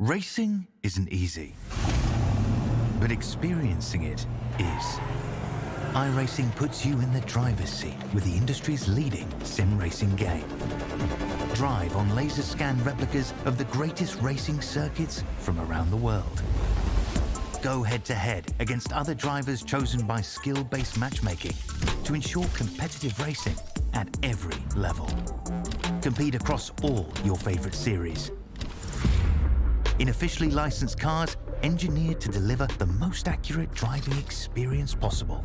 Racing isn't easy, but experiencing it is. iRacing puts you in the driver's seat with the industry's leading sim racing game. Drive on laser scan replicas of the greatest racing circuits from around the world. Go head-to-head against other drivers chosen by skill-based matchmaking to ensure competitive racing at every level. Compete across all your favorite series. In officially licensed cars, engineered to deliver the most accurate driving experience possible.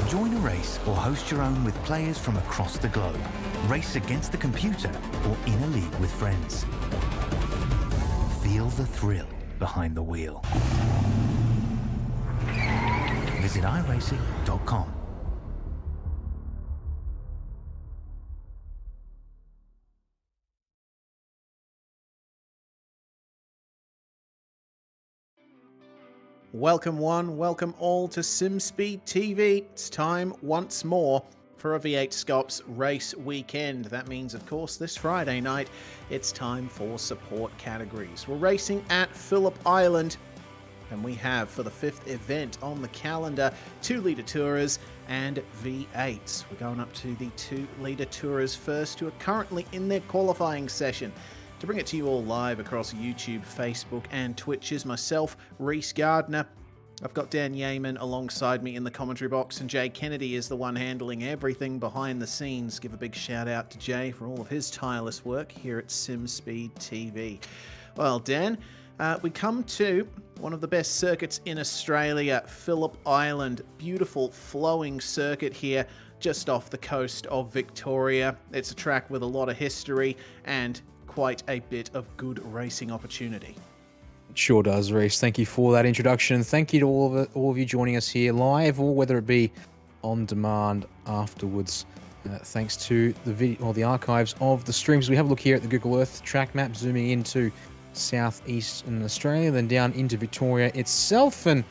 Join a race or host your own with players from across the globe. Race against the computer or in a league with friends. Feel the thrill behind the wheel. Visit iRacing.com. Welcome one, welcome all to SimSpeed TV. It's time once more for a V8SCOPS race weekend. That means, of course, this Friday night, it's time for support categories. We're racing at Phillip Island, and we have, for the 5th event on the calendar, 2-litre Tourers and V8s. We're going up to the 2-litre Tourers first, who are currently in their qualifying session. To bring it to you all live across YouTube, Facebook and Twitch is myself, Reese Gardner. I've got Dan Yeaman alongside me in the commentary box, and Jay Kennedy is the one handling everything behind the scenes. Give a big shout out to Jay for all of his tireless work here at SimSpeed TV. Well, Dan, we come to one of the best circuits in Australia, Phillip Island. Beautiful flowing circuit here just off the coast of Victoria. It's a track with a lot of history and quite a bit of good racing opportunity. It sure does, Reese. Thank you for that introduction. Thank you to all of you joining us here live, or whether it be on demand afterwards. Thanks to the video or the archives of the streams. We have a look here at the Google Earth track map, zooming into southeastern Australia, then down into Victoria itself, and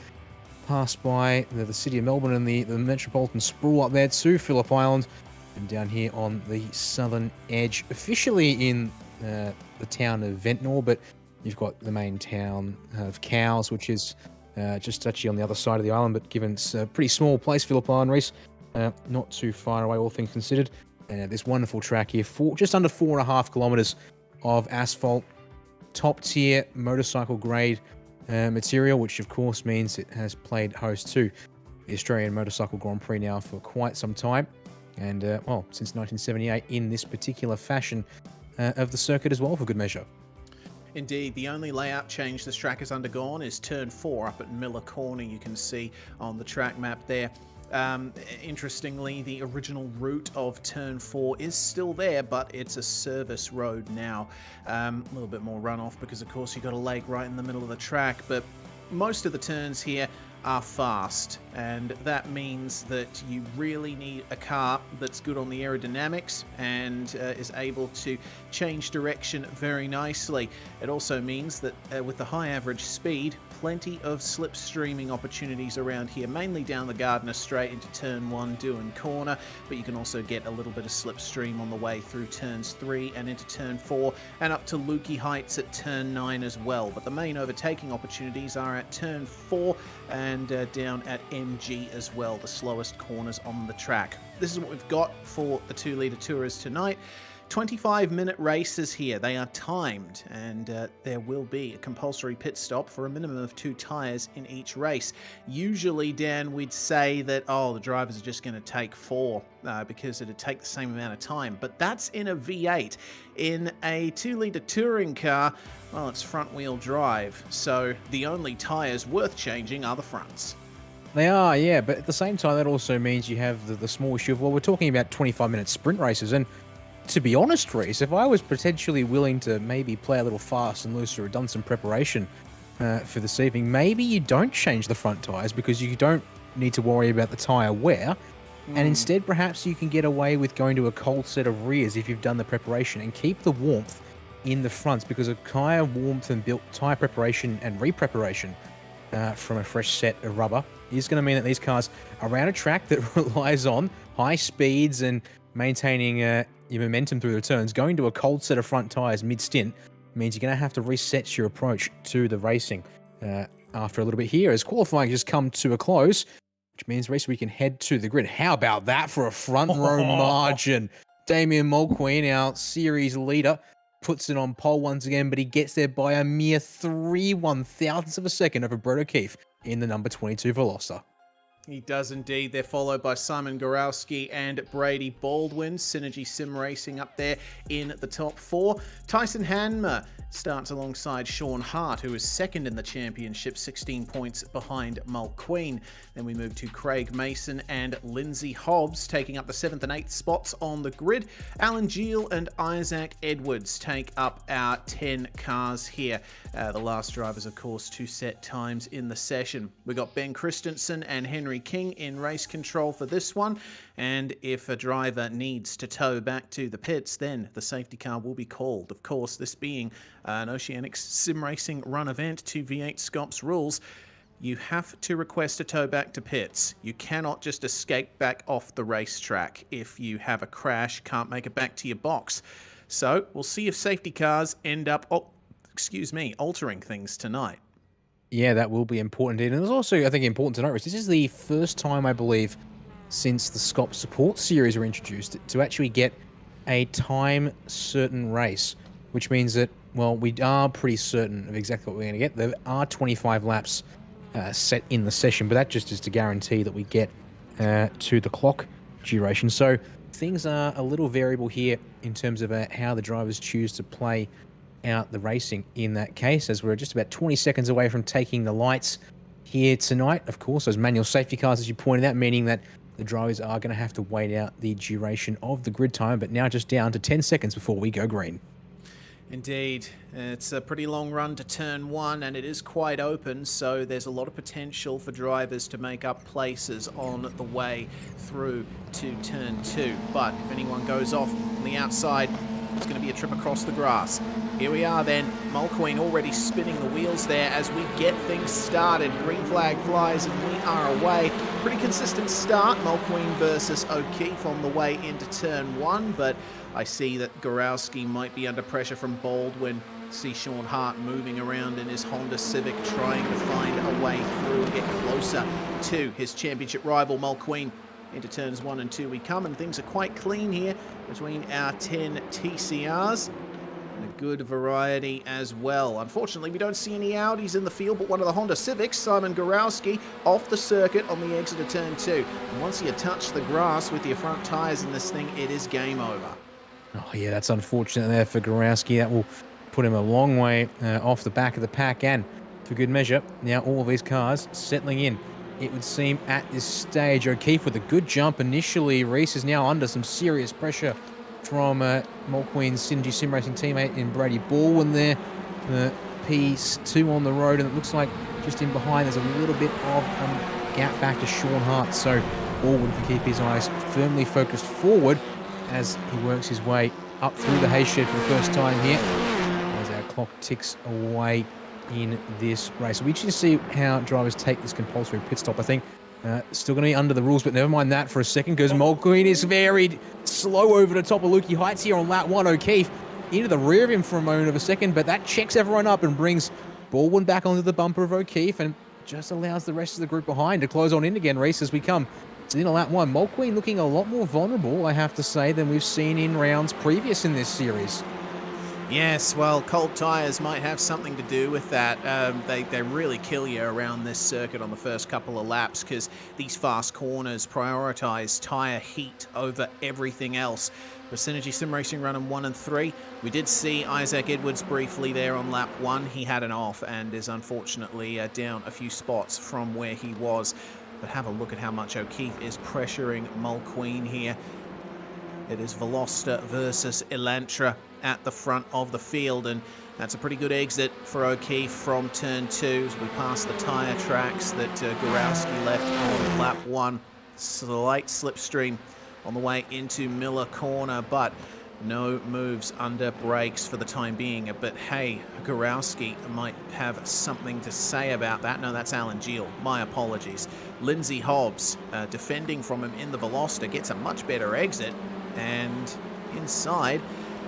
past by the city of Melbourne and the metropolitan sprawl up there to Phillip Island, and down here on the southern edge, officially in the town of Ventnor, but you've got the main town of Cowes, which is just actually on the other side of the island, but given it's a pretty small place, Phillip Island, Reese, not too far away, all things considered. This wonderful track here, just under 4.5 kilometres of asphalt, top tier motorcycle grade material, which of course means it has played host to the Australian Motorcycle Grand Prix now for quite some time, and well, since 1978 in this particular fashion of the circuit as well, for good measure. Indeed, the only layout change this track has undergone is turn 4 up at Miller Corner. You can see on the track map there. Interestingly, the original route of turn 4 is still there, but it's a service road now. A little bit more runoff because, of course, you've got a lake right in the middle of the track, but most of the turns here are fast, and that means that you really need a car that's good on the aerodynamics and is able to change direction very nicely. It also means that with the high average speed, plenty of slipstreaming opportunities around here, mainly down the Gardner Straight into turn 1, Doohan Corner, but you can also get a little bit of slipstream on the way through turns 3 and into turn 4 and up to Lukey Heights at turn 9 as well. But the main overtaking opportunities are at turn 4 and down at MG as well, the slowest corners on the track. This is what we've got for the 2-litre Tourers tonight. 25-minute races here. They are timed, and there will be a compulsory pit stop for a minimum of 2 tyres in each race. Usually, Dan, we'd say that, oh, the drivers are just going to take 4 because it'd take the same amount of time. But that's in a V8. In a 2-litre touring car, well, it's front-wheel drive, so the only tyres worth changing are the fronts. They are, yeah, but at the same time, that also means you have the small issue of, well, we're talking about 25-minute sprint races, and to be honest, Reese, if I was potentially willing to maybe play a little fast and loose or have done some preparation for this evening, maybe you don't change the front tyres because you don't need to worry about the tyre wear, and instead perhaps you can get away with going to a cold set of rears if you've done the preparation and keep the warmth in the fronts, because a tyre warmth and tyre preparation and re-preparation from a fresh set of rubber is going to mean that these cars are around a track that relies on high speeds and maintaining your momentum through the turns. Going to a cold set of front tyres mid-stint means you're going to have to reset your approach to the racing after a little bit here, as qualifying just come to a close, which means, Reece, we can head to the grid. How about that for a front row margin? Damien Mulqueen, our series leader, puts it on pole once again, but he gets there by a mere 3/1000ths of a second over Brett O'Keefe in the number 22 Veloster. He does indeed. They're followed by Simon Gorowski and Brady Baldwin. Synergy Sim Racing up there in the top 4. Tyson Hanmer starts alongside Sean Hart, who is second in the championship, 16 points behind Mulqueen. Then we move to Craig Mason and Lindsay Hobbs, taking up the 7th and 8th spots on the grid. Alan Geel and Isaac Edwards take up our 10 cars here. The last drivers, of course, to set times in the session. We got Ben Christensen and Henry King in race control for this one, and if a driver needs to tow back to the pits, then the safety car will be called. Of course, this being an Oceanics sim racing run event to V8SCOPS rules, you have to request a tow back to pits. You cannot just escape back off the racetrack if you have a crash, can't make it back to your box. So we'll see if safety cars end up altering things tonight. Yeah, that will be important. And it's also, I think, important to note, this is the first time, I believe, since the SCOPS support series were introduced to actually get a time-certain race, which means that, well, we are pretty certain of exactly what we're going to get. There are 25 laps set in the session, but that just is to guarantee that we get to the clock duration. So things are a little variable here in terms of how the drivers choose to play out the racing in that case, as we're just about 20 seconds away from taking the lights here tonight. Of course, those manual safety cars, as you pointed out, meaning that the drivers are going to have to wait out the duration of the grid time, but now just down to 10 seconds before we go green. Indeed. It's a pretty long run to turn 1, and it is quite open, so there's a lot of potential for drivers to make up places on the way through to turn 2. But if anyone goes off on the outside, it's going to be a trip across the grass. Here we are then. Mulqueen already spinning the wheels there as we get things started. Green flag flies and we are away. Pretty consistent start, Mulqueen versus O'Keefe on the way into turn 1, but I see that Gorowski might be under pressure from Baldwin. See Sean Hart moving around in his Honda Civic, trying to find a way through and get closer to his championship rival Mulqueen. Into turns 1 and 2 we come, and things are quite clean here between our 10 TCRs. And a good variety as well. Unfortunately, we don't see any Audis in the field, but one of the Honda Civics, Simon Gorowski, off the circuit on the exit of turn 2. And once you touch the grass with your front tyres in this thing, it is game over. Oh, yeah, that's unfortunate there for Gorowski. That will put him a long way off the back of the pack, and for good measure, now all of these cars settling in. It would seem at this stage, O'Keefe with a good jump initially. Reece is now under some serious pressure from Mulqueen's Synergy Sim Racing teammate in Brady Baldwin there. P2 on the road, and it looks like just in behind there's a little bit of gap back to Sean Hart. So Baldwin can keep his eyes firmly focused forward as he works his way up through the hayshed for the first time here, as our clock ticks away in this race. We just see how drivers take this compulsory pit stop. I think still going to be under the rules, but never mind that for a second, because Mulqueen is very slow over the top of Lukey Heights here on lap 1. O'Keefe into the rear of him for a moment of a second, but that checks everyone up and brings Baldwin back onto the bumper of O'Keefe and just allows the rest of the group behind to close on in again, Reece, as we come to the lap 1. Mulqueen looking a lot more vulnerable, I have to say, than we've seen in rounds previous in this series. Yes, well, cold tyres might have something to do with that. They really kill you around this circuit on the first couple of laps, because these fast corners prioritise tyre heat over everything else. For Synergy Sim Racing running 1 and 3, we did see Isaac Edwards briefly there on lap 1. He had an off and is unfortunately down a few spots from where he was. But have a look at how much O'Keefe is pressuring Mulqueen here. It is Veloster versus Elantra at the front of the field, and that's a pretty good exit for O'Keefe from turn 2 as we pass the tyre tracks that Gorowski left on lap 1. Slight slipstream on the way into Miller Corner, but No moves under brakes for the time being, but hey, Gorowski might have something to say about that. No, that's Alan Geel. My apologies. Lindsay Hobbs, defending from him in the Veloster, gets a much better exit, and inside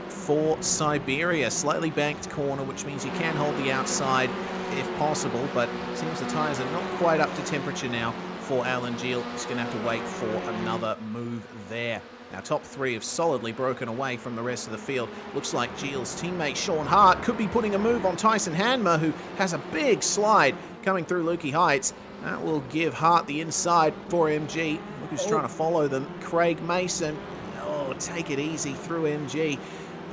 for Siberia. Slightly banked corner, which means you can hold the outside if possible, but it seems the tyres are not quite up to temperature now for Alan Geel. He's going to have to wait for another move there. Now, top three have solidly broken away from the rest of the field. Looks like Geel's teammate Sean Hart could be putting a move on Tyson Hanmer, who has a big slide coming through Lukey Heights. That will give Hart the inside for MG. Look who's trying to follow them. Craig Mason. Oh, take it easy through MG.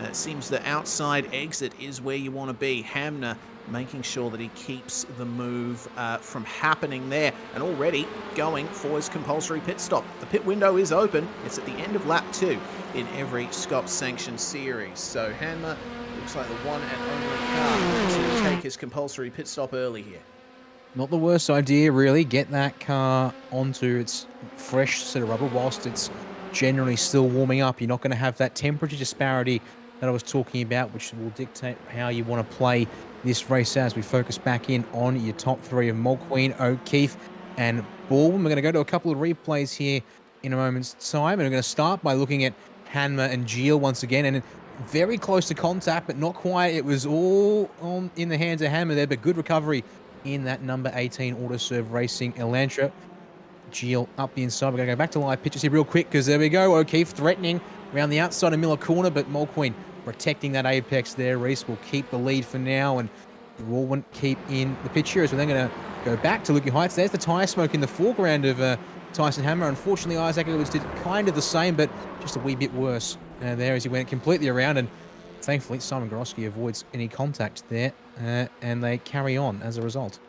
It seems the outside exit is where you want to be. Hamner making sure that he keeps the move from happening there, and already going for his compulsory pit stop. The pit window is open. It's at the end of lap 2 in every SCOPS sanctioned series. So Hammer looks like the one and only car to take his compulsory pit stop early here. Not the worst idea, really. Get that car onto its fresh set of rubber whilst it's generally still warming up. You're not going to have that temperature disparity that I was talking about, which will dictate how you want to play this race as we focus back in on your top three of Mulqueen, O'Keefe, and Baldwin. We're going to go to a couple of replays here in a moment's time, and we're going to start by looking at Hanmer and Geel once again, and very close to contact, but not quite. It was all in the hands of Hanmer there, but good recovery in that number 18 Autoserve Racing Elantra. Geel up the inside. We're going to go back to live pictures here real quick, because there we go. O'Keefe threatening around the outside of Miller corner, but Mulqueen protecting that apex there. Reese will keep the lead for now, and Baldwin keep in the picture as we're then going to go back to Lukey Heights. There's the tyre smoke in the foreground of Tyson Hanmer. Unfortunately, Isaac Edwards did kind of the same, but just a wee bit worse there as he went completely around, and thankfully Simon Gorowski avoids any contact there, and they carry on as a result.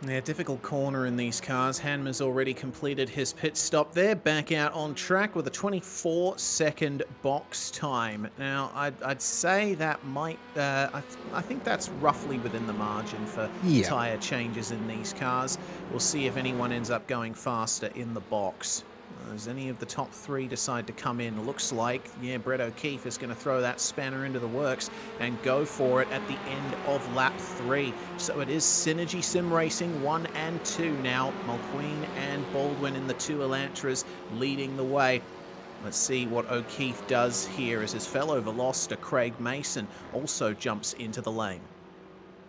Yeah, difficult corner in these cars. Hanmer's already completed his pit stop there, back out on track with a 24-second box time. Now, I'd say that might, I think that's roughly within the margin for tyre changes in these cars. We'll see if anyone ends up going faster in the box. As any of the top three decide to come in, looks like, yeah, Brett O'Keefe is going to throw that spanner into the works and go for it at the end of lap 3. So it is Synergy Sim Racing 1 and 2 now. Mulqueen and Baldwin in the two Elantras leading the way. Let's see what O'Keefe does here as his fellow Veloster, Craig Mason, also jumps into the lane.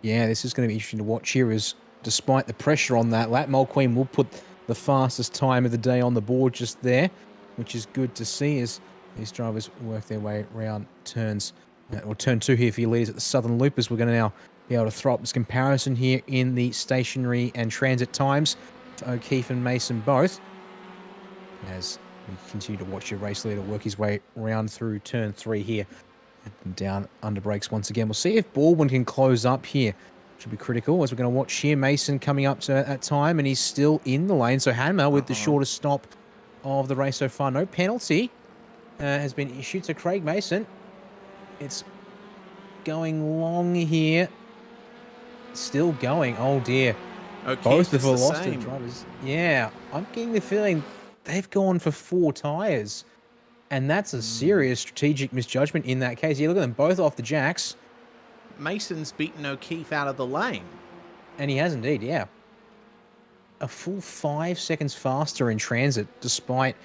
Yeah, this is going to be interesting to watch here, as despite the pressure on that lap, Mulqueen will put the fastest time of the day on the board just there, which is good to see as these drivers work their way around turns, or turn 2 here for your leaders at the Southern Loop, as we're going to now be able to throw up this comparison here in the stationary and transit times to O'Keefe and Mason both, as we continue to watch your race leader work his way around through turn 3 here and down under brakes once again. We'll see if Baldwin can close up here. Should be critical, as we're going to watch here. Mason coming up to that time, and he's still in the lane. So Hanmer with the shortest stop of the race so far. No penalty has been issued to Craig Mason. It's going long here. Still going. Oh dear. Okay, both the Veloster drivers. Yeah, I'm getting the feeling they've gone for 4 tyres, and that's a serious strategic misjudgment in that case. You look at them both off the jacks. Mason's beaten O'Keefe out of the lane. And he has indeed, yeah. A full 5 seconds faster in transit, despite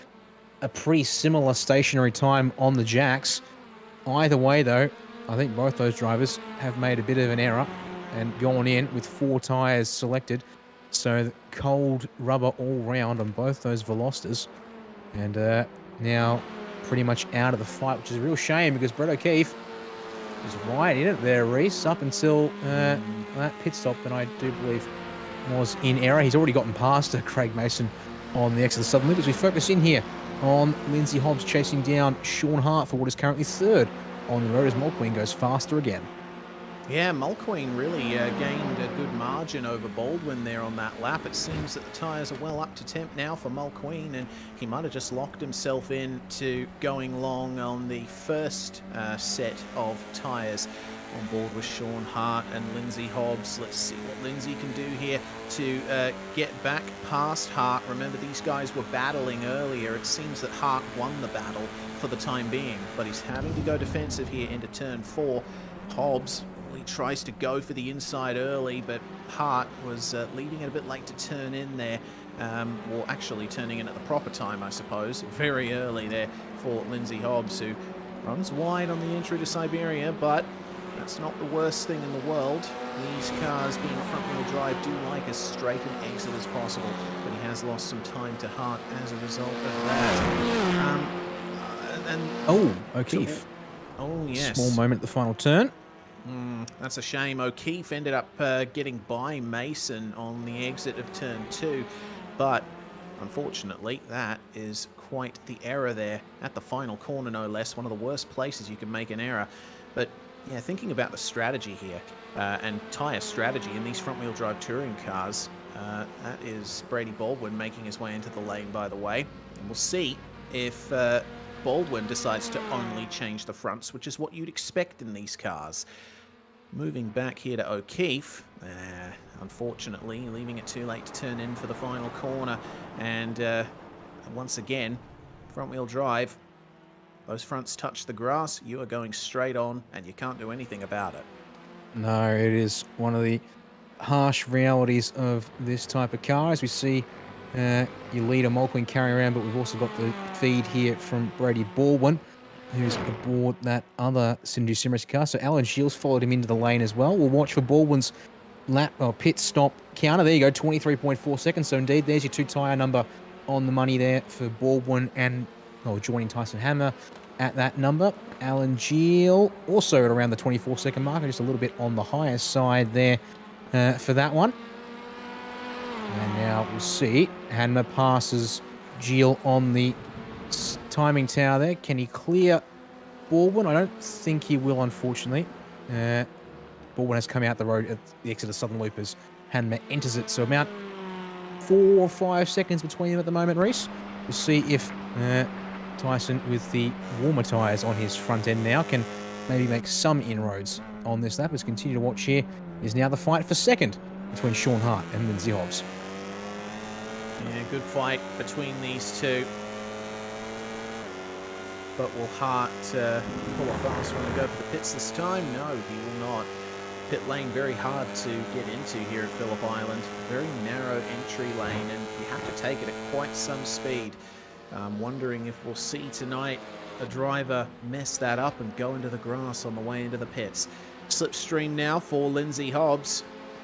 a pretty similar stationary time on the jacks. Either way, though, I think both those drivers have made a bit of an error and gone in with 4 tyres selected. So cold rubber all round on both those Velosters. And now pretty much out of the fight, which is a real shame, because Brett O'Keefe is right in it there, Reese, up until that pit stop, and I do believe was in error. He's already gotten past Craig Mason on the exit of the Southern Loop, as we focus in here on Lindsay Hobbs chasing down Sean Hart for what is currently 3rd on the road, as Mulqueen goes faster again. Yeah, Mulqueen really gained a good margin over Baldwin there on that lap. It seems that the tyres are well up to temp now for Mulqueen, and he might have just locked himself into going long on the first set of tyres. on board with Sean Hart and Lindsay Hobbs. Let's see what Lindsay can do here to get back past Hart. Remember, these guys were battling earlier. It seems that Hart won the battle for the time being, but he's having to go defensive here into turn 4. Hobbs, he tries to go for the inside early, but Hart was leaving it a bit late to turn in there. Or actually turning in at the proper time, I suppose. Very early there for Lindsay Hobbs, who runs wide on the entry to Siberia, but that's not the worst thing in the world. These cars, being front-wheel drive, do like as straight an exit as possible, but he has lost some time to Hart as a result of that. Oh, O'Keefe. Oh, yes. Small moment at the final turn. That's a shame. O'Keefe ended up getting by Mason on the exit of turn 2, but unfortunately that is quite the error there at the final corner, no less. One of the worst places you can make an error. But yeah, thinking about the strategy here and tyre strategy in these front-wheel drive touring cars, that is Brady Baldwin making his way into the lane, by the way. And we'll see if Baldwin decides to only change the fronts, which is what you'd expect in these cars. Moving back here to O'Keefe, unfortunately leaving it too late to turn in for the final corner, and once again, front-wheel drive, those fronts touch the grass, you are going straight on, and you can't do anything about it. No, it is one of the harsh realities of this type of car, as we see your leader Mulqueen carry around, but we've also got the feed here from Brady Baldwin, who's aboard that other Cindy Simracing car. So Alan Shields followed him into the lane as well. We'll watch for Baldwin's pit stop counter. There you go, 23.4 seconds. So indeed, there's your 2 tyre number on the money there for Baldwin, and joining Tyson Hammer at that number. Alan Gill also at around the 24-second mark, just a little bit on the higher side there for that one. And now we'll see. Hammer passes Gill on the timing tower there. Can he clear Baldwin? I don't think he will, unfortunately. Baldwin has come out the road at the exit of Southern Loop as Hanma enters it. So about 4 or 5 seconds between them at the moment, Reese. We'll see if Tyson, with the warmer tyres on his front end now, can maybe make some inroads on this lap. Let's continue to watch here. Is now the fight for second between Sean Hart and Lindsay Hobbs. Yeah, good fight between these two. But will Hart pull a fast one and go for the pits this time? No, he will not. Pit lane very hard to get into here at Phillip Island. Very narrow entry lane, and you have to take it at quite some speed. I'm wondering if we'll see tonight a driver mess that up and go into the grass on the way into the pits. Slipstream now for Lindsay Hobbs.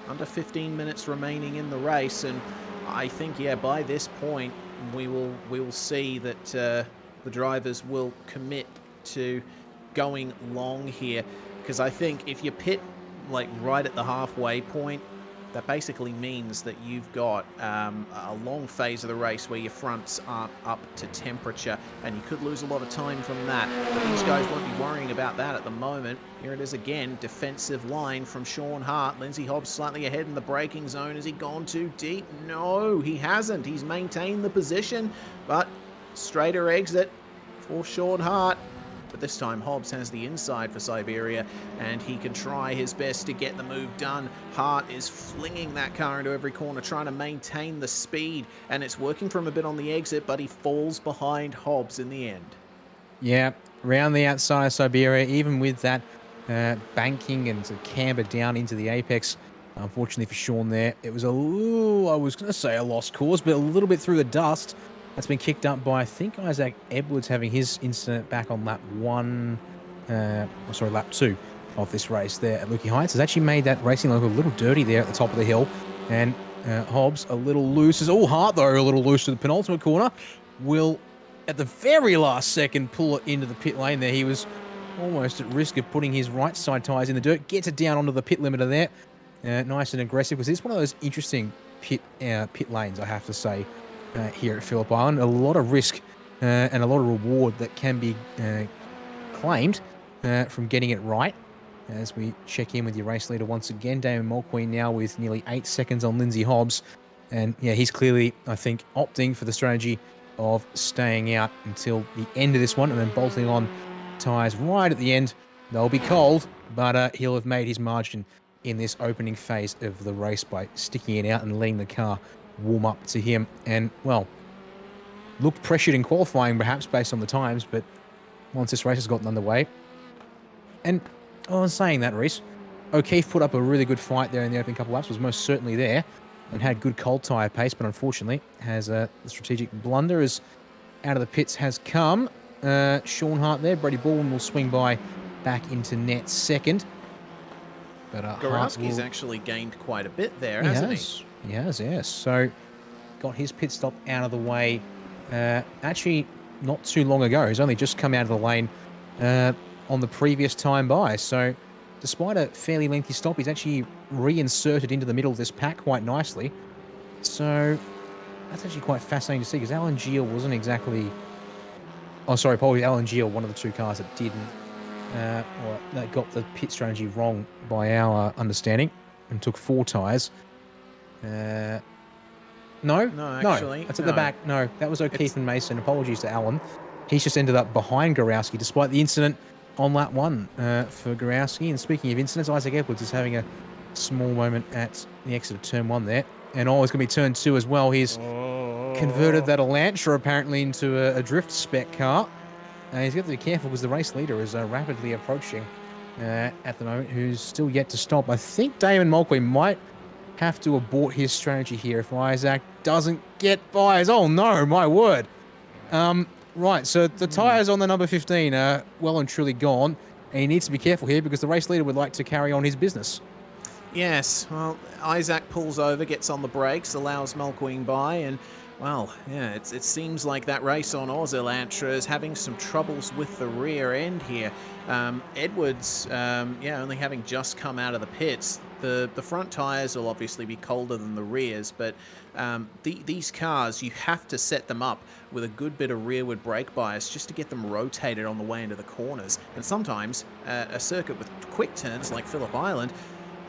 Under 15 minutes remaining in the race, and I think, yeah, by this point we will see that the drivers will commit to going long here, because I think if you pit like right at the halfway point, that basically means that you've got a long phase of the race where your fronts aren't up to temperature, and you could lose a lot of time from that. But these guys won't be worrying about that at the moment. Here it is again, defensive line from Sean Hart. Lindsay Hobbs slightly ahead in the braking zone. Has he gone too deep? No, he hasn't. He's maintained the position, but straighter exit for Sean Hart. But this time Hobbs has the inside for Siberia, and he can try his best to get the move done. Hart is flinging that car into every corner, trying to maintain the speed, and it's working for him a bit on the exit, but he falls behind Hobbs in the end. Yeah, around the outside of Siberia, even with that banking and to camber down into the apex. Unfortunately for Sean there, it was I was going to say a lost cause, but a little bit through the dust. That's been kicked up by, I think, Isaac Edwards having his incident back on lap 2 of this race there at Lukey Heights. Has actually made that racing look a little dirty there at the top of the hill. And Hobbs a little loose. Hart, though, a little loose to the penultimate corner. Will, at the very last second, pull it into the pit lane there. He was almost at risk of putting his right side tyres in the dirt. Gets it down onto the pit limiter there. Nice and aggressive, because it's one of those interesting pit lanes, I have to say. Here at Phillip Island, a lot of risk and a lot of reward that can be claimed from getting it right. As we check in with your race leader once again, Damon Mulqueen now with nearly 8 seconds on Lindsay Hobbs, and yeah, he's clearly, I think, opting for the strategy of staying out until the end of this one and then bolting on tyres right at the end They'll be cold, but he'll have made his margin in this opening phase of the race by sticking it out and letting the car warm up to him. And, well, looked pressured in qualifying, perhaps, based on the times, but once this race has gotten underway. And I was saying that, Reese, O'Keefe put up a really good fight there in the opening couple of laps, was most certainly there, and had good cold tyre pace, but unfortunately has a strategic blunder as out of the pits has come. Sean Hart there. Brady Baldwin will swing by back into net second. But Gorowski's actually gained quite a bit there, hasn't he? He has, yes. So got his pit stop out of the way actually not too long ago. He's only just come out of the lane on the previous time by. So despite a fairly lengthy stop, he's actually reinserted into the middle of this pack quite nicely. So that's actually quite fascinating to see, because Alan Geel wasn't exactly... Oh, sorry, probably Alan Geel, one of the two cars that didn't, or that got the pit strategy wrong by our understanding and took 4 tyres. No, actually, that's at the back. No, that was O'Keefe and Mason. Apologies to Alan. He's just ended up behind Gorowski, despite the incident on lap 1 for Gorowski. And speaking of incidents, Isaac Edwards is having a small moment at the exit of turn 1 there. And it's going to be turn 2 as well. He's converted that Elantra apparently into a drift spec car. He's got to be careful because the race leader is rapidly approaching at the moment, who's still yet to stop. I think Damon Mulqueen might have to abort his strategy here if Isaac doesn't get by. Oh no, my word. Right, so the tyres on the number 15 are well and truly gone, and he needs to be careful here because the race leader would like to carry on his business. Yes, well, Isaac pulls over, gets on the brakes, allows Mulqueen by, and, well, yeah, it seems like that race on Oz Elantra is having some troubles with the rear end here. Edwards, only having just come out of the pits. The front tyres will obviously be colder than the rears, but these cars, you have to set them up with a good bit of rearward brake bias just to get them rotated on the way into the corners. And sometimes a circuit with quick turns like Phillip Island,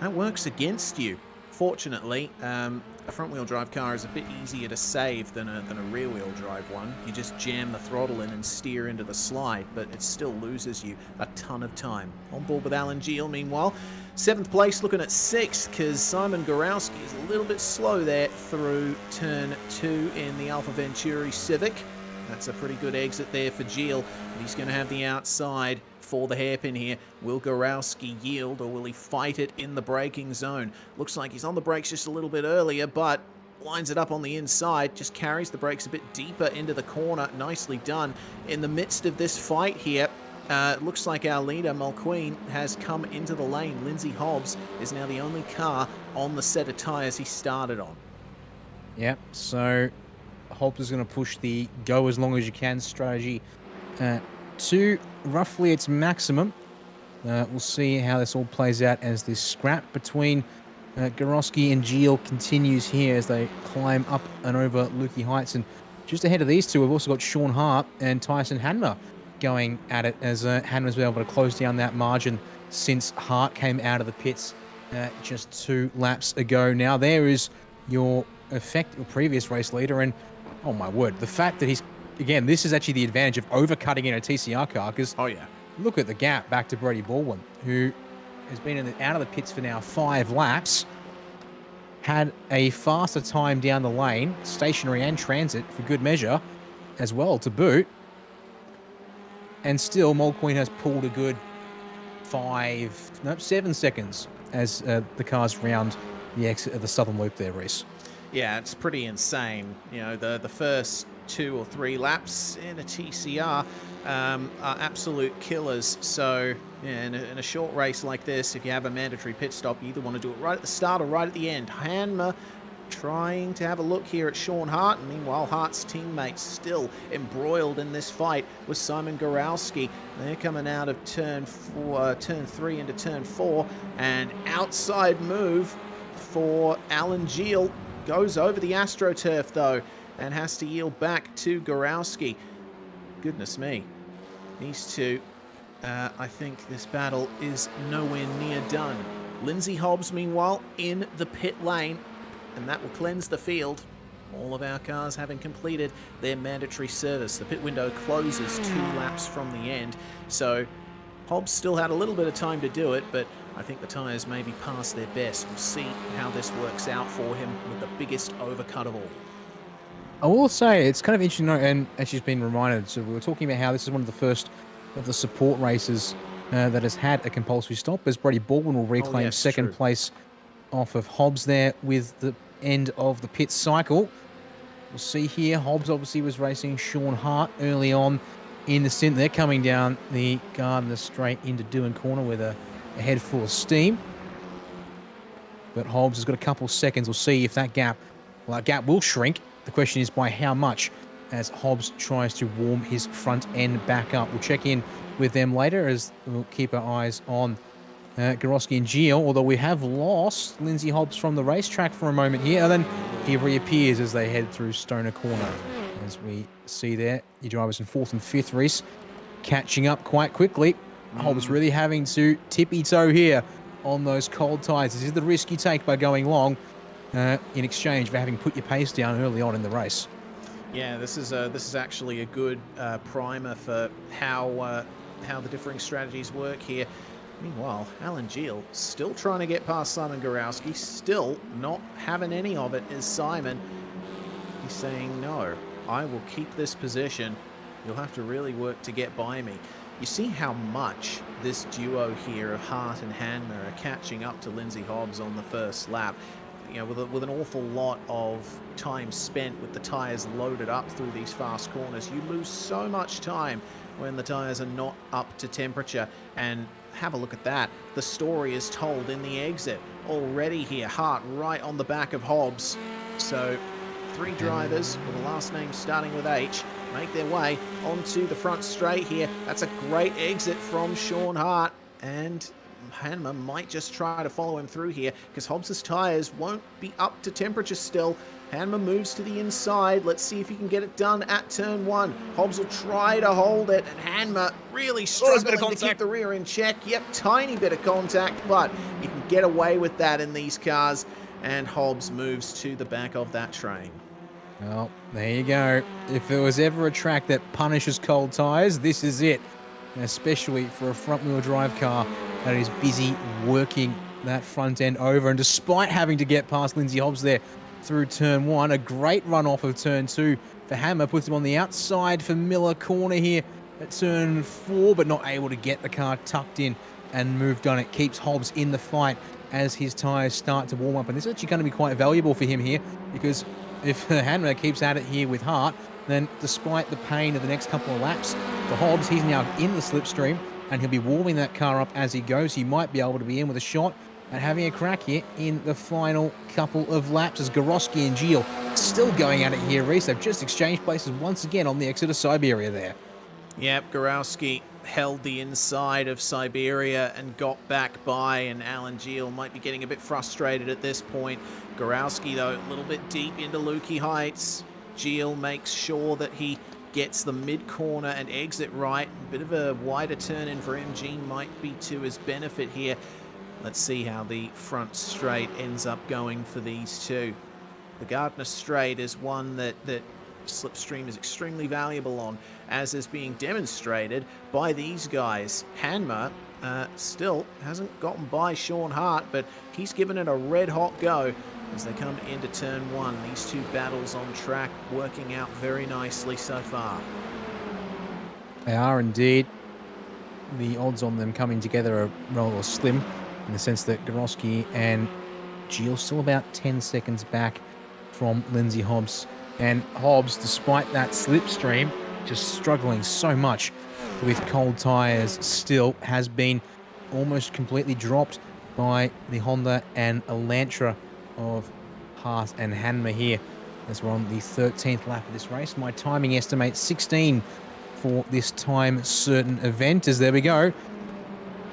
that works against you. Fortunately, a front-wheel drive car is a bit easier to save than a rear-wheel drive one. You just jam the throttle in and steer into the slide, but it still loses you a ton of time. On board with Alan Geel, meanwhile. 7th place looking at 6th, because Simon Gorowski is a little bit slow there through turn 2 in the Alfa Venturi Civic. That's a pretty good exit there for Geel. He's going to have the outside for the hairpin here. Will Gorowski yield, or will he fight it in the braking zone? Looks like he's on the brakes just a little bit earlier, but lines it up on the inside, just carries the brakes a bit deeper into the corner. Nicely done. In the midst of this fight here, it looks like our leader, Mulqueen, has come into the lane. Lindsay Hobbs is now the only car on the set of tyres he started on. Yep, so Hobbs is going to push the go as long as you can strategy to roughly its maximum. We'll see how this all plays out as this scrap between Gorowski and Geel continues here as they climb up and over Lukey Heights. And just ahead of these two, we've also got Sean Hart and Tyson Hanmer going at it, as Hanmer's been able to close down that margin since Hart came out of the pits just 2 laps ago. Now there is your previous race leader, and oh my word, the fact that he's, again, this is actually the advantage of overcutting in a TCR car, because look at the gap back to Brady Baldwin, who has been out of the pits for now 5 laps, had a faster time down the lane, stationary and transit for good measure as well to boot, and still Mulqueen has pulled a good 7 seconds as the cars round the exit of the southern loop there, Reese. Yeah, it's pretty insane. You know, the first 2 or 3 laps in a TCR are absolute killers. So yeah, in a short race like this, if you have a mandatory pit stop, you either want to do it right at the start or right at the end. Hanmer trying to have a look here at Sean Hart, and meanwhile Hart's teammates still embroiled in this fight with Simon Gorowski. They're coming out of turn 3 into turn 4, and outside move for Alan Geel. Goes over the AstroTurf though, and has to yield back to Gorowski. Goodness me. These two, I think this battle is nowhere near done. Lindsay Hobbs, meanwhile, in the pit lane, and that will cleanse the field. All of our cars having completed their mandatory service. The pit window closes 2 laps from the end, so Hobbs still had a little bit of time to do it, but I think the tyres may be past their best. We'll see how this works out for him with the biggest overcut of all. I will say it's kind of interesting, and as she's been reminded, so we were talking about how this is one of the first of the support races that has had a compulsory stop, as Brady Baldwin will reclaim second place off of Hobbs there with the end of the pit cycle. We'll see here, Hobbs obviously was racing Sean Hart early on in the stint. They're coming down the Gardner straight into Doohan Corner with a head full of steam. But Hobbs has got a couple seconds. We'll see if that gap will shrink. The question is by how much, as Hobbs tries to warm his front end back up. We'll check in with them later, as we'll keep our eyes on Gorowski and Gio, although we have lost Lindsay Hobbs from the racetrack for a moment here, and then he reappears as they head through Stoner Corner. As we see there, your drivers in 4th and 5th, Reese, catching up quite quickly. Hobbs really having to tippy-toe here on those cold tyres. This is the risk you take by going long in exchange for having put your pace down early on in the race. Yeah, this is actually a good primer for how the differing strategies work here. Meanwhile, Alan Geel still trying to get past Simon Gorowski, still not having any of it is Simon. He's saying, no, I will keep this position. You'll have to really work to get by me. You see how much this duo here of Hart and Hanmer are catching up to Lindsay Hobbs on the first lap. You know, with an awful lot of time spent with the tyres loaded up through these fast corners, you lose so much time when the tyres are not up to temperature. And have a look at that. The story is told in the exit already here. Hart right on the back of Hobbs. So 3 drivers with a last name starting with H make their way onto the front straight here. That's a great exit from Sean Hart, and Hanmer might just try to follow him through here because Hobbs's tyres won't be up to temperature still. Hanmer moves to the inside. Let's see if he can get it done at turn 1. Hobbs will try to hold it, and Hanmer really struggling to keep the rear in check. Yep, tiny bit of contact, but you can get away with that in these cars, and Hobbs moves to the back of that train. Well, there you go. If there was ever a track that punishes cold tyres, this is it. Especially for a front-wheel drive car that is busy working that front end over. And despite having to get past Lindsay Hobbs there through turn 1, a great run off of turn 2 for Hanmer puts him on the outside for Miller Corner here at turn 4, but not able to get the car tucked in and moved on. It keeps Hobbs in the fight as his tyres start to warm up. And this is actually going to be quite valuable for him here, because if Hanmer keeps at it here with Hart, then despite the pain of the next couple of laps for Hobbs, he's now in the slipstream and he'll be warming that car up as he goes. He might be able to be in with a shot at having a crack here in the final couple of laps, as Gorowski and Geel still going at it here, Reese. They've just exchanged places once again on the exit of Siberia there. Yep, Gorowski held the inside of Siberia and got back by, and Alan Geel might be getting a bit frustrated at this point. Gorowski, though, a little bit deep into Lukey Heights. Geel makes sure that he gets the mid-corner and exit right. A bit of a wider turn in for MG might be to his benefit here. Let's see how the front straight ends up going for these two. The Gardner straight is one that slipstream is extremely valuable on, as is being demonstrated by these guys. Hanmer still hasn't gotten by Sean Hart, but he's given it a red-hot go as they come into turn 1. These two battles on track working out very nicely so far. They are indeed. The odds on them coming together are rather slim, in the sense that Gorowski and Geel still about 10 seconds back from Lindsay Hobbs. And Hobbs, despite that slipstream, just struggling so much with cold tyres, still has been almost completely dropped by the Honda and Elantra of Hart and Hanmer here, as we're on the 13th lap of this race. My timing estimates 16 for this time certain event, as there we go.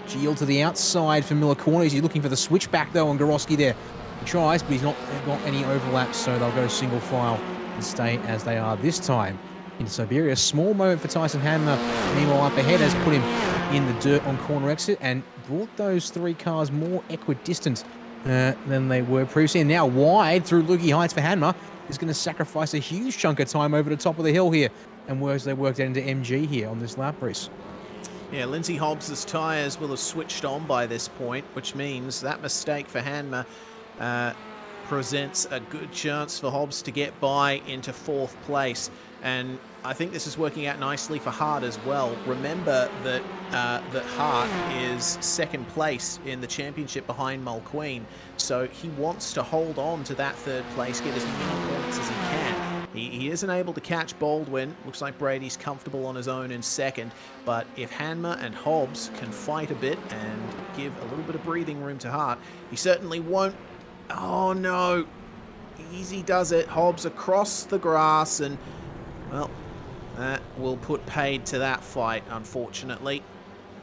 Geel to the outside for Miller Corner. He's looking for the switchback though on Gorowski there. He tries, but he's not got any overlaps, so they'll go single file and stay as they are this time into Siberia. Small moment for Tyson Hanmer. Meanwhile, up ahead has put him in the dirt on corner exit and brought those 3 cars more equidistant than they were previously. And now wide through Lukey Heights for Hanmer is going to sacrifice a huge chunk of time over the top of the hill here, and as they worked out into MG here on this lap race. Yeah, Lindsay Hobbs's tyres will have switched on by this point, which means that mistake for Hanma presents a good chance for Hobbs to get by into 4th place. And I think this is working out nicely for Hart as well. Remember that that Hart is 2nd place in the championship behind Mulqueen, so he wants to hold on to that 3rd place, get as many points as he can. He isn't able to catch Baldwin. Looks like Brady's comfortable on his own in 2nd, but if Hanma and Hobbs can fight a bit and give a little bit of breathing room to Hart, he certainly won't. Oh no, easy does it. Hobbs across the grass, and well, that will put paid to that fight, unfortunately.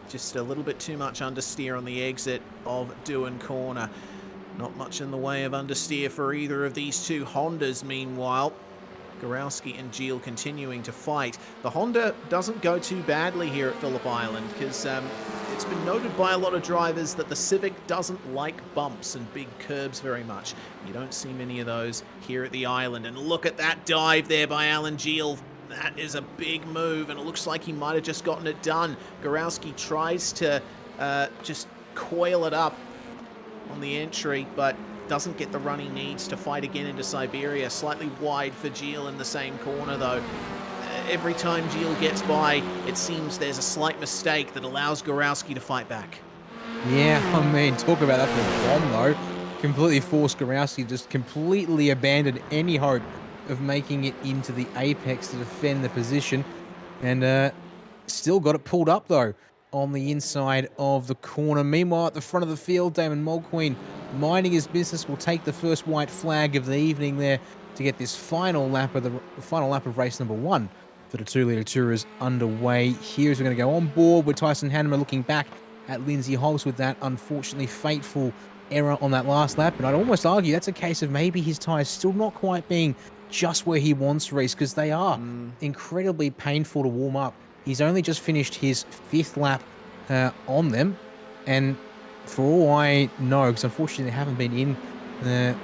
Just a little bit too much understeer on the exit of Dewan Corner. Not much in the way of understeer for either of these two Hondas, meanwhile. Gorowski and Geel continuing to fight. The Honda doesn't go too badly here at Phillip Island, because it's been noted by a lot of drivers that the Civic doesn't like bumps and big curbs very much. You don't see many of those here at the island. And look at that dive there by Alan Geel. That is a big move, and it looks like he might have just gotten it done. Gorowski tries to just coil it up on the entry, but doesn't get the run he needs to fight again into Siberia. Slightly wide for Geel in the same corner, though. Every time Geel gets by, it seems there's a slight mistake that allows Gorowski to fight back. Yeah, I mean, talk about that for a bomb, though. Completely forced Gorowski to just completely abandon any hope of making it into the apex to defend the position. And still got it pulled up, though, on the inside of the corner. Meanwhile, at the front of the field, Damon Mulqueen, minding his business, will take the first white flag of the evening there to get this final lap of race number 1 for the 2-litre Tourers underway. Here's we're going to go on board with Tyson Hanneman looking back at Lindsay Hobbs with that unfortunately fateful error on that last lap. And I'd almost argue that's a case of maybe his tyres still not quite being just where he wants to race, because they are incredibly painful to warm up. He's only just finished his 5th lap on them, and for all I know, because unfortunately they haven't been in the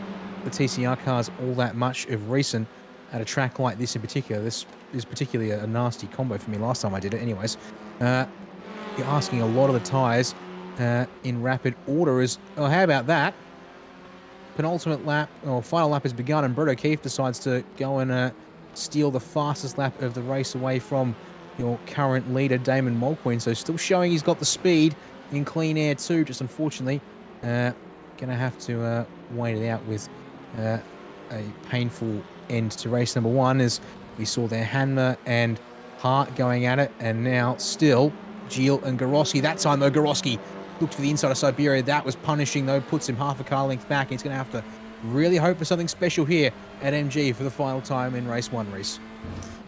TCR cars all that much of recent at a track like this in particular. This is particularly a nasty combo for me last time I did it anyways. You're asking a lot of the tyres in rapid order. Oh, how about that? Penultimate lap, or final lap has begun, and Brett O'Keefe decides to go and steal the fastest lap of the race away from your current leader, Damon Mulqueen. So still showing he's got the speed in clean air too, just unfortunately going to have to wait it out with a painful end to race number 1, as we saw there Hanma and Hart going at it, and now still Geel and Gorowski. That time though, Gorowski looked for the inside of Siberia. That was punishing though, puts him half a car length back. He's going to have to really hope for something special here at MG for the final time in race 1, Reese.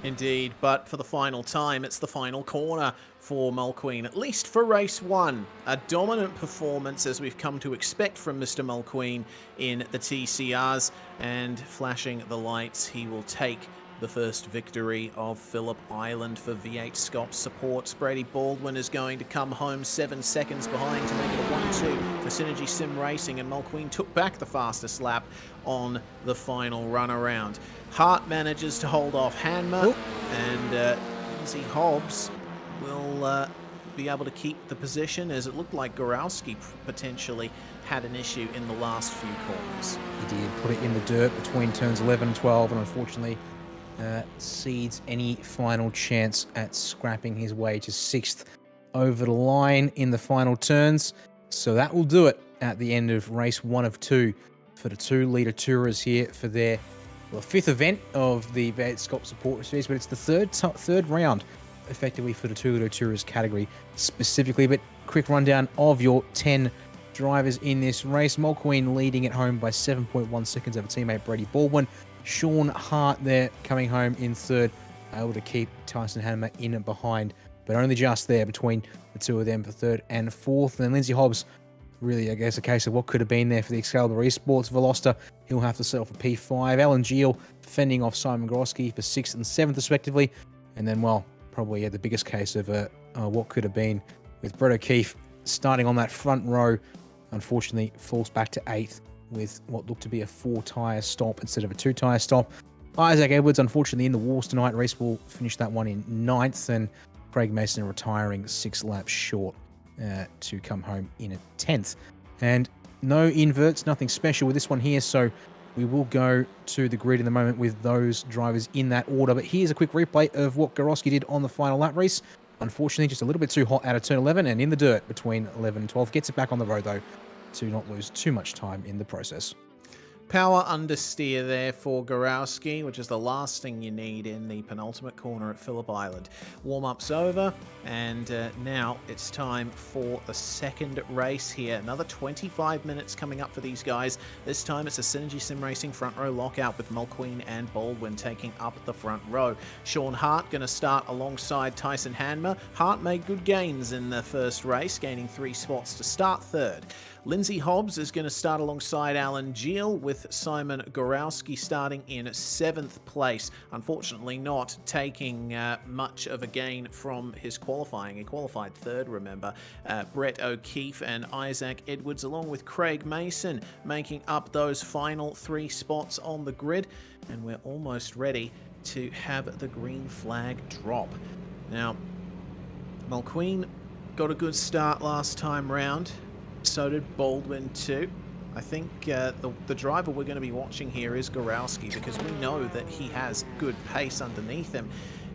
Indeed, but for the final time, it's the final corner for Mulqueen, at least for race 1. A dominant performance, as we've come to expect from Mr. Mulqueen in the TCRs, and flashing the lights, he will take the first victory of Phillip Island for V8SCOPS supports. Brady Baldwin is going to come home 7 seconds behind to make it a 1-2 for Synergy Sim Racing, and Mulqueen took back the fastest lap on the final run around. Hart manages to hold off Hanma, and Lindsay Hobbs will be able to keep the position, as it looked like Gorowski potentially had an issue in the last few corners. He did put it in the dirt between turns 11 and 12, and unfortunately cedes any final chance at scrapping his way to 6th over the line in the final turns. So that will do it at the end of race 1 of 2 for the 2-litre Tourers here for their 5th event of the V8SCOPS support series, but it's the third round effectively for the 2-litre Tourers category specifically. But quick rundown of your 10 drivers in this race. Mulqueen leading at home by 7.1 seconds over teammate Brady Baldwin. Sean Hart there coming home in 3rd, able to keep Tyson Hanneman in and behind, but only just there between the two of them for 3rd and 4th. And then Lindsay Hobbs, really, I guess, a case of what could have been there for the Excalibur Esports. Veloster, he'll have to settle for P5. Alan Geel fending off Simon Gorowski for 6th and 7th, respectively. And then, well, probably the biggest case of what could have been with Brett O'Keefe starting on that front row. Unfortunately, falls back to 8th with what looked to be a 4-tyre stop instead of a 2-tyre stop. Isaac Edwards, unfortunately, in the wars tonight. Race will finish that one in 9th. And Craig Mason retiring 6 laps short to come home in a 10th. And no inverts, nothing special with this one here, so we will go to the grid in the moment with those drivers in that order. But here's a quick replay of what Gorowski did on the final lap race. Unfortunately, just a little bit too hot out of turn 11 and in the dirt between 11 and 12. Gets it back on the road, though, to not lose too much time in the process. Power understeer there for Gorowski, which is the last thing you need in the penultimate corner at Phillip Island. Warm-up's over, and now it's time for the second race here. Another 25 minutes coming up for these guys. This time it's a Synergy Sim Racing front row lockout with Mulqueen and Baldwin taking up the front row. Sean Hart going to start alongside Tyson Hanmer. Hart made good gains in the first race, gaining 3 spots to start third. Lindsay Hobbs is going to start alongside Alan Geel, with Simon Gorowski starting in 7th place. Unfortunately not taking much of a gain from his qualifying. He qualified 3rd, remember. Brett O'Keefe and Isaac Edwards, along with Craig Mason, making up those final 3 spots on the grid. And we're almost ready to have the green flag drop. Now, Mulqueen got a good start last time round. So did Baldwin too. I think the driver we're going to be watching here is Gorowski, because we know that he has good pace underneath him.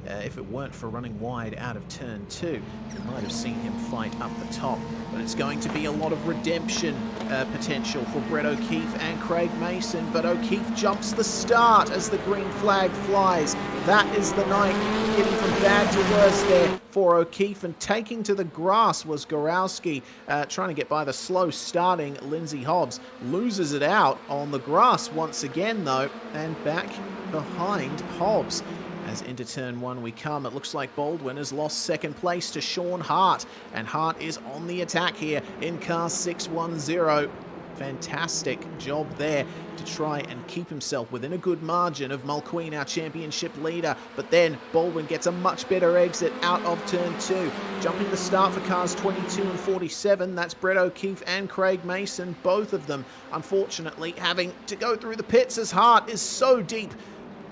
If it weren't for running wide out of turn 2, you might have seen him fight up the top. But it's going to be a lot of redemption potential for Brett O'Keefe and Craig Mason. But O'Keefe jumps the start as the green flag flies. That is the night, getting from bad to worse there for O'Keefe. And taking to the grass was Gorowski, trying to get by the slow starting Lindsay Hobbs. Loses it out on the grass once again though, and back behind Hobbs. As into turn 1 we come, it looks like Baldwin has lost 2nd place to Sean Hart, and Hart is on the attack here in car 610. Fantastic job there to try and keep himself within a good margin of Mulqueen, our championship leader. But then Baldwin gets a much better exit out of turn 2. Jumping the start for cars 22 and 47, that's Brett O'Keefe and Craig Mason, both of them unfortunately having to go through the pits as Hart is so deep.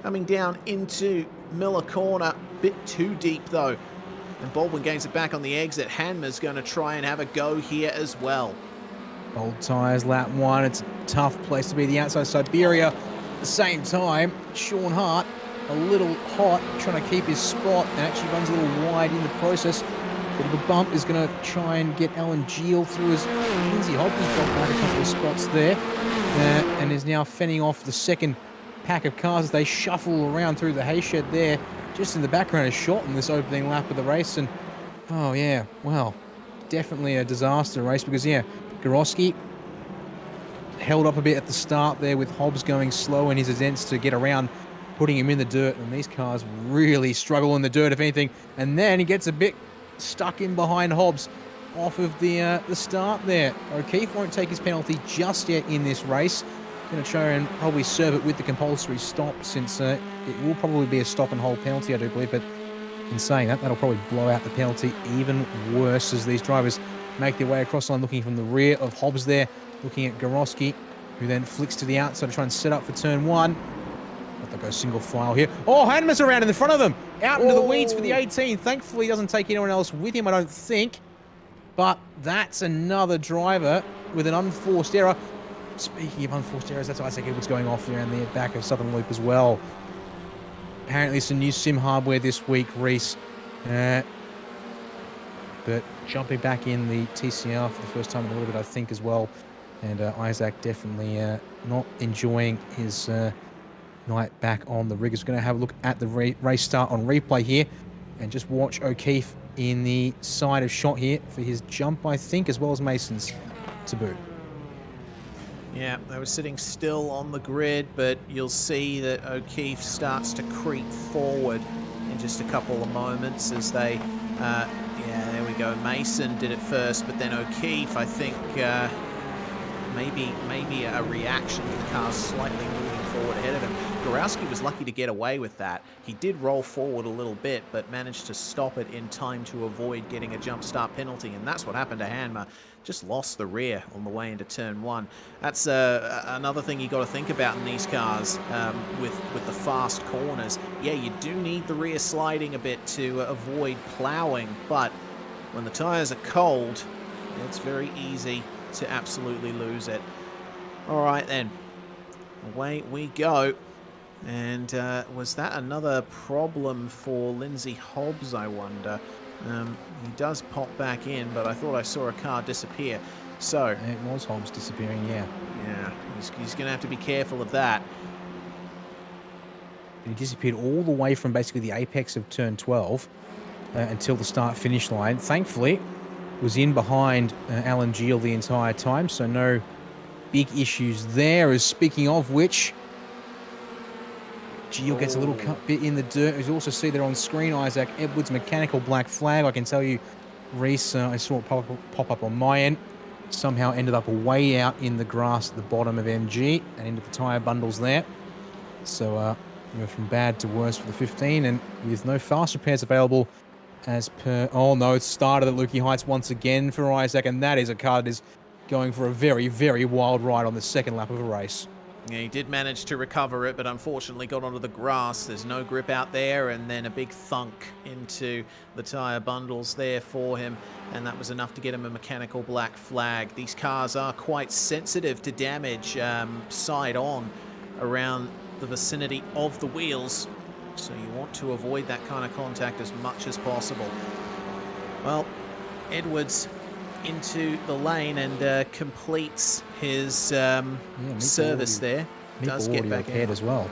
Coming down into Miller Corner, bit too deep though. And Baldwin gains it back on the exit. Hanmer's going to try and have a go here as well. Old tyres, lap 1. It's a tough place to be, the outside Siberia. At the same time, Sean Hart, a little hot, trying to keep his spot, and actually runs a little wide in the process. Bit of a bump is going to try and get Alan Geel through as Lindsay Hobbs has dropped back a couple of spots there, and is now fending off the second pack of cars as they shuffle around through the hay shed there. Just in the background is shot in this opening lap of the race, and oh yeah, well, definitely a disaster race, because yeah, Gorowski held up a bit at the start there with Hobbs going slow in his attempts to get around, putting him in the dirt, and these cars really struggle in the dirt if anything, and then he gets a bit stuck in behind Hobbs off of the start there. O'Keefe won't take his penalty just yet in this race. Going to try and probably serve it with the compulsory stop, since it will probably be a stop and hold penalty, I do believe. But in saying that, that'll probably blow out the penalty even worse as these drivers make their way across the line, looking from the rear of Hobbs there, looking at Gorowski, who then flicks to the outside to try and set up for turn 1. But they'll go single file here. Oh, Hanmer's around in the front of them, out into the weeds for the 18. Thankfully, he doesn't take anyone else with him, I don't think. But that's another driver with an unforced error. Speaking of unforced errors, that's Isaac Edwards going off around the back of Southern Loop as well. Apparently some new sim hardware this week, Reese. But jumping back in the TCR for the first time in a little bit, I think, as well. And Isaac definitely not enjoying his night back on the rig. We're going to have a look at the race start on replay here. And just watch O'Keefe in the side of shot here for his jump, I think, as well as Mason's to boot. Yeah, they were sitting still on the grid, but you'll see that O'Keefe starts to creep forward in just a couple of moments as they, yeah, there we go. Mason did it first, but then O'Keefe, I think, maybe a reaction to the car slightly moving forward ahead of him. Gorowski was lucky to get away with that. He did roll forward a little bit, but managed to stop it in time to avoid getting a jump start penalty, and that's what happened to Hanma. Just lost the rear on the way into turn 1. That's another thing you got to think about in these cars with the fast corners. Yeah, you do need the rear sliding a bit to avoid plowing, but when the tires are cold, it's very easy to absolutely lose it. All right then, away we go. And was that another problem for Lindsay Hobbs, I wonder? He does pop back in, but I thought I saw a car disappear. So it was Hobbs disappearing, yeah. Yeah, he's going to have to be careful of that. And he disappeared all the way from basically the apex of turn 12 until the start-finish line. Thankfully, was in behind Alan Geel the entire time, so no big issues there. As speaking of which, Geel gets a little bit in the dirt. As you also see there on screen, Isaac Edwards, mechanical black flag. I can tell you, Reese, I saw it pop up on my end. Somehow ended up way out in the grass at the bottom of MG and into the tyre bundles there. So we went from bad to worse for the 15, and with no fast repairs available as per... Oh no, it started at Lukey Heights once again for Isaac, and that is a car that is going for a very, very wild ride on the second lap of a race. Yeah, he did manage to recover it, but unfortunately got onto the grass. There's no grip out there, and then a big thunk into the tyre bundles there for him, and that was enough to get him a mechanical black flag. These cars are quite sensitive to damage side on around the vicinity of the wheels, so you want to avoid that kind of contact as much as possible. Well, Edwards into the lane and completes his service there. Does get back out as well.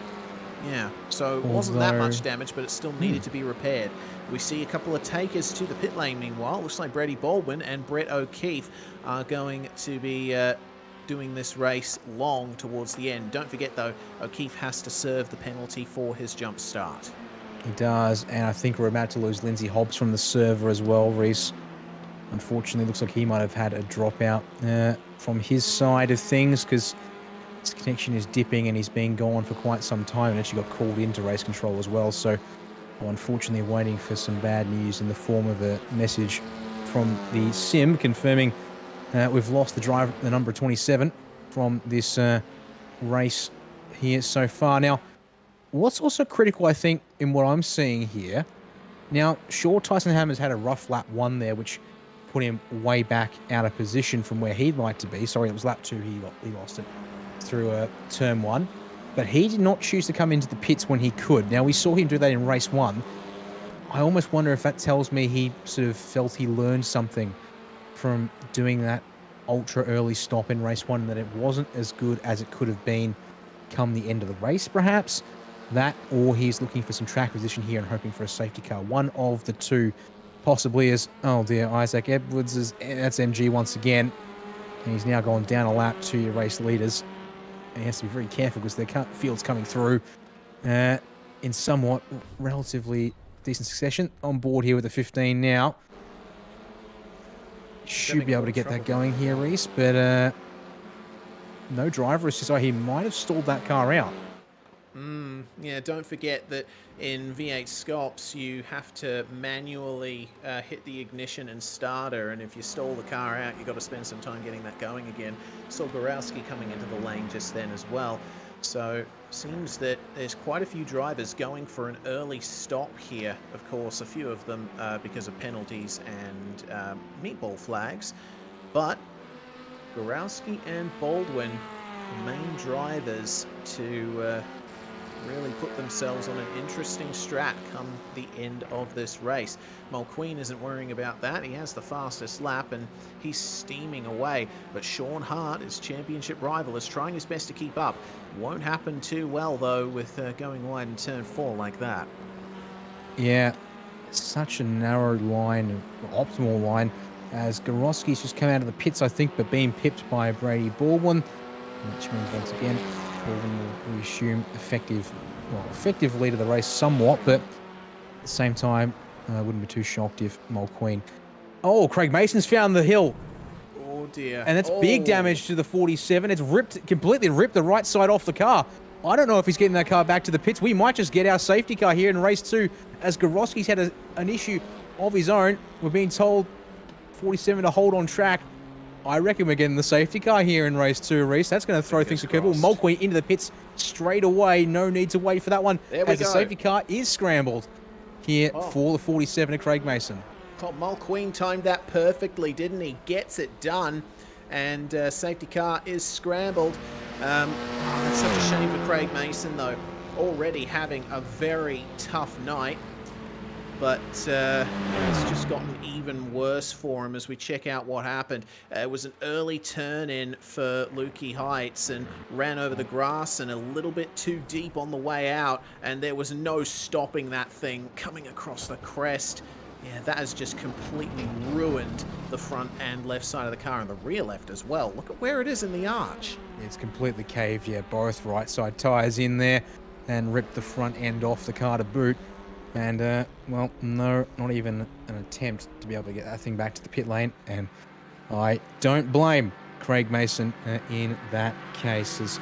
Yeah, so it wasn't that much damage, but it still needed to be repaired. We see a couple of takers to the pit lane meanwhile. Looks like Brady Baldwin and Brett O'Keefe are going to be doing this race long towards the end. Don't forget, though, O'Keefe has to serve the penalty for his jump start. He does, and I think we're about to lose Lindsay Hobbs from the server as well, Reese. Unfortunately, looks like he might have had a dropout from his side of things, because his connection is dipping and he's been gone for quite some time and actually got called into race control as well. So unfortunately waiting for some bad news in the form of a message from the sim confirming we've lost the driver, the number 27, from this race here so far. Now, what's also critical, I think, in what I'm seeing here, now, sure, Tyson Hammer's had a rough lap 1 there, which put him way back out of position from where he'd like to be. Sorry, it was lap 2 he lost it through turn 1. But he did not choose to come into the pits when he could. Now, we saw him do that in race 1. I almost wonder if that tells me he sort of felt he learned something from doing that ultra early stop in race 1, that it wasn't as good as it could have been come the end of the race, perhaps. That, or he's looking for some track position here and hoping for a safety car. One of the two possibly is, oh dear, Isaac Edwards is, that's MG once again. And he's now gone down a lap to your race leaders. And he has to be very careful because their field's coming through in somewhat relatively decent succession. On board here with the 15 now. Should be able to get that going here, Reese, but no driver assist. Oh, he might have stalled that car out. Yeah, don't forget that in V8SCOPS you have to manually hit the ignition and starter, and if you stall the car out, you've got to spend some time getting that going again. Saw Borowski coming into the lane just then as well. So seems that there's quite a few drivers going for an early stop here. Of course, a few of them because of penalties and meatball flags. But Borowski and Baldwin, main drivers to really put themselves on an interesting strat come the end of this race. Mulqueen isn't worrying about that. He has the fastest lap and he's steaming away. But Sean Hart, his championship rival, is trying his best to keep up. Won't happen too well, though, with going wide in turn 4 like that. Yeah, such a narrow line, optimal line, as Gorowski's just come out of the pits, I think, but being pipped by Brady Baldwin, which means once again Baldwin will resume effective lead of the race somewhat, but at the same time, I wouldn't be too shocked if Mulqueen... Oh, Craig Mason's found the hill. Oh dear. And that's big damage to the 47. It's completely ripped the right side off the car. I don't know if he's getting that car back to the pits. We might just get our safety car here in race 2, as Gorowski's had an issue of his own. We're being told 47 to hold on track. I reckon we're getting the safety car here in race 2, Reese. That's going to throw things to curveball. Mulqueen into the pits straight away. No need to wait for that one, as the safety car is scrambled here for the 47 of Craig Mason. Oh, Mulqueen timed that perfectly, didn't he? Gets it done, and safety car is scrambled. It's such a shame for Craig Mason, though. Already having a very tough night. But it's just gotten even worse for him as we check out what happened. It was an early turn in for Lukey Heights and ran over the grass and a little bit too deep on the way out, and there was no stopping that thing coming across the crest. Yeah, that has just completely ruined the front and left side of the car, and the rear left as well. Look at where it is in the arch. It's completely caved, yeah. Both right side tyres in there and ripped the front end off the car to boot. And, well, no, not even an attempt to be able to get that thing back to the pit lane. And I don't blame Craig Mason in that case. As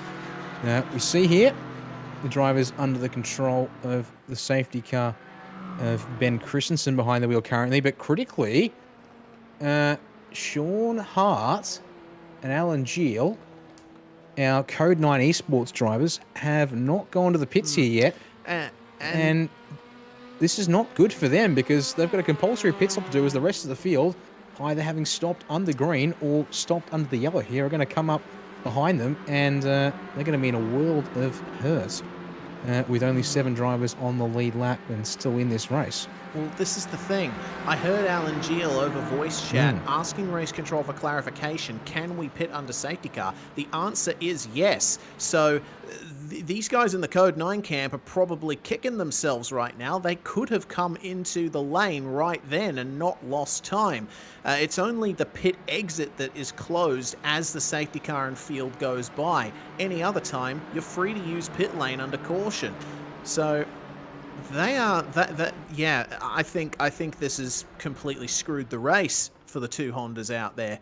we see here, the driver's under the control of the safety car of Ben Christensen behind the wheel currently. But critically, Sean Hart and Alan Geel, our Code 9 esports drivers, have not gone to the pits here yet. And this is not good for them, because they've got a compulsory pit stop to do, as the rest of the field, either having stopped under green or stopped under the yellow here, are going to come up behind them, and they're going to be in a world of hurt with only 7 drivers on the lead lap and still in this race. Well, this is the thing. I heard Alan Geel over voice chat asking race control for clarification, can we pit under safety car? The answer is yes. So these guys in the Code 9 camp are probably kicking themselves right now. They could have come into the lane right then and not lost time. It's only the pit exit that is closed as the safety car and field goes by. Any other time, you're free to use pit lane under caution. So they are yeah, I think this has completely screwed the race for the 2 Hondas out there,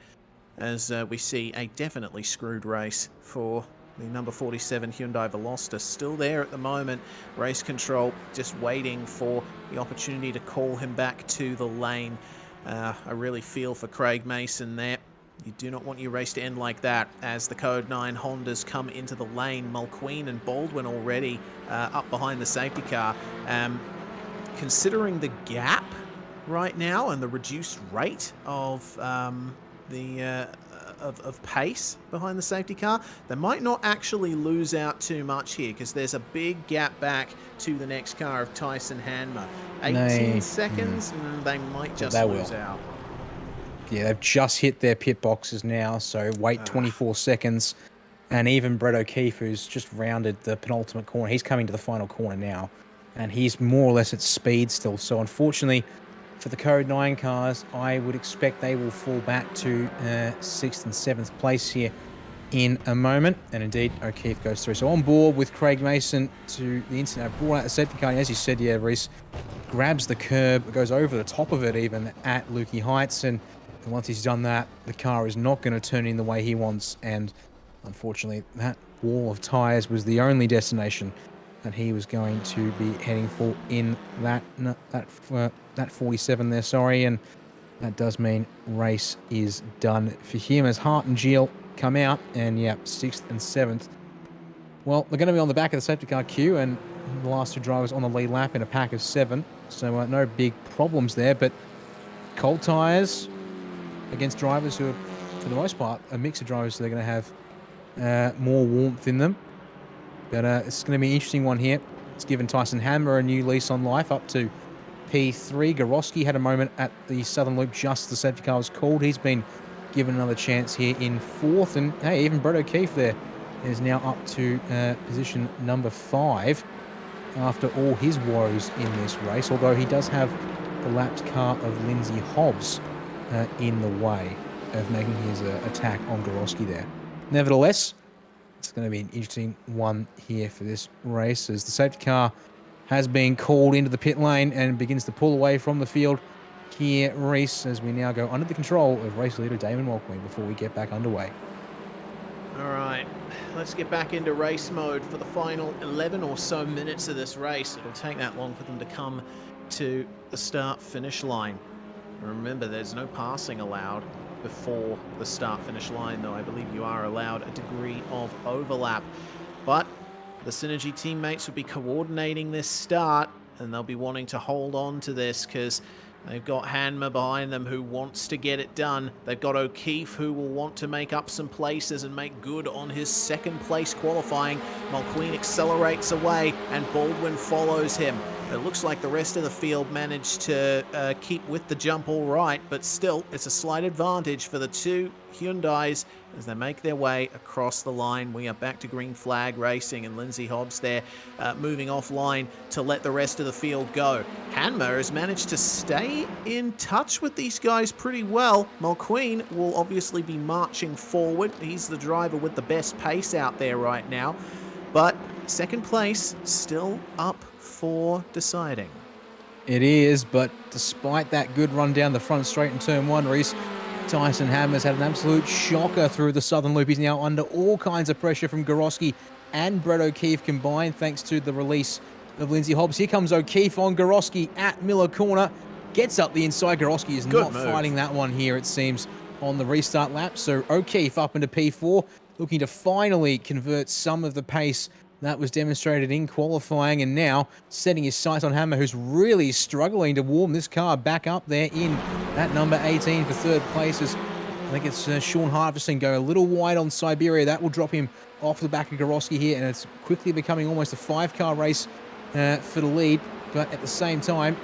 as we see a definitely screwed race for the number 47 Hyundai Veloster. Still there at the moment. Race control just waiting for the opportunity to call him back to the lane. I really feel for Craig Mason there. You do not want your race to end like that, as the Code 9 Hondas come into the lane. Mulqueen and Baldwin already up behind the safety car. Considering the gap right now and the reduced rate of of pace behind the safety car, they might not actually lose out too much here, because there's a big gap back to the next car of Tyson Hanmer. 18 seconds, they might just lose out. Yeah, they've just hit their pit boxes now, so wait 24 seconds. And even Brett O'Keefe, who's just rounded the penultimate corner, he's coming to the final corner now. And he's more or less at speed still. So unfortunately, for the Code 9 cars, I would expect they will fall back to 6th and 7th place here in a moment. And indeed, O'Keefe goes through. So on board with Craig Mason to the instant. Brought out the safety car. And as you said, yeah, Reese grabs the curb, goes over the top of it even at Lukey Heights. And once he's done that, the car is not going to turn in the way he wants. And unfortunately, that wall of tyres was the only destination that he was going to be heading for in that 47 there, sorry. And that does mean race is done for him, as Hart and Geel come out, and yeah, 6th and 7th. Well, they're going to be on the back of the safety car queue, and the last 2 drivers on the lead lap in a pack of 7. So no big problems there, but cold tyres against drivers who are, for the most part, a mix of drivers, so they're going to have more warmth in them. But it's going to be an interesting one here. It's given Tyson Hanmer a new lease on life, up to P3. Gorowski had a moment at the Southern Loop just as the safety car was called. He's been given another chance here in 4th. And hey, even Brett O'Keefe there is now up to position number 5 after all his woes in this race, although he does have the lapped car of Lindsay Hobbs in the way of making his attack on Gorowski there. Nevertheless, it's going to be an interesting one here for this race, as the safety car has been called into the pit lane and begins to pull away from the field here, Reese, as we now go under the control of race leader Damon Mulqueen before we get back underway. All right, let's get back into race mode for the final 11 or so minutes of this race. It'll take that long for them to come to the start-finish line. Remember, there's no passing allowed before the start-finish line, though I believe you are allowed a degree of overlap. But the Synergy teammates will be coordinating this start, and they'll be wanting to hold on to this because they've got Hanma behind them who wants to get it done. They've got O'Keefe who will want to make up some places and make good on his second place qualifying. Mulqueen accelerates away and Baldwin follows him. It looks like the rest of the field managed to keep with the jump all right, but still, it's a slight advantage for the two Hyundais as they make their way across the line. We are back to green flag racing, and Lindsay Hobbs there moving offline to let the rest of the field go. Hanma has managed to stay in touch with these guys pretty well. Mulqueen will obviously be marching forward. He's the driver with the best pace out there right now, but second place still up for deciding. It is, but despite that good run down the front straight in turn one, Reese, Tyson Hammer's had an absolute shocker through the southern loop. He's now under all kinds of pressure from Gorosky and Brett O'Keefe combined, thanks to the release of Lindsay Hobbs. Here comes O'Keefe on Gorosky at Miller Corner. Gets up the inside. Gorosky is not fighting that one here, it seems, on the restart lap. So O'Keefe up into P4, looking to finally convert some of the pace that was demonstrated in qualifying, and now setting his sights on Hammer, who's really struggling to warm this car back up there in at number 18 for third place. As I think it's Sean Harvison go a little wide on Siberia. That will drop him off the back of Gorosky here, and it's quickly becoming almost a 5-car race for the lead. But at the same time,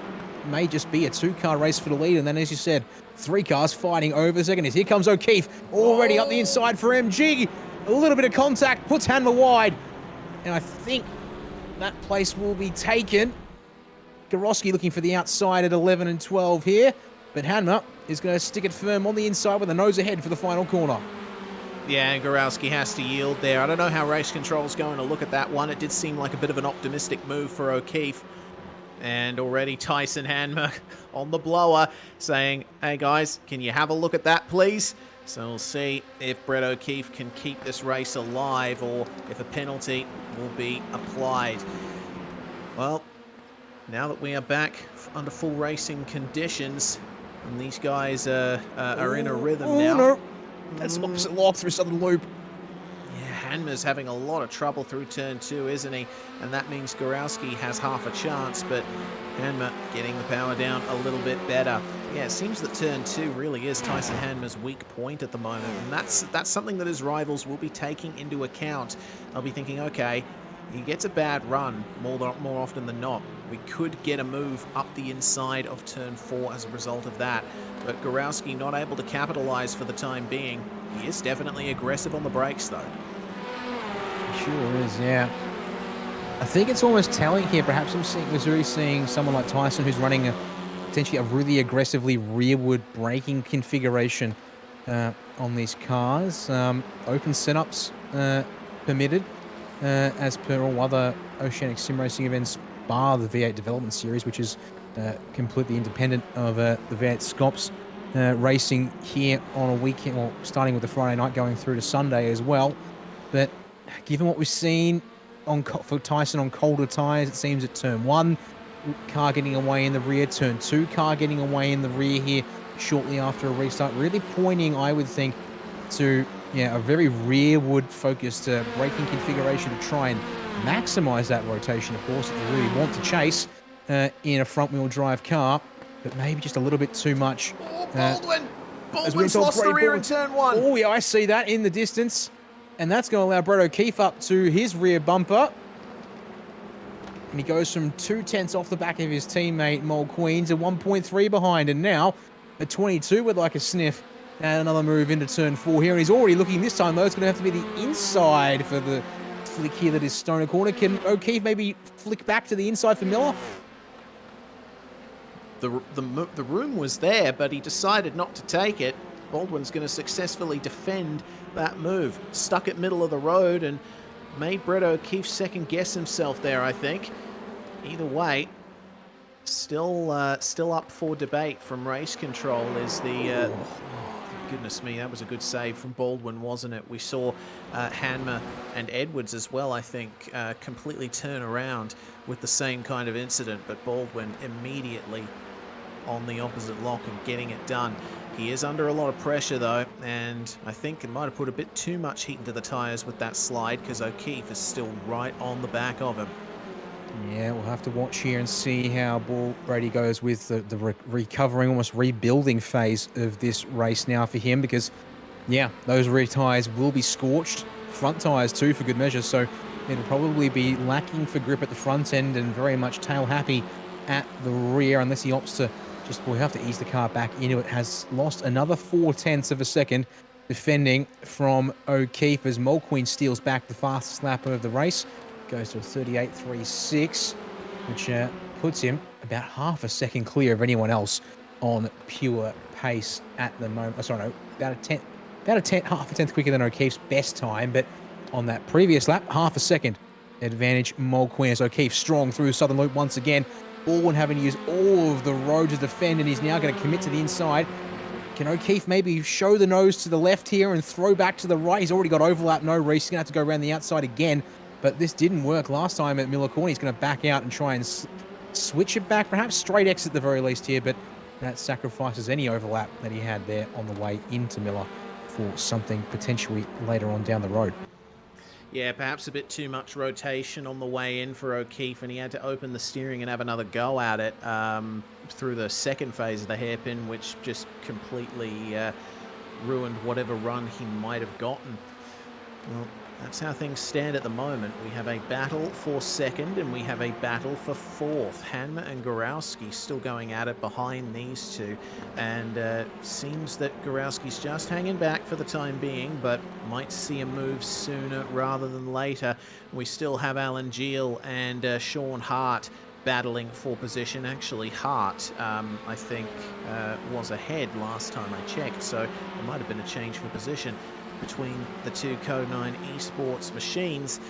may just be a 2-car race for the lead. And then, as you said, 3 cars fighting over second. Here comes O'Keefe, already up the inside for MG. A little bit of contact, puts Hanma wide. And I think that place will be taken. Gorosky looking for the outside at 11 and 12 here. But Hanma is going to stick it firm on the inside with a nose ahead for the final corner. Yeah, and Gorowski has to yield there. I don't know how race control's going to look at that one. It did seem like a bit of an optimistic move for O'Keefe. And already Tyson Hanma on the blower saying, hey guys, can you have a look at that please? So we'll see if Brett O'Keefe can keep this race alive or if a penalty will be applied. Well, now that we are back under full racing conditions, and these guys are in a rhythm now. No. That's opposite lock through southern loop. Yeah, Hanma's having a lot of trouble through turn 2, isn't he? And that means Gorowski has half a chance, but Hanma getting the power down a little bit better. Yeah, it seems that turn 2 really is Tyson Hanma's weak point at the moment, and that's something that his rivals will be taking into account. They'll be thinking, okay, he gets a bad run more often than not. We could get a move up the inside of turn 4 as a result of that, but Gorowski not able to capitalize for the time being. He is definitely aggressive on the brakes, though. He sure is, yeah. I think it's almost telling here. Perhaps we're seeing someone like Tyson who's running potentially a really aggressively rearward braking configuration on these cars. Open setups permitted as per all other Oceanic sim racing events, bar the V8 Development Series, which is completely independent of the V8SCOPS racing here on a weekend, or starting with the Friday night going through to Sunday as well. But given what we've seen for Tyson on colder tyres, it seems at turn 1, car getting away in the rear, turn 2, car getting away in the rear here shortly after a restart, really pointing, I would think, to a very rearward focused braking configuration to try and maximize that rotation, of course, that you really want to chase in a front-wheel drive car, but maybe just a little bit too much. Baldwin's lost the rear in turn 1. Oh, yeah, I see that in the distance. And that's going to allow Brett O'Keefe up to his rear bumper. And he goes from 2/10 off the back of his teammate, Mulqueen, to 1.3 behind. And now, at 22 would like a sniff and another move into turn 4 here. And he's already looking this time, though. It's going to have to be the inside for the flick here that is Stoner Corner. Can O'Keefe maybe flick back to the inside for Miller? The room was there, but he decided not to take it. Baldwin's going to successfully defend that move. Stuck it middle of the road and made Brett O'Keefe second guess himself there, I think. Either way, still up for debate from race control is the goodness me, that was a good save from Baldwin, wasn't it? We saw Hanmer and Edwards as well, I think, completely turn around with the same kind of incident, but Baldwin immediately on the opposite lock and getting it done. He is under a lot of pressure though, and I think it might have put a bit too much heat into the tyres with that slide, because O'Keefe is still right on the back of him. Yeah, we'll have to watch here and see how Brady goes with the recovering, almost rebuilding phase of this race now for him, because, yeah, those rear tyres will be scorched. Front tyres too, for good measure, so it'll probably be lacking for grip at the front end and very much tail happy at the rear, unless he opts to just, we'll have to ease the car back into it. Has lost another 0.4 of a second defending from O'Keefe as Mulqueen steals back the fastest lap of the race. Goes to a 38.36, which puts him about half a second clear of anyone else on pure pace at the moment. Oh, sorry, no, half a tenth quicker than O'Keefe's best time, but on that previous lap, half a second advantage Mulqueen as O'Keefe strong through Southern Loop once again. Baldwin having to use all of the road to defend, and he's now going to commit to the inside. Can O'Keefe maybe show the nose to the left here and throw back to the right? He's already got overlap, no race. He's going to have to go around the outside again. But this didn't work last time at Miller Corner. He's going to back out and try and switch it back, perhaps straight exit at the very least here, but that sacrifices any overlap that he had there on the way into Miller for something potentially later on down the road. Yeah, perhaps a bit too much rotation on the way in for O'Keefe, and he had to open the steering and have another go at it through the second phase of the hairpin, which just completely ruined whatever run he might have gotten. Well, that's how things stand at the moment. We have a battle for second and we have a battle for fourth. Hanmer and Gorowski still going at it behind these two, and seems that Gorowski's just hanging back for the time being, but might see a move sooner rather than later. We still have Alan Geel and Sean Hart battling for position. Actually, Hart, I think, was ahead last time I checked, so there might have been a change for position between the two Code 9 esports machines.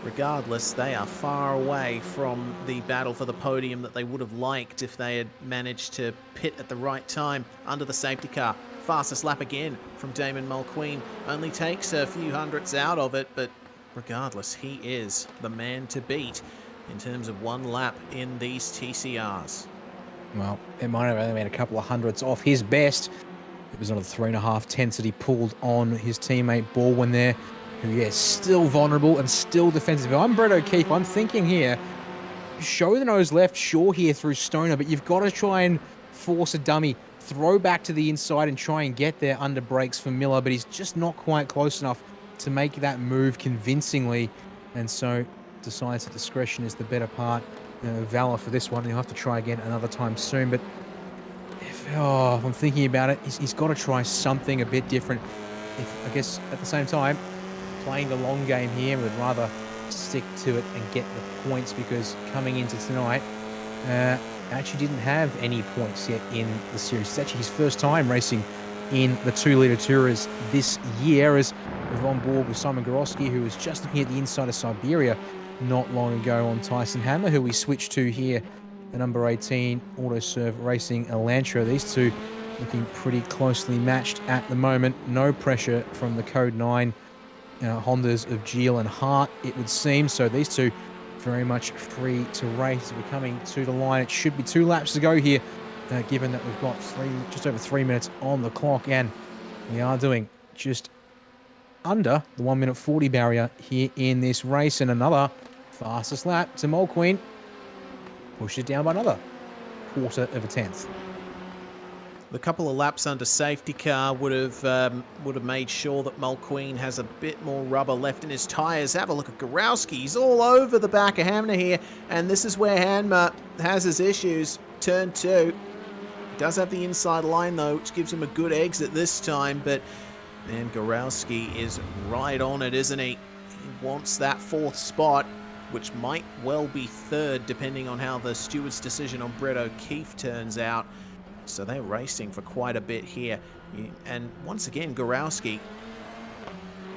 Regardless, they are far away from the battle for the podium that they would have liked if they had managed to pit at the right time under the safety car. Fastest lap again from Damon Mulqueen. Only takes a few hundredths out of it, but regardless, he is the man to beat in terms of one lap in these TCRs. Well, it might have only been a couple of hundredths off his best. It was another 3.5 tenths that he pulled on his teammate Baldwin there, who, yeah, still vulnerable and still defensive. I'm Brett O'Keefe. I'm thinking here, show the nose left, sure, here through Stoner, but you've got to try and force a dummy, throw back to the inside and try and get there under brakes for Miller, but he's just not quite close enough to make that move convincingly, and so decides that discretion is the better part. Valor for this one. He'll have to try again another time soon, but if I'm thinking about it, he's got to try something a bit different. I guess at the same time, playing the long game here, would rather stick to it and get the points, because coming into tonight, actually didn't have any points yet in the series. It's actually his first time racing in the 2-litre Tourers this year, as we're on board with Simon Gorowski, who was just looking at the inside of Siberia not long ago on Tyson Hammer, who we switched to here, the number 18 Autoserve Racing Elantra. These two looking pretty closely matched at the moment. No pressure from the Code 9 Hondas of Geel and Hart, it would seem. So these two very much free to race. We're coming to the line. It should be 2 laps to go here, given that we've got just over 3 minutes on the clock, and we are doing just under the 1 minute 40 barrier here in this race. And another fastest lap to Mulqueen. Pushed it down by another 1/4 tenth. The couple of laps under safety car would have made sure that Mulqueen has a bit more rubber left in his tyres. Have a look at Gorowski. He's all over the back of Hamner here, and this is where Hanmer has his issues. Turn 2. He does have the inside line though, which gives him a good exit this time, but man, Gorowski is right on it, isn't he? He wants that 4th spot, which might well be 3rd, depending on how the steward's decision on Brett O'Keefe turns out. So they're racing for quite a bit here. And once again, Gorowski,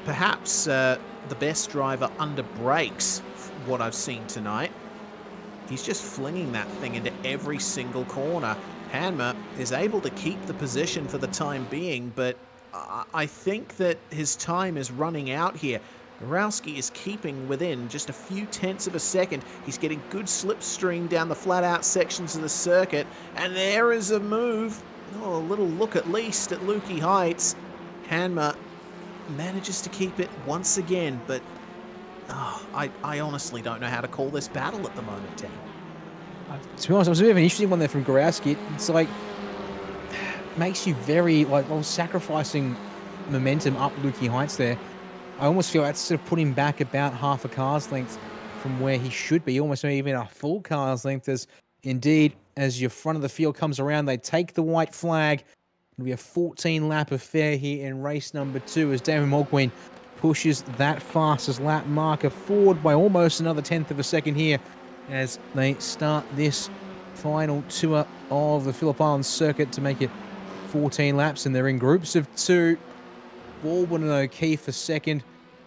perhaps the best driver under brakes, what I've seen tonight. He's just flinging that thing into every single corner. Hanmer is able to keep the position for the time being, but I think that his time is running out here. Gorowski is keeping within just a few tenths of a second. He's getting good slipstream down the flat-out sections of the circuit. And there is a move. Oh, a little look at least at Lukey Heights. Hanma manages to keep it once again, but I honestly don't know how to call this battle at the moment, Dan. To be honest, it was a bit of an interesting one there from Gorowski. It's like, makes you very, like, well, sacrificing momentum up Lukey Heights there. I almost feel that's sort of put him back about half a car's length from where he should be, almost even a full car's length, as indeed, as your front of the field comes around, they take the white flag. It'll be a 14-lap affair here in race number 2 as Damon Mulqueen pushes that fastest lap marker forward by almost another tenth of a second here as they start this final tour of the Phillip Island circuit to make it 14 laps, and they're in groups of 2. Baldwin and O'Keefe for second.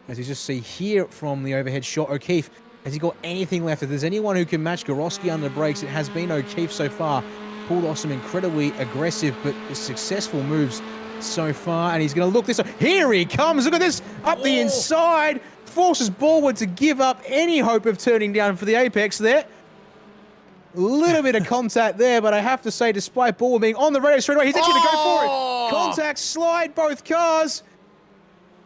As you just see here from the overhead shot, O'Keefe, has he got anything left? If there's anyone who can match Gorowski under brakes, it has been O'Keefe so far. Pulled off some incredibly aggressive but successful moves so far, and he's going to look this up. Here he comes. Look at this. Up the inside. Forces Baldwin to give up any hope of turning down for the apex there. Little bit of contact there, but I have to say, despite Baldwin being on the radio straightaway, he's actually going to go for it. Contact, slide, both cars.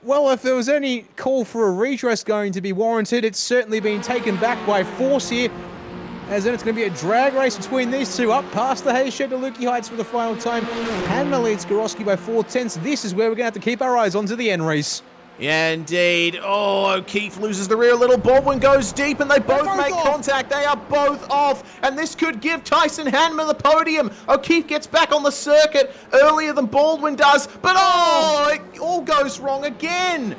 Well, if there was any call for a redress going to be warranted, it's certainly been taken back by force here. As then it's going to be a drag race between these two, up past the hay shed to Lukey Heights for the final time. Hanma leads Gorowski by 4 tenths. This is where we're going to have to keep our eyes on to the end race. Yeah, indeed. Oh, O'Keefe loses the rear a little. Baldwin goes deep, and they both make contact. They are both off, and this could give Tyson Hanma the podium. O'Keefe gets back on the circuit earlier than Baldwin does, but it all goes wrong again.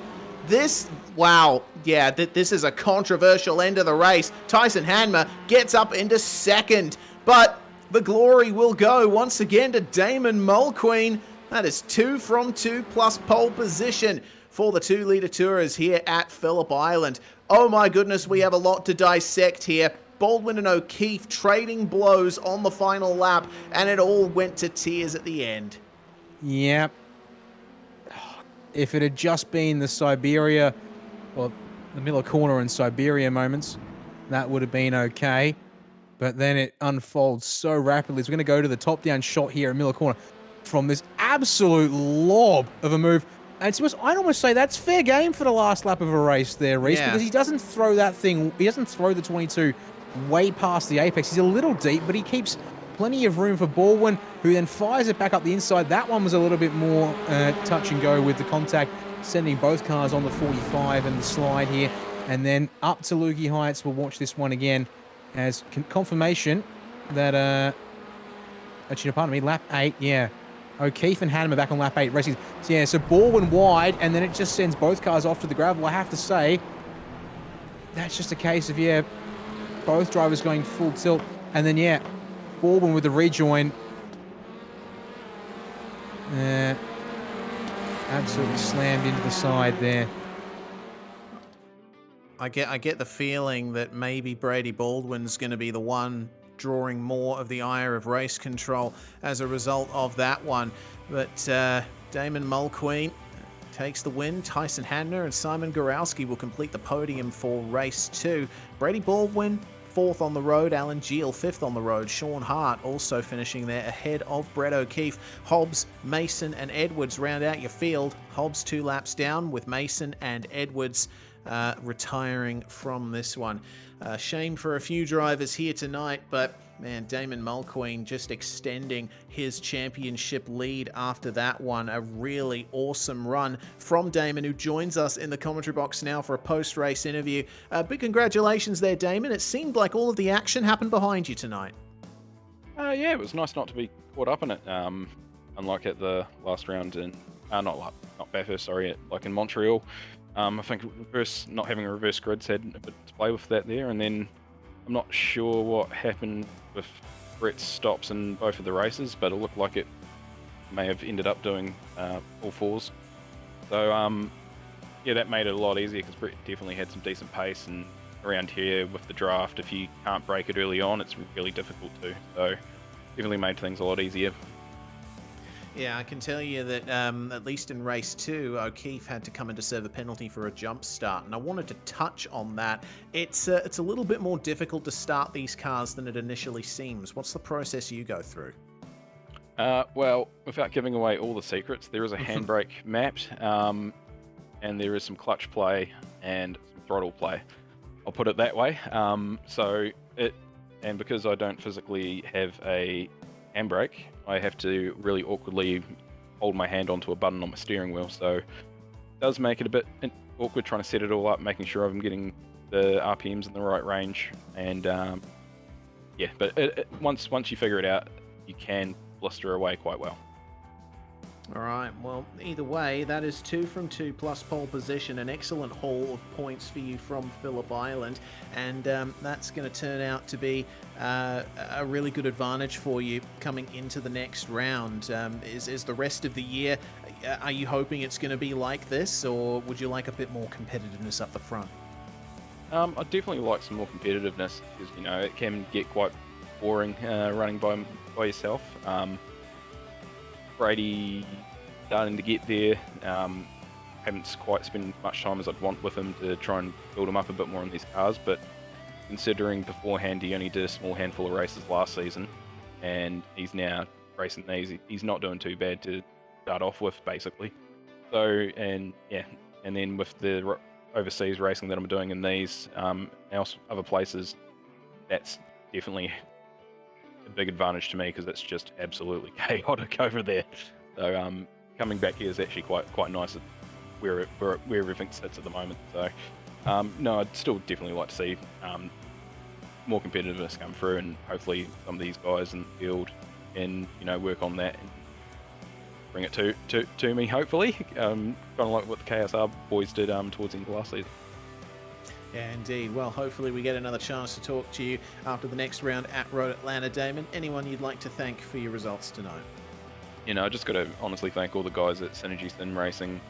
Wow, yeah, this is a controversial end of the race. Tyson Hanma gets up into second, but the glory will go once again to Damon Mulqueen. That is 2 from 2 plus pole position for the 2-litre tourers here at Phillip Island. Oh my goodness, we have a lot to dissect here. Baldwin and O'Keefe trading blows on the final lap, and it all went to tears at the end. Yep. If it had just been the Siberia, or the Miller Corner and Siberia moments, that would have been okay. But then it unfolds so rapidly. So we're going to go to the top-down shot here at Miller Corner from this absolute lob of a move. And to us, I'd almost say that's fair game for the last lap of a race there, Reese, because he doesn't throw that thing, he doesn't throw the 22 way past the apex. He's a little deep, but he keeps plenty of room for Baldwin, who then fires it back up the inside. That one was a little bit more touch and go with the contact, sending both cars on the 45 and the slide here. And then up to Lukey Heights. We'll watch this one again as confirmation that, actually, pardon me, lap 8, yeah. O'Keefe and Hanma back on lap 8 racing. So, yeah, so Baldwin wide, and then it just sends both cars off to the gravel. I have to say, that's just a case of, yeah, both drivers going full tilt. And then, yeah, Baldwin with the rejoin. Absolutely slammed into the side there. I get the feeling that maybe Brady Baldwin's going to be the one drawing more of the ire of race control as a result of that one. But Damon Mulqueen takes the win. Tyson Hanma and Simon Gorowski will complete the podium for race 2. Brady Baldwin, 4th on the road. Alan Geel, 5th on the road. Sean Hart also finishing there ahead of Brett O'Keefe. Hobbs, Mason and Edwards round out your field. Hobbs 2 laps down with Mason and Edwards retiring from this one. Shame for a few drivers here tonight, but man, Damon Mulqueen just extending his championship lead after that one. A really awesome run from Damon, who joins us in the commentary box now for a post-race interview. Big congratulations there, Damon. It seemed like all of the action happened behind you tonight. Yeah, it was nice not to be caught up in it. Unlike at the last round in, not Bathurst, sorry, like in Montreal. I think not having a reverse grids had a bit to play with that there, and then I'm not sure what happened with Brett's stops in both of the races, but it looked like it may have ended up doing all fours. So yeah, that made it a lot easier because Brett definitely had some decent pace, and around here with the draft, if you can't break it early on, it's really difficult to. So definitely made things a lot easier. Yeah, I can tell you that at least in race 2, O'Keefe had to come in to serve a penalty for a jump start, and I wanted to touch on that. It's a little bit more difficult to start these cars than it initially seems. What's the process you go through? Well, without giving away all the secrets, there is a handbrake mapped, and there is some clutch play and some throttle play. I'll put it that way. And because I don't physically have a handbrake, I have to really awkwardly hold my hand onto a button on my steering wheel. So it does make it a bit awkward trying to set it all up, making sure I'm getting the RPMs in the right range. And yeah, but once you figure it out, you can blister away quite well. All right, well, either way, that is 2 from 2 plus pole position, an excellent haul of points for you from Phillip Island, and that's going to turn out to be a really good advantage for you coming into the next round. Is the rest of the year, are you hoping it's going to be like this, or would you like a bit more competitiveness up the front? I definitely like some more competitiveness, because, you know, it can get quite boring running by yourself. Brady starting to get there. Haven't quite spent much time as I'd want with him to try and build him up a bit more in these cars, but considering beforehand he only did a small handful of races last season, and he's now racing these, he's not doing too bad to start off with, basically. So, and yeah, and then with the overseas racing that I'm doing in these other places, that's definitely a big advantage to me, because it's just absolutely chaotic over there. So coming back here is actually quite nice where everything sits at the moment. So no, I'd still definitely like to see more competitiveness come through, and hopefully some of these guys in the field can, you know, work on that and bring it to me, hopefully. Kind of like what the KSR boys did towards the end of last season. Yeah, indeed. Well, hopefully we get another chance to talk to you after the next round at Road Atlanta. Damon, anyone you'd like to thank for your results tonight? You know, I just got to honestly thank all the guys at Synergy Sim Racing.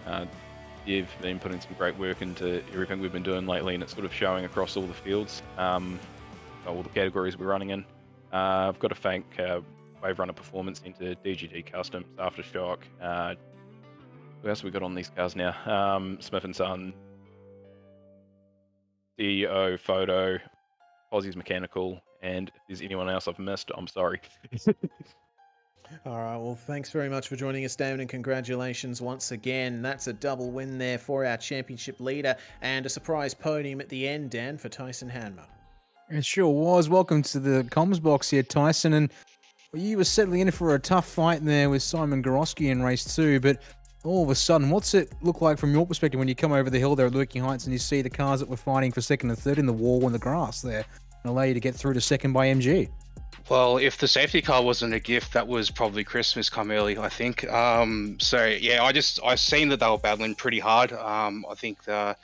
You've been putting some great work into everything we've been doing lately, and it's sort of showing across all the fields, all the categories we're running in. I've got to thank Wave Runner Performance Centre, DGD Customs, Aftershock. Who else have we got on these cars now? Smith & Son, CEO Photo, Aussie's Mechanical, and if there's anyone else I've missed, I'm sorry. All right, well, thanks very much for joining us, Damon, and congratulations once again. That's a double win there for our championship leader, and a surprise podium at the end, Dan, for Tyson Hanmer. It sure was. Welcome to the comms box here, Tyson, and you were settling in for a tough fight there with Simon Gorosky in race 2, but all of a sudden, what's it look like from your perspective when you come over the hill there at Lurking Heights and you see the cars that were fighting for second and third in the wall and the grass there and allow you to get through to second by MG? Well, if the safety car wasn't a gift, that was probably Christmas come early, I think. So yeah, I seen that they were battling pretty hard. I think the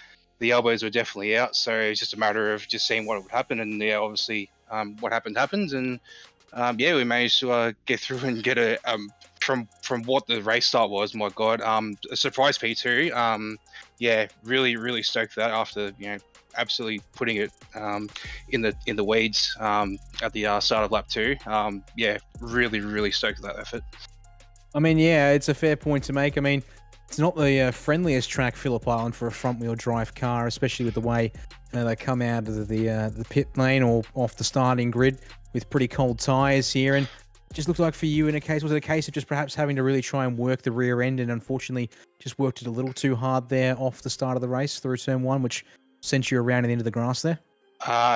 elbows were definitely out, so it's just a matter of just seeing what would happen. And yeah, obviously, what happened, and yeah, we managed to get through and get a from what the race start was. My God, a surprise P2. Yeah, really stoked that after, you know, absolutely putting it in the weeds at the start of lap 2. Yeah, really stoked at that effort. I mean, yeah, it's a fair point to make. I mean, it's not the friendliest track, Phillip Island, for a front-wheel drive car, especially with the way they come out of the pit lane or off the starting grid with pretty cold tyres here. And it just looked like for you, was it a case of just perhaps having to really try and work the rear end, and unfortunately just worked it a little too hard there off the start of the race through turn 1, which sent you around and into the grass there?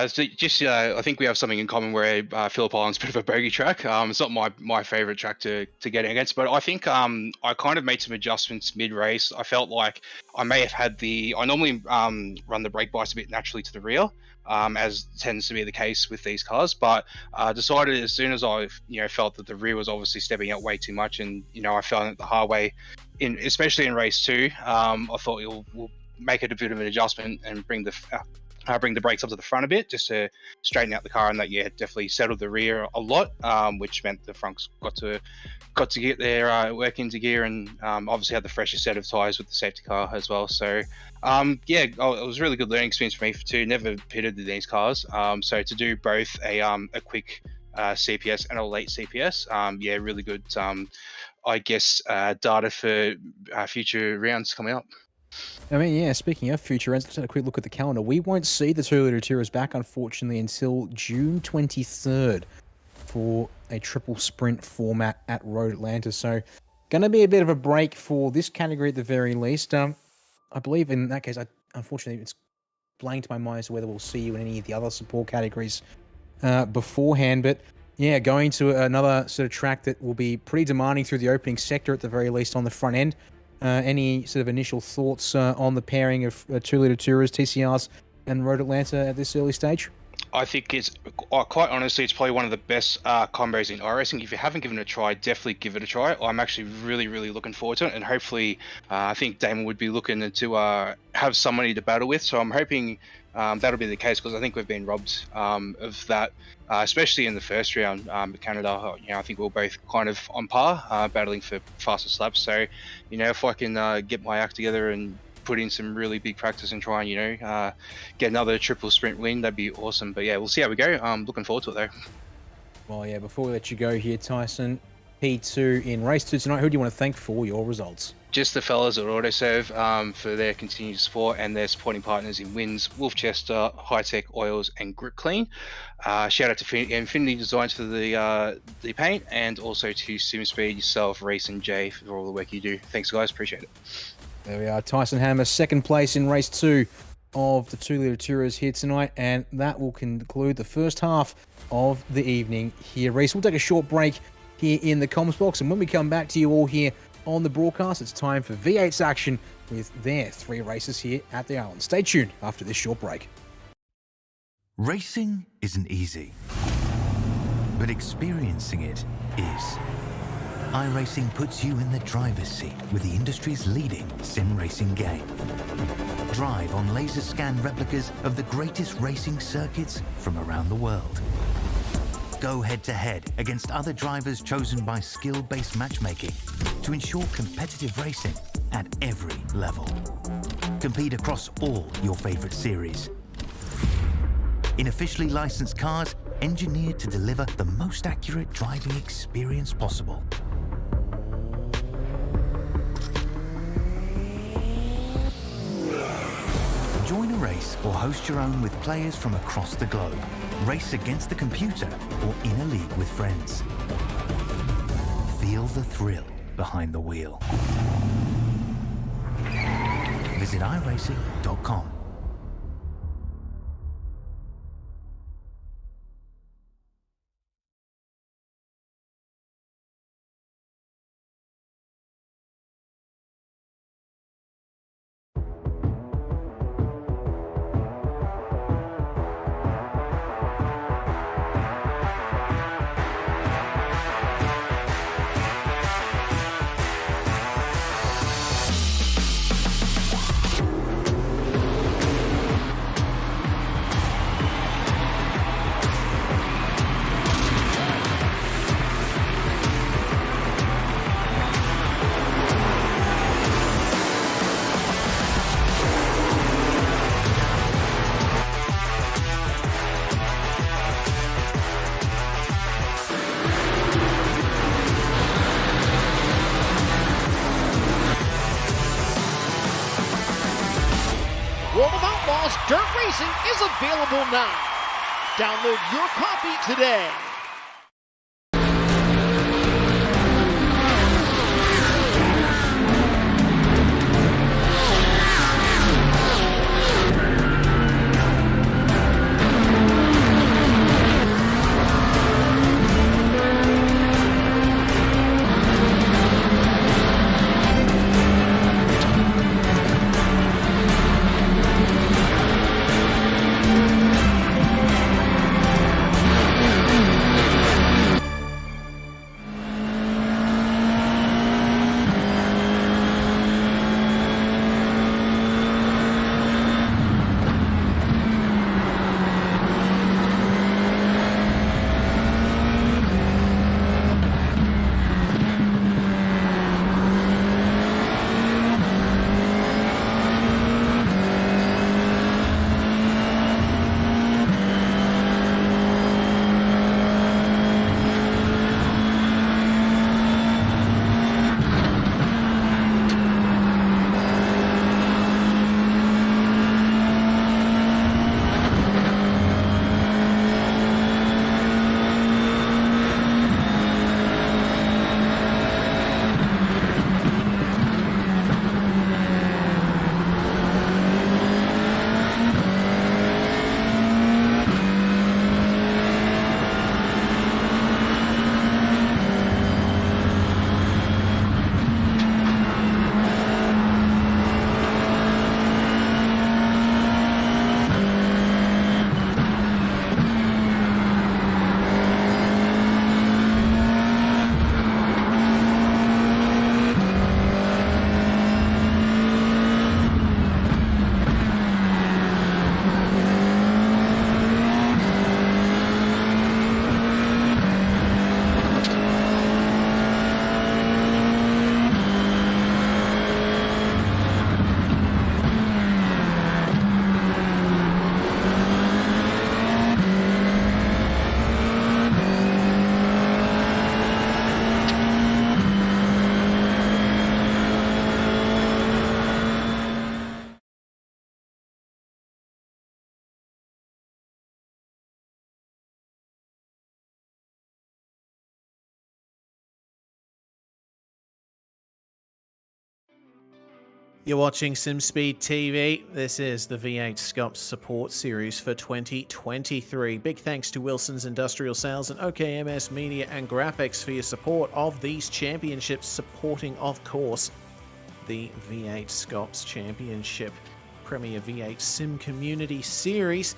So just I think we have something in common where Phillip Island's a bit of a bogey track. It's not my favorite track to get against, but I think I kind of made some adjustments mid-race. I felt like I may have had I normally run the brake bias a bit naturally to the rear, as tends to be the case with these cars, but decided as soon as I felt that the rear was obviously stepping out way too much, and I found it the hard way, especially in race 2. I thought we'll make it a bit of an adjustment and bring the brakes up to the front a bit just to straighten out the car, and that definitely settled the rear a lot, which meant the fronts got to get their work into gear, and obviously had the freshest set of tyres with the safety car as well. So yeah, it was a really good learning experience for me too. Never pitted in these cars, so to do both a quick CPS and a late CPS, yeah, really good. I guess, data for future rounds coming up. I mean, yeah, speaking of future rounds, let's have a quick look at the calendar. We won't see the 2-litre Tourers back, unfortunately, until June 23rd for a triple sprint format at Road Atlanta. So, going to be a bit of a break for this category at the very least. I believe in that case, unfortunately, it's blanked my mind as to whether we'll see you in any of the other support categories beforehand. But yeah, going to another sort of track that will be pretty demanding through the opening sector at the very least on the front end. Any sort of initial thoughts on the pairing of 2-litre Tourers, TCRs, and Road Atlanta at this early stage? I think it's, quite honestly, it's probably one of the best combos in iRacing. If you haven't given it a try, definitely give it a try. I'm actually really, really looking forward to it, and hopefully, I think Damon would be looking to have somebody to battle with. So I'm hoping that'll be the case, because I think we've been robbed of that, especially in the first round. Canada, I think we're both kind of on par, battling for fastest laps. So, if I can get my act together and put in some really big practice and try and get another triple sprint win, that'd be awesome. But yeah, we'll see how we go. I'm looking forward to it though. Well, yeah, before we let you go here, Tyson, P2 in race 2 tonight, who do you want to thank for your results? Just the fellas at Autoserve for their continued support, and their supporting partners in Wins, Wolfchester, High Tech Oils, and Grip Clean. Shout out to Infinity Designs for the paint, and also to SimSpeed, yourself, Reese, and Jay for all the work you do. Thanks, guys. Appreciate it. There we are. Tyson Hammer, second place in race 2 of the 2-litre Tourers here tonight, and that will conclude the first half of the evening here. Reese, we'll take a short break here in the comms box, and when we come back to you all here on the broadcast, it's time for V8's action with their 3 races here at the Island. Stay tuned after this short break. Racing isn't easy, but experiencing it is. iRacing puts you in the driver's seat with the industry's leading sim racing game. Drive on laser scan replicas of the greatest racing circuits from around the world. Go head-to-head against other drivers chosen by skill-based matchmaking to ensure competitive racing at every level. Compete across all your favorite series. In officially licensed cars, engineered to deliver the most accurate driving experience possible. Join a race or host your own with players from across the globe. Race against the computer or in a league with friends. Feel the thrill behind the wheel. Visit iRacing.com. World of Outlaws Dirt Racing is available now. Download your copy today. You're watching SimSpeed TV. This is the V8SCOPS support series for 2023. Big thanks to Wilson's Industrial Sales and OKMS Media and Graphics for your support of these championships, supporting, of course, the V8SCOPS Championship Premier V8 Sim Community Series.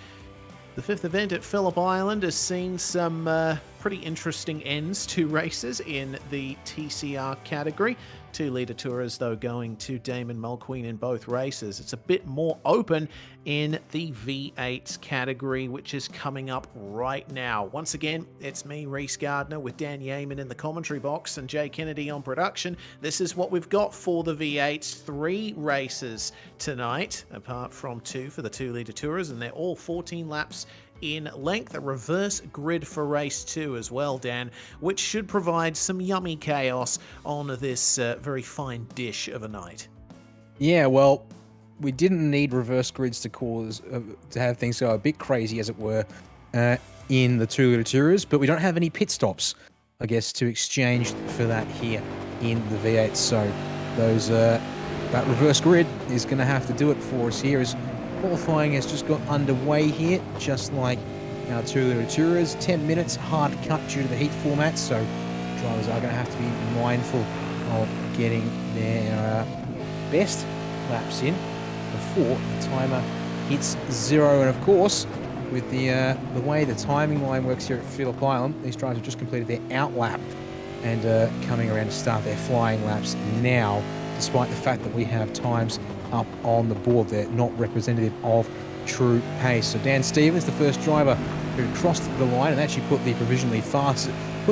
The fifth event at Phillip Island has seen some pretty interesting ends to races in the TCR category. 2-litre tourers, though, going to Damon Mulqueen in both races. It's a bit more open in the V8 category, which is coming up right now. Once again, it's me, Reese Gardner, with Dan Yeaman in the commentary box and Jay Kennedy on production. This is what we've got for the V8s. 3 races tonight, apart from 2 for the 2-litre tourers, and they're all 14 laps in length. A reverse grid for race 2 as well, Dan, which should provide some yummy chaos on this very fine dish of a night. Yeah, well, we didn't need reverse grids to to have things go a bit crazy, as it were, in the 2-litre tourers, but we don't have any pit stops, I guess, to exchange for that here in the V8. So that reverse grid is going to have to do it for us here, as qualifying has just got underway here, just like our 2-litre tourers. 10 minutes, hard cut due to the heat format, so drivers are going to have to be mindful of getting their best laps in before the timer hits 0. And of course, with the way the timing line works here at Phillip Island, these drivers have just completed their out lap and coming around to start their flying laps now, despite the fact that we have times up on the board. They're not representative of true pace. So Dan Stevens, the first driver who crossed the line and actually put the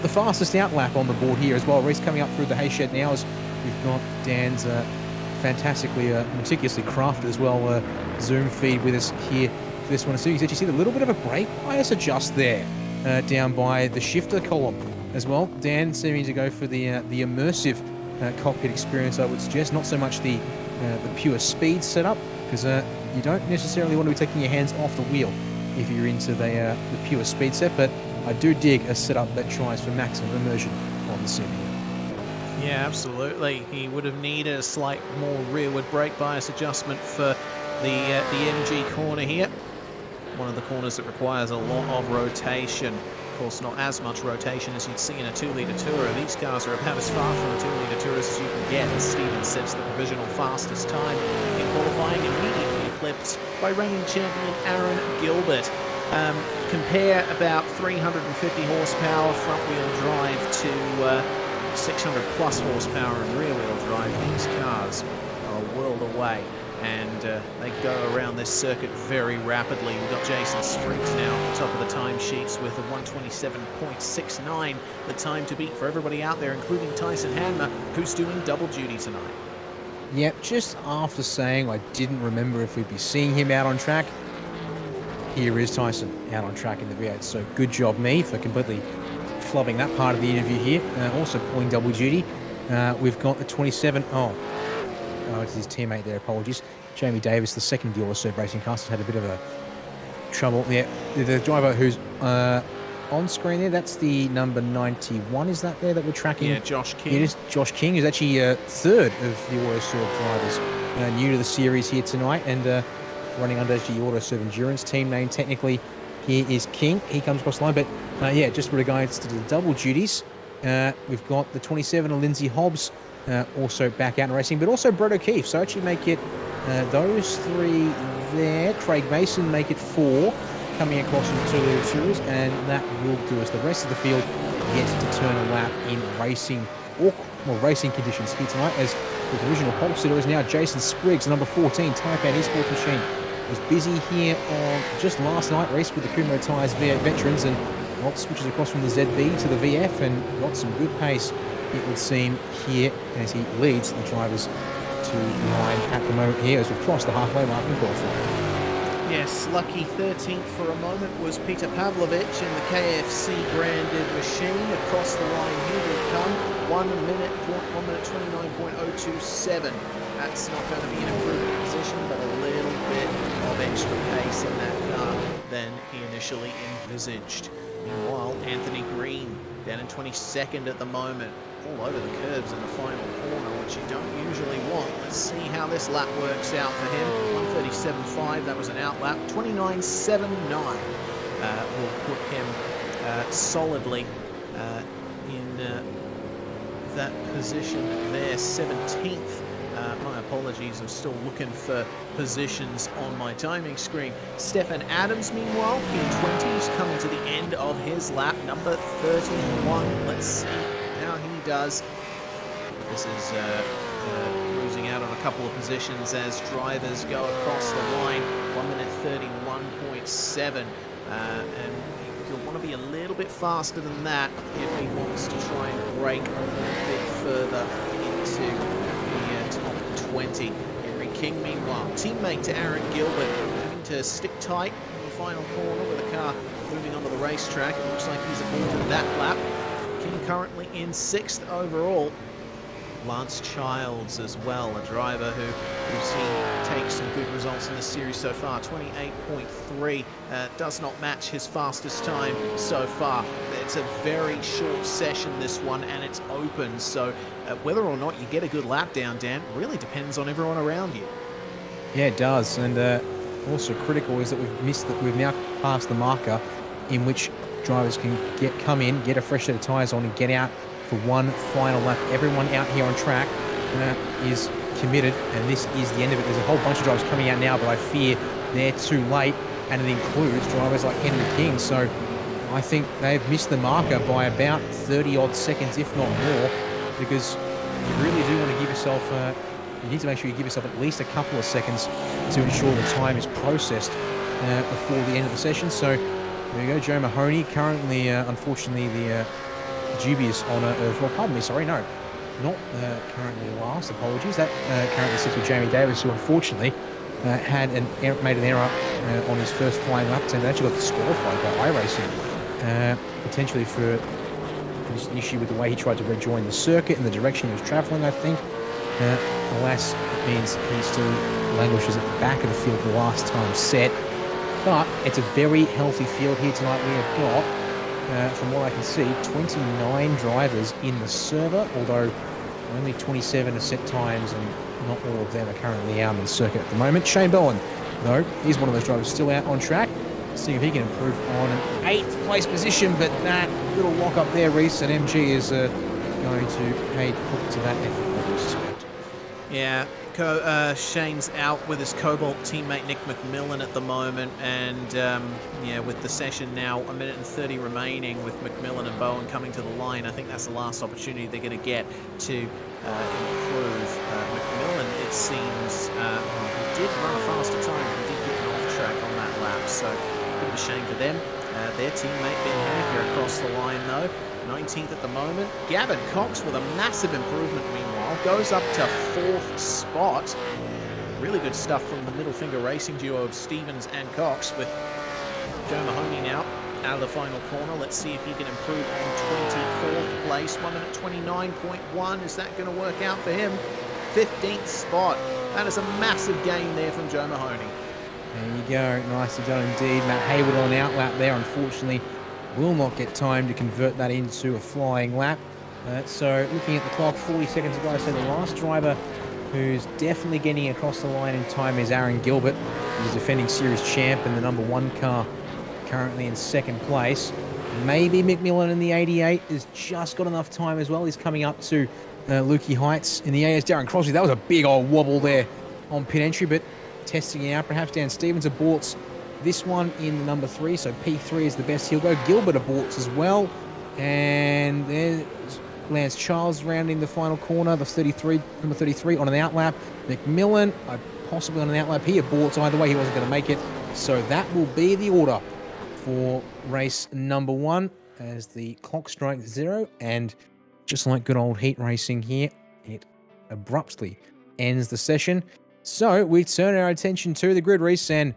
fastest out lap on the board here as well. Reese coming up through the hay shed now, as we've got Dan's fantastically, meticulously crafted as well Zoom feed with us here for this one. So you can actually see a little bit of a brake bias adjust there down by the shifter column as well. Dan seeming to go for the immersive cockpit experience, I would suggest, not so much the pure speed setup, because you don't necessarily want to be taking your hands off the wheel if you're into the pure speed set, but I do dig a setup that tries for maximum immersion on the sim. Yeah, absolutely. He would have needed a slight more rearward brake bias adjustment for the MG corner here. One of the corners that requires a lot of rotation. Of course, not as much rotation as you'd see in a 2-litre tourer. These cars are about as far from a 2-litre tourers as you can get, as Stevens sets the provisional fastest time in qualifying, immediately eclipsed by reigning champion Aaron Gilbert. Compare about 350 horsepower front-wheel drive to 600 plus horsepower in rear-wheel drive. These cars are a world away, and they go around this circuit very rapidly. We've got Jason Spriggs now at the top of the timesheets with a 127.69, the time to beat for everybody out there, including Tyson Hanmer, who's doing double duty tonight. Yep, just after saying I didn't remember if we'd be seeing him out on track, here is Tyson out on track in the V8. So good job me for completely flubbing that part of the interview here. Also pulling double duty. We've got the 27. Oh, it's his teammate there, apologies. Jamie Davis, the second of the Autoserve Racing cast, has had a bit of a trouble. Yeah, the driver who's on screen there, that's the number 91, is that there that we're tracking? Yeah, Josh King. It is Josh King, who's actually third of the Autoserve drivers, new to the series here tonight, and running under the Autoserve Endurance team name technically. Here is King. He comes across the line, but yeah, just with regards to the double duties, we've got the 27 of Lindsay Hobbs, also back out in racing, but also Brett O'Keefe. So actually make it those 3 there. Craig Mason make it 4 coming across from the 2-litre tours, and that will do us. The rest of the field gets to turn a lap in racing racing conditions here tonight, as the divisional pole sitter is now Jason Spriggs, number 14, Taipan Esports Machine. Was busy here on just last night, raced with the Kumho Tyres V8 veterans, and switches across from the ZB to the VF and got some good pace, it would seem, here as he leads the drivers to line at the moment here as we've crossed the halfway mark in qualifying. Yes, lucky 13th for a moment was Peter Pavlovich in the KFC branded machine. Across the line here will come 1 minute 29.027. That's not going to be an improved position, but a little bit of extra pace in that car than he initially envisaged. Meanwhile, Anthony Green down in 22nd at the moment. all over the curbs in the final corner, which you don't usually want. Let's see how this lap works out for him. 137.5, that was an out lap. 29.79 will put him solidly in that position there. 17th. My apologies, I'm still looking for positions on my timing screen. Stefan Adams, meanwhile, P20s, coming to the end of his lap, number 31. Let's see how he does. This is losing out on a couple of positions as drivers go across the line. 1 minute 31.7. And he'll want to be a little bit faster than that if he wants to try and break a little bit further into the top 20. Henry King, meanwhile, teammate to Aaron Gilbert, having to stick tight in the final corner with the car moving onto the racetrack. It looks like he's aborted that lap. King currently in 6th overall. Lance Childs as well, a driver who we've seen take some good results in this series so far. 28.3 does not match his fastest time so far. It's a very short session, this one, and it's open, so whether or not you get a good lap down, Dan, really depends on everyone around you. Yeah, it does, and also critical is that we've now passed the marker in which drivers can come in, get a fresh set of tyres on, and get out for one final lap. Everyone out here on track is committed, and this is the end of it. There's a whole bunch of drivers coming out now, but I fear they're too late, and it includes drivers like Henry King. So I think they've missed the marker by about 30-odd seconds, if not more, because you really do want to give yourself, you need to make sure you give yourself at least a couple of seconds to ensure the time is processed before the end of the session. So there you go, Joe Mahoney, currently, unfortunately, the dubious honour of, well, pardon me, sorry, no, not currently last, apologies. That currently sits with Jamie Davis, who unfortunately made an error on his first flying lap and actually got disqualified by iRacing, potentially for just an issue with the way he tried to rejoin the circuit and the direction he was travelling, I think. Alas, it means he still languishes at the back of the field the last time set. But it's a very healthy field here tonight. We have got, from what I can see, 29 drivers in the server, although only 27 are set times and not all of them are currently out on the circuit at the moment. Shane Bowen, though, he's one of those drivers still out on track. See if he can improve on an 8th place position, but that little lock up there, Reese, at MG is going to pay hook to that effort, I do suspect. Yeah, Shane's out with his Cobalt teammate Nick McMillan at the moment, and yeah, with the session now 1 minute and 30 remaining, with McMillan and Bowen coming to the line, I think that's the last opportunity they're going to get to improve. McMillan, it seems, well, he did run a faster time, but he did get an off track on that lap, so a bit of a shame for them. Their teammate Ben Hacker across the line though, 19th at the moment. Gavin Cox with a massive improvement meanwhile, goes up to 4th spot. Really good stuff from the middle finger racing duo of Stevens and Cox, with Joe Mahoney now out of the final corner. Let's see if he can improve on 24th place. 1 minute 29.1. Is that going to work out for him? 15th spot. That is a massive gain there from Joe Mahoney. There you go. Nicely done indeed. Matt Hayward on an outlap there, unfortunately, will not get time to convert that into a flying lap. So looking at the clock, 40 seconds ago, I said the last driver who's definitely getting across the line in time is Aaron Gilbert. He's defending series champ in the number 1 car, currently in 2nd place. Maybe McMillan in the 88 has just got enough time as well. He's coming up to Lukey Heights in the AS. Darren Crosby, that was a big old wobble there on pit entry, but testing it out. Perhaps Dan Stevens aborts this one in the number 3, so P3 is the best he'll go. Gilbert aborts as well, and there's Lance Childs rounding the final corner, the number 33 on an outlap. McMillan, possibly on an outlap, he aborts. Either way, he wasn't going to make it, so that will be the order for race number 1 as the clock strikes 0, and just like good old heat racing here, it abruptly ends the session. So we turn our attention to the grid race, and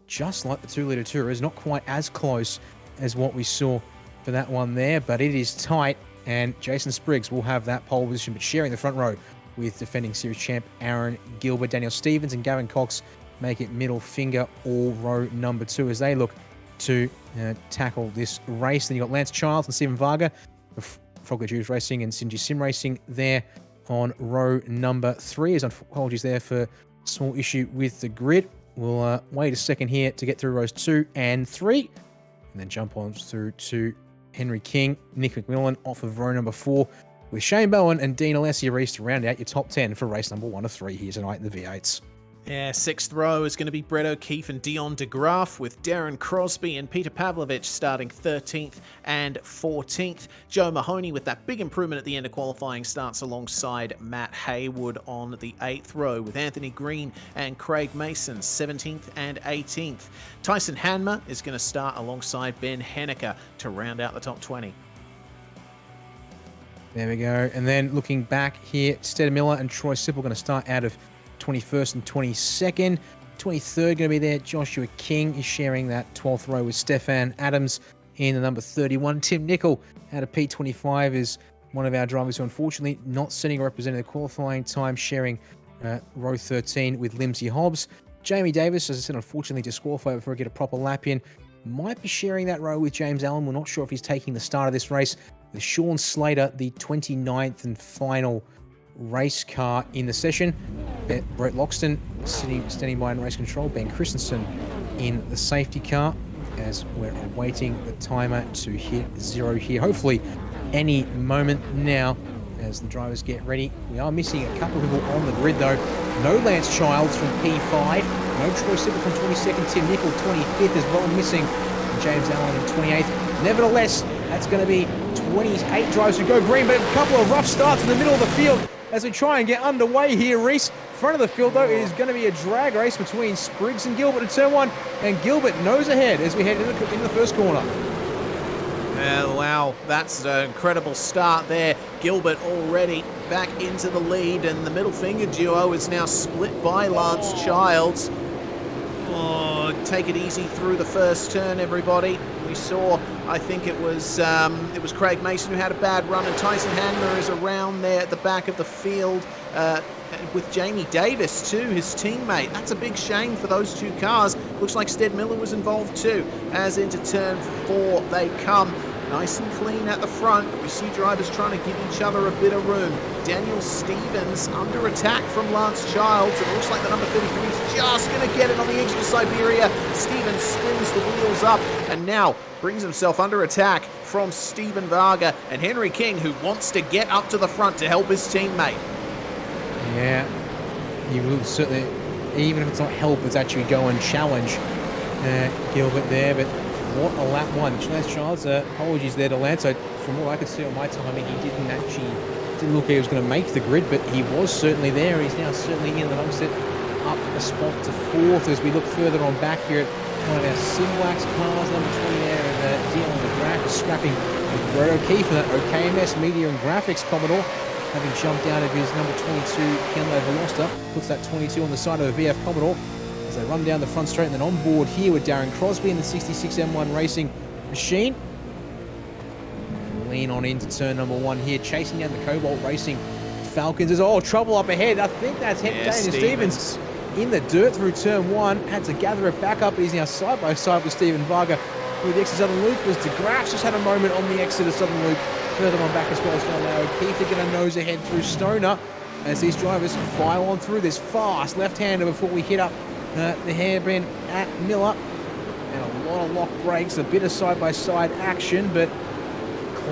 just like the 2-litre Tourer, is not quite as close as what we saw for that one there, but it is tight, and Jason Spriggs will have that pole position, but sharing the front row with defending series champ Aaron Gilbert. Daniel Stevens and Gavin Cox make it middle finger all row number 2 as they look to tackle this race. Then you've got Lance Childs and Stephen Varga Frogger Juice Racing and Sinji Sim Racing there on row number 3. As apologies there for small issue with the grid. We'll wait a second here to get through rows 2 and 3, and then jump on through to Henry King, Nick McMillan off of row number 4, with Shane Bowen and Dean Alessi Reese to round out your top 10 for race number 1 of 3 here tonight in the V8s. Yeah, 6th row is going to be Brett O'Keefe and Dion DeGraaf, with Darren Crosby and Peter Pavlovich starting 13th and 14th. Joe Mahoney, with that big improvement at the end of qualifying, starts alongside Matt Haywood on the 8th row, with Anthony Green and Craig Mason 17th and 18th. Tyson Hanmer is going to start alongside Ben Henniker to round out the top 20. There we go. And then looking back here, Stead Miller and Troy Sipple going to start out of 21st and 22nd. 23rd going to be there. Joshua King is sharing that 12th row with Stefan Adams in the number 31. Tim Nicol out of P25 is one of our drivers who unfortunately not setting or representing the qualifying time, sharing row 13 with Lindsay Hobbs. Jamie Davis, as I said, unfortunately disqualified before we get a proper lap in. Might be sharing that row with James Allen. We're not sure if he's taking the start of this race. With Sean Slater, the 29th and final race car in the session. Brett Loxton standing by in race control. Ben Christensen in the safety car as we're awaiting the timer to hit 0 here. Hopefully any moment now as the drivers get ready. We are missing a couple of people on the grid though. No Lance Childs from P5. No Troy Sipple from 22nd. Tim Nicol 25th as well, missing James Allen in 28th. Nevertheless, that's going to be 28 drivers who go green, but a couple of rough starts in the middle of the field as we try and get underway here, Reese. Front of the field, though, is going to be a drag race between Spriggs and Gilbert in turn 1, and Gilbert nose ahead as we head into the first corner. Wow, that's an incredible start there. Gilbert already back into the lead, and the middle finger duo is now split by Lance Childs. Oh, take it easy through the first turn, everybody. We saw, I think it was Craig Mason who had a bad run, and Tyson Hanmer is around there at the back of the field with Jamie Davis too, his teammate. That's a big shame for those two cars. Looks like Stead Miller was involved too. As into turn 4 they come. Nice and clean at the front. We see drivers trying to give each other a bit of room. Daniel Stevens under attack from Lance Childs. It looks like the number 33 is just going to get it on the edge of Siberia. Stevens spins the wheels up and now brings himself under attack from Stephen Varga and Henry King, who wants to get up to the front to help his teammate. Yeah, he will certainly, even if it's not help, it's actually go and challenge Gilbert there, but what a lap 1. Lance Childs, apologies there to Lance. From what I could see on my timing, he didn't look like he was going to make the grid, but he was certainly there. He's now certainly in the number set, up a spot to 4th as we look further on back here at one of our Simwax cars, number 20 there, and Dion DeGraaf is scrapping with Brett O'Keefe for that OKMS Media and Graphics Commodore, having jumped out of his number 22 Kenlo Veloster, puts that 22 on the side of a VF Commodore. As they run down the front straight and then on board here with Darren Crosby in the 66 M1 Racing machine. Lean on into turn number 1 here, chasing down the Cobalt Racing Falcons. There's trouble up ahead. I think that's Daniel Stevens in the dirt through turn 1. Had to gather it back up. He's now side by side with Stephen Varga with the exit Southern Loop. As DeGraaf's just had a moment on the exit of Southern Loop. Further on back as well as going to allow O'Keefe to get a nose ahead through Stoner as these drivers file on through this fast left-hander before we hit up the hairpin at Miller. And a lot of lock brakes, a bit of side-by-side action, but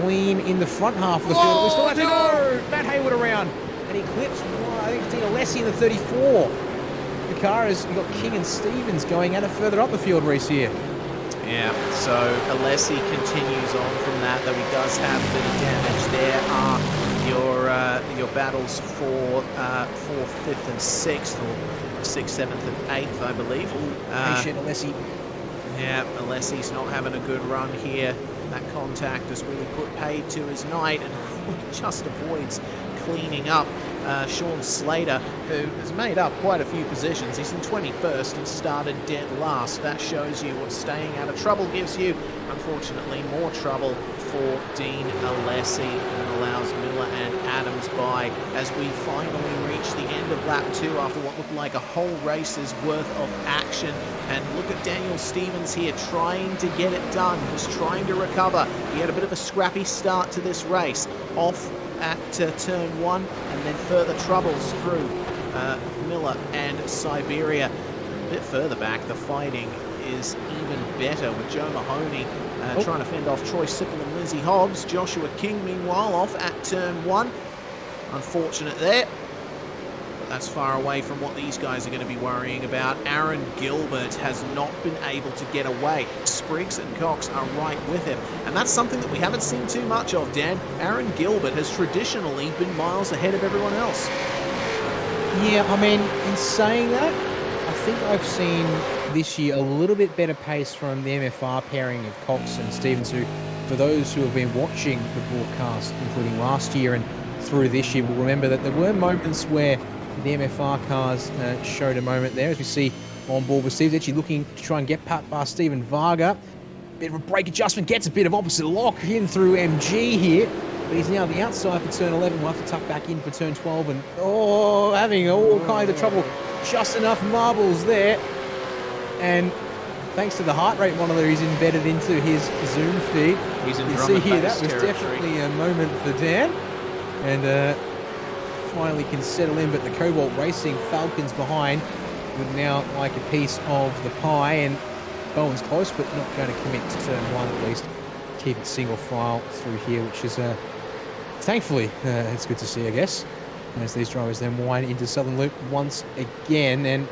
clean in the front half of the field. We still have to go! Matt Haywood around, and he clips, I think it's Dean Alessi in the 34. The car has got King and Stevens going at it further up the field race here. Yeah, so Alessi continues on from that, though he does have a bit of damage. There are your battles for 4th, 5th, and 6th, or 6th, 7th, and 8th, I believe. Patient Alessi. Yeah, Alessi's not having a good run here. That contact has really put paid to his night and just avoids cleaning up Sean Slater, who has made up quite a few positions. He's in 21st and started dead last. That shows you what staying out of trouble gives you. Unfortunately, more trouble for Dean Alessi, and allows Miller and Adams by as we finally reach the end of lap 2 after what looked like a whole race's worth of action. And look at Daniel Stevens here trying to get it done. He's trying to recover. He had a bit of a scrappy start to this race, off at turn 1, and then further troubles through Miller and Siberia. A bit further back, the fighting is even better with Joe Mahoney trying to fend off Troy Sipple and Lindsay Hobbs. Joshua King, meanwhile, off at turn 1. Unfortunate there. But that's far away from what these guys are going to be worrying about. Aaron Gilbert has not been able to get away. Spriggs and Cox are right with him. And that's something that we haven't seen too much of, Dan. Aaron Gilbert has traditionally been miles ahead of everyone else. Yeah, I mean, in saying that, I think I've seen this year a little bit better pace from the MFR pairing of Cox and Stevens, who, for those who have been watching the broadcast, including last year and through this year, will remember that there were moments where the MFR cars showed a moment there, as we see on board with Stevens actually looking to try and get past Stephen Varga. Bit of a brake adjustment, gets a bit of opposite lock in through MG here. But he's now on the outside for turn 11. We'll have to tuck back in for turn 12. And, having all kinds of trouble. Just enough marbles there. And thanks to the heart rate monitor he's embedded into his Zoom feed. He's in you drum see and here, bass that was territory. definitely a moment for Dan. And finally can settle in. But the Cobalt Racing Falcons behind would now like a piece of the pie. And Bowen's close, but not going to commit to turn 1 at least. Keep it single file through here, which is thankfully it's good to see, I guess, as these drivers then wind into Southern Loop once again. And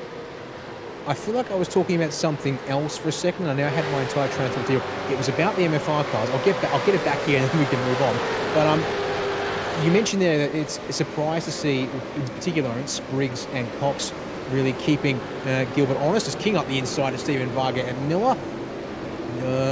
I feel like I was talking about something else for a second. I now had my entire train of thought deal. It was about the MFR cars. I'll get it back here and then we can move on. But you mentioned there that it's a surprise to see, in particular, Spriggs and Cox really keeping Gilbert honest as King up the inside of Stephen Varga and Miller.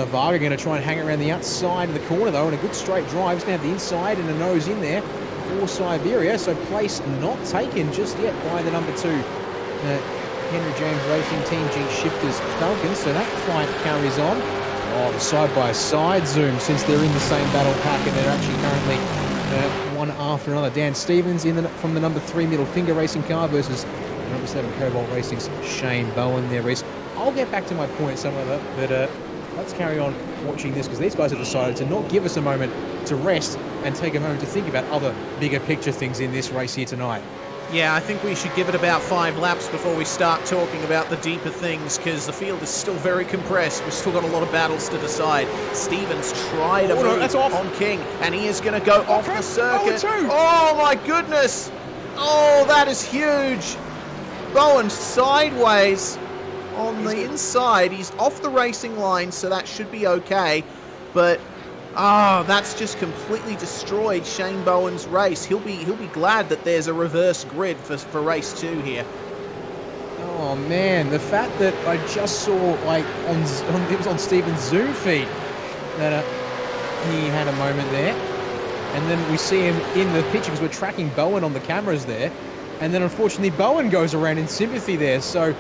Varga going to try and hang around the outside of the corner though, and a good straight drive. He's going to have the inside and a nose in there for Siberia. So place not taken just yet by the number 2 Henry James Racing Team G Shifters Falcons. So that fight carries on. Oh, the side-by-side zoom, since they're in the same battle pack and they're actually currently one after another. Dan Stevens from the number 3 Middle Finger Racing car versus number 7 Cobalt Racing's Shane Bowen there, Reese. I'll get back to my point some of it, but let's carry on watching this because these guys have decided to not give us a moment to rest and take a moment to think about other bigger picture things in this race here tonight. Yeah, I think we should give it about 5 laps before we start talking about the deeper things, because the field is still very compressed. We've still got a lot of battles to decide. Stevens tried to move on King, and he is going to go off the circuit. Oh my goodness! Oh, that is huge! Bowen sideways on the inside. He's off the racing line, so that should be okay. But that's just completely destroyed Shane Bowen's race. He'll be glad that there's a reverse grid for race 2 here. Oh man, the fact that I just saw it was on Stephen's Zoom feed that he had a moment there, and then we see him in the picture because we're tracking Bowen on the cameras there, and then unfortunately Bowen goes around in sympathy there. So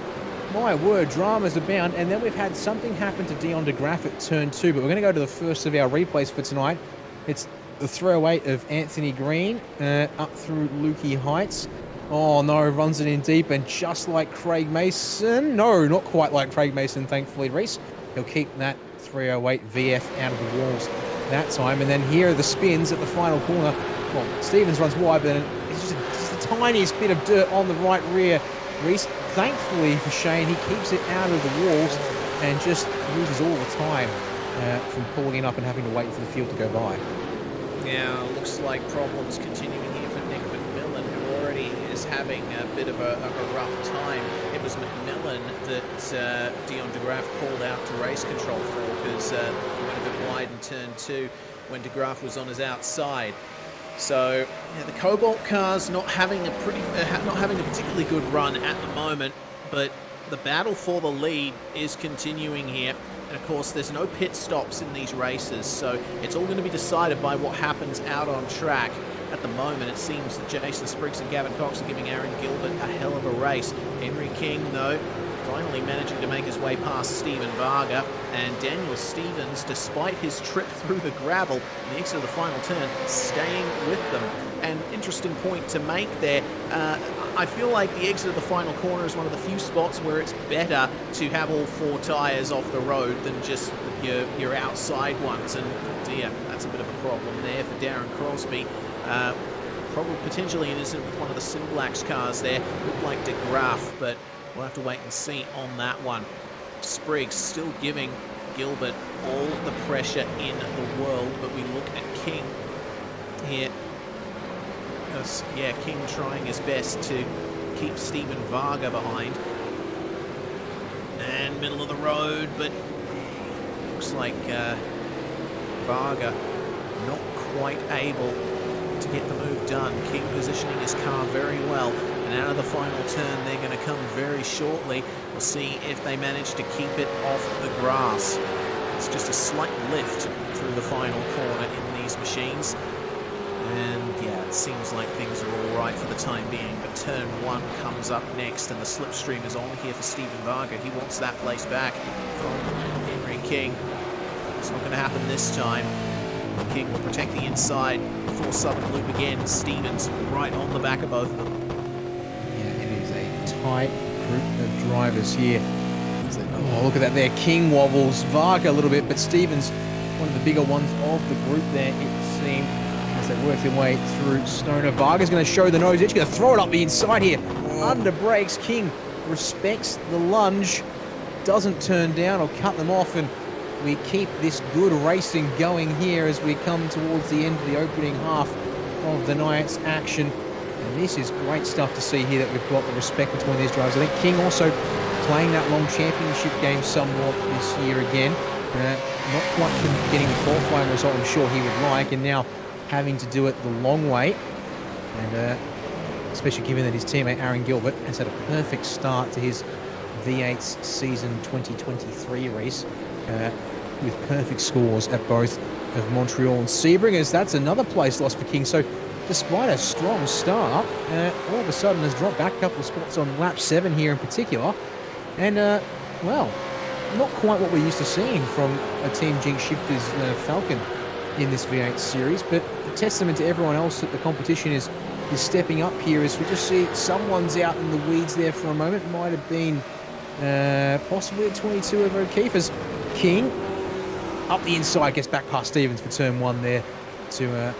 my word, dramas abound. And then we've had something happen to Dion de Graaf at turn 2, but we're going to go to the first of our replays for tonight. It's the 308 of Anthony Green up through Lukey Heights. Oh no, runs it in deep, and just like Craig Mason, no, not quite like Craig Mason, thankfully, Reese. He'll keep that 308 VF out of the walls that time. And then here are the spins at the final corner. Well, Stevens runs wide, but it's just the tiniest bit of dirt on the right rear. Reese, thankfully for Shane, he keeps it out of the walls and just loses all the time from pulling it up and having to wait for the field to go by. Yeah, looks like problems continuing here for Nick McMillan, who already is having a bit of a rough time. It was McMillan that Dion de Graaf called out to race control for, because he went a bit wide in turn 2 when de Graaf was on his outside. So yeah, the Cobalt car's not having a particularly good run at the moment, but the battle for the lead is continuing here. And of course, there's no pit stops in these races, so it's all going to be decided by what happens out on track. at the moment, it seems that Jason Spriggs and Gavin Cox are giving Aaron Gilbert a hell of a race. Henry King, though, finally managing to make his way past Stephen Varga, and Daniel Stevens, despite his trip through the gravel in the exit of the final turn, staying with them. An interesting point to make there. I feel like the exit of the final corner is one of the few spots where it's better to have all 4 tyres off the road than just your outside ones, and dear, that's a bit of a problem there for Darren Crosby. Probably potentially an incident with one of the Simblacks cars there. Looked like De Graaf, but we'll have to wait and see on that one. Spriggs still giving Gilbert all the pressure in the world, but we look at King here. Yeah, King trying his best to keep Stephen Varga behind. And middle of the road, but looks like Varga not quite able to get the move done. King positioning his car very well. And out of the final turn, they're going to come very shortly. We'll see if they manage to keep it off the grass. It's just a slight lift through the final corner in these machines. And yeah, it seems like things are all right for the time being, but turn 1 comes up next, and the slipstream is on here for Stephen Varga. He wants that place back from Henry King. It's not going to happen this time. King will protect the inside before Southern Loop again. Stevens right on the back of both of them. Yeah, it is a tight group of drivers here. Oh, look at that there. King wobbles, Varga a little bit, but Stevens, one of the bigger ones of the group there, it seemed, as they work their way through Stoner. Varga's going to show the nose edge, going to throw it up the inside here. Under brakes, King respects the lunge, doesn't turn down or cut them off, and we keep this good racing going here as we come towards the end of the opening half of the night's action. And this is great stuff to see here, that we've got the respect between these drivers. I think King also playing that long championship game somewhat this year again. Not quite getting the qualifying result I'm sure he would like, and now having to do it the long way. And especially given that his teammate Aaron Gilbert has had a perfect start to his V8's season 2023 race, with perfect scores at both of Montreal and Sebring, as that's another place loss for King. So despite a strong start, all of a sudden has dropped back a couple of spots on lap 7 here in particular. And, well, not quite what we're used to seeing from a Team Jinx Shifters Falcon in this V8 series, but a testament to everyone else that the competition is stepping up here, as we just see someone's out in the weeds there for a moment. Might have been possibly a 22 of O'Keefe, as King up the inside gets back past Stevens for turn 1 there to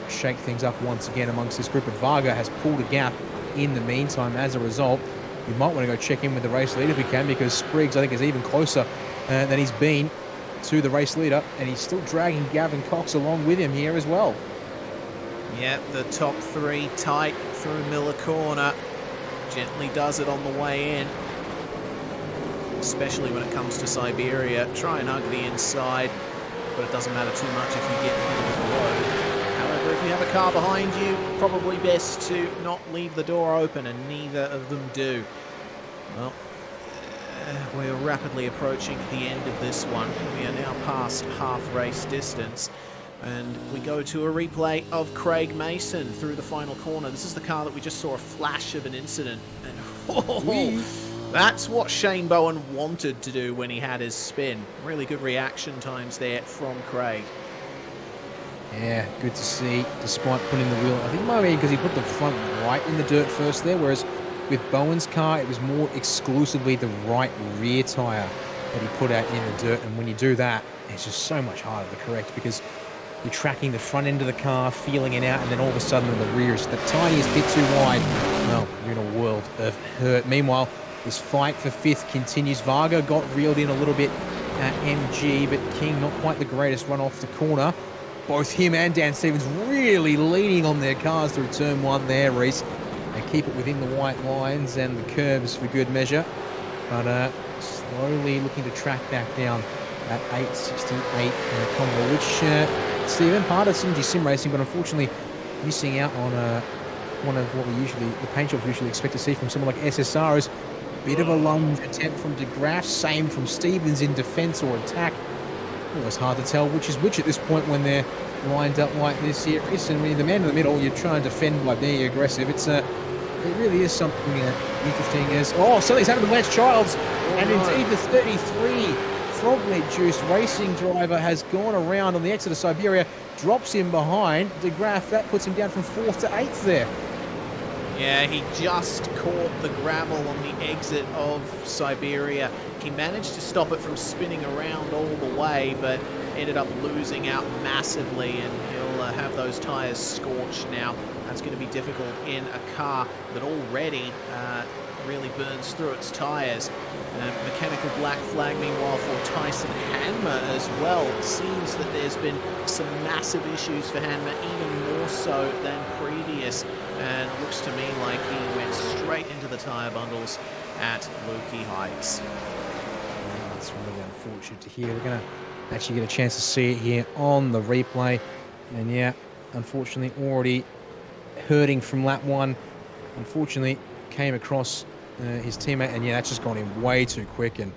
shake things up once again amongst this group. But Varga has pulled a gap in the meantime. As a result, we might want to go check in with the race leader if we can, because Spriggs, I think, is even closer than he's been to the race leader, and he's still dragging Gavin Cox along with him here as well. Yeah, the top 3 tight through Miller Corner. Gently does it on the way in, especially when it comes to Siberia. Try and hug the inside, but it doesn't matter too much if you get middle of the road. However, if you have a car behind you, probably best to not leave the door open, and neither of them do. Well, we're rapidly approaching the end of this one. We are now past half race distance, and we go to a replay of Craig Mason through the final corner. This is the car that we just saw a flash of an incident, and that's what Shane Bowen wanted to do when he had his spin. Really good reaction times there from Craig. Yeah, good to see, despite putting the wheel, I think maybe because he put the front right in the dirt first there, whereas with Bowen's car, it was more exclusively the right rear tyre that he put out in the dirt. And when you do that, it's just so much harder to correct, because you're tracking the front end of the car, feeling it out, and then all of a sudden in the rear is the tiniest bit too wide. Well, you're in a world of hurt. Meanwhile, this fight for 5th continues. Varga got reeled in a little bit at MG, but King not quite the greatest run off the corner. Both him and Dan Stevens really leaning on their cars through turn 1 there, Reese. They keep it within the white lines and the curbs for good measure, but slowly looking to track back down at 868 Commodore, which Stephen, part of Synergy Sim Racing, but unfortunately missing out on one of what the paint shops usually expect to see from someone like SSR. Is a bit of a lunge attempt from De Graaf, same from Stevens in defense or attack. always hard to tell which is which at this point when they're lined up like this here. And when you're the man in the middle, you're trying to defend by being aggressive. It really is something interesting. As something's happened to Lance Childs, and indeed the 33 Froglet Juice racing driver has gone around on the exit of Siberia, drops him behind. De Graaf, that puts him down from 4th to 8th there. Yeah, he just caught the gravel on the exit of Siberia. He managed to stop it from spinning around all the way, but ended up losing out massively, and he'll have those tyres scorched now. That's going to be difficult in a car that already really burns through its tyres. Mechanical black flag, meanwhile, for Tyson Hanma as well. It seems that there's been some massive issues for Hanma, even more so than previous. And it looks to me like he went straight into the tyre bundles at Lukey Heights. That's really unfortunate to hear. We're going to actually get a chance to see it here on the replay. And yeah, unfortunately already hurting from lap 1. Unfortunately came across his teammate, and yeah, that's just gone in way too quick, and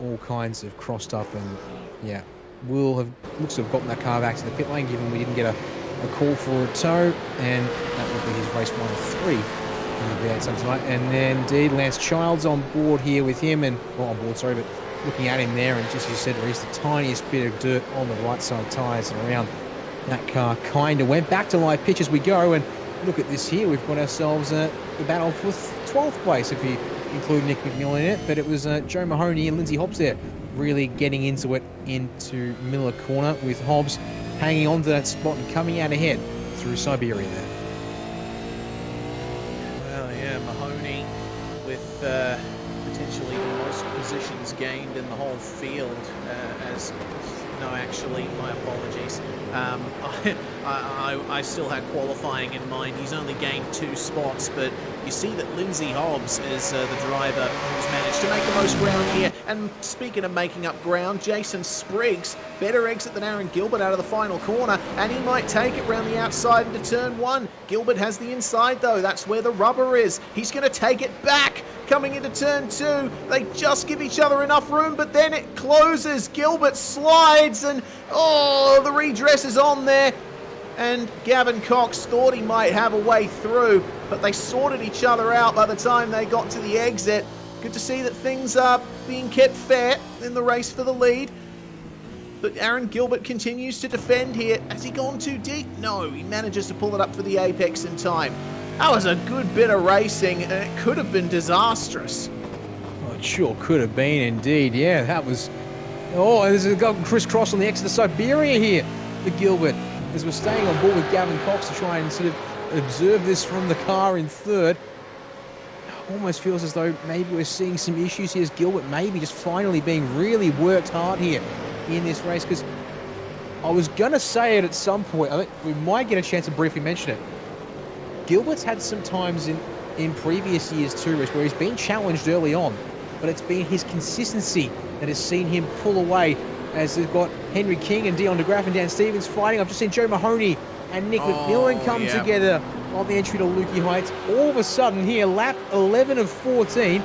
all kinds of crossed up, and yeah, looks to have gotten that car back to the pit lane, given we didn't get a call for a tow, and that would be his race 1 of 3 in the V8 tonight. And then indeed Lance Childs on board here with him, and not on board, sorry, but looking at him there, and just as you said, Reece, the tiniest bit of dirt on the right side tyres and around that car kind of went back to live pitch as we go. And look at this here, we've got ourselves the battle for 12th place if you include Nick McMillan in it, but it was Joe Mahoney and Lindsay Hobbs there really getting into it into Miller Corner, with Hobbs hanging on to that spot and coming out ahead through Siberia there. Well, yeah, Mahoney with potentially the most positions gained in the whole field. Actually, my apologies. I still had qualifying in mind. He's only gained 2 spots, but you see that Lindsay Hobbs is the driver who's managed to make the most ground here. And speaking of making up ground, Jason Spriggs, better exit than Aaron Gilbert out of the final corner, and he might take it round the outside into turn 1. Gilbert has the inside, though. That's where the rubber is. He's going to take it back. Coming into turn 2, they just give each other enough room, but then it closes. Gilbert slides, and the redress is on there. And Gavin Cox thought he might have a way through, but they sorted each other out by the time they got to the exit. Good to see that things are being kept fair in the race for the lead. But Aaron Gilbert continues to defend here. Has he gone too deep? No, he manages to pull it up for the apex in time. That was a good bit of racing, and it could have been disastrous. Oh, it sure could have been indeed. Yeah, that was... there's a guy crisscross on the exit of Siberia here for Gilbert, as we're staying on board with Gavin Cox to try and sort of observe this from the car in third. Almost feels as though maybe we're seeing some issues here, as Gilbert maybe just finally being really worked hard here in this race, because I was going to say it at some point. I think we might get a chance to briefly mention it. Gilbert's had some times in previous years too, where he's been challenged early on, but it's been his consistency that has seen him pull away, as they've got Henry King and Dion De Graaf and Dan Stevens fighting. I've just seen Joe Mahoney and Nick McMillan come together on the entry to Lukey Heights. All of a sudden here, lap 11 of 14,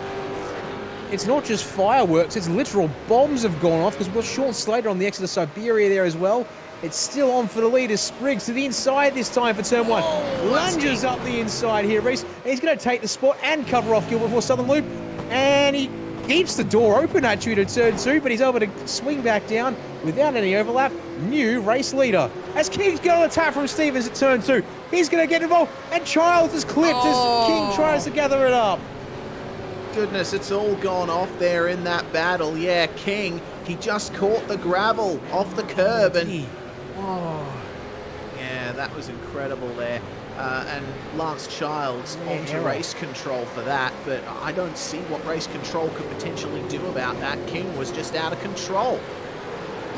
it's not just fireworks, it's literal bombs have gone off, because we've got Sean Slater on the exit of Siberia there as well. It's still on for the lead as Spriggs to the inside this time for turn 1. Lunges up the inside here, Reece. He's going to take the spot and cover off Gilbert before Southern Loop. And he keeps the door open actually to turn 2, but he's able to swing back down without any overlap. New race leader. As King's got an attack from Stevens at turn 2. He's going to get involved, and Childs is clipped as King tries to gather it up. Goodness, it's all gone off there in that battle. Yeah, King, he just caught the gravel off the curb, and yeah, that was incredible there. And Lance Childs onto race control for that, but I don't see what race control could potentially do about that. King was just out of control.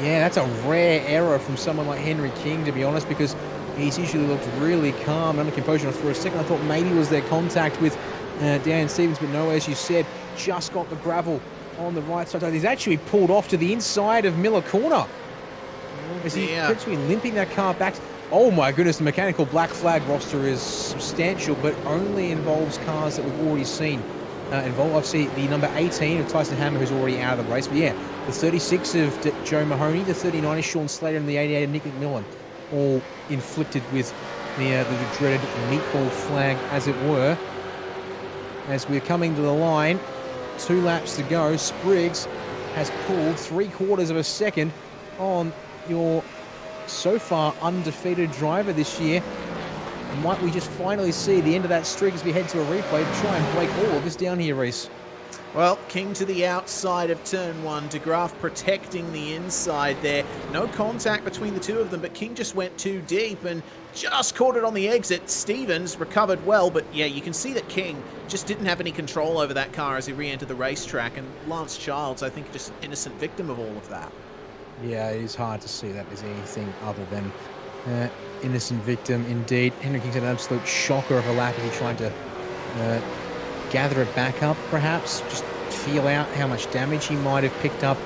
Yeah, that's a rare error from someone like Henry King, to be honest, because he's usually looked really calm and under composure. For a second I thought maybe it was their contact with Dan Stevens, but no, as you said, just got the gravel on the right side. He's actually pulled off to the inside of Miller Corner. As he potentially limping that car back. Oh my goodness, the mechanical black flag roster is substantial, but only involves cars that we've already seen involved. Obviously, the number 18 of Tyson Hammer, who's already out of the race. But yeah, the 36 of Joe Mahoney, the 39 of Sean Slater, and the 88 of Nick McMillan, all inflicted with the dreaded meatball flag, as it were. As we're coming to the line, 2 laps to go. Spriggs has pulled 3/4 of a second on your so far undefeated driver this year. Might we just finally see the end of that streak as we head to a replay to try and break all of this down here, Reese? Well, King to the outside of turn 1, DeGraaf protecting the inside there. No contact between the two of them, but King just went too deep and just caught it on the exit. Stevens recovered well, but yeah, you can see that King just didn't have any control over that car as he re-entered the racetrack, and Lance Childs, I think, just an innocent victim of all of that. Yeah, it is hard to see that as anything other than innocent victim indeed. Henry King's had an absolute shocker of a lap as he tried to gather it back up, perhaps, just feel out how much damage he might have picked up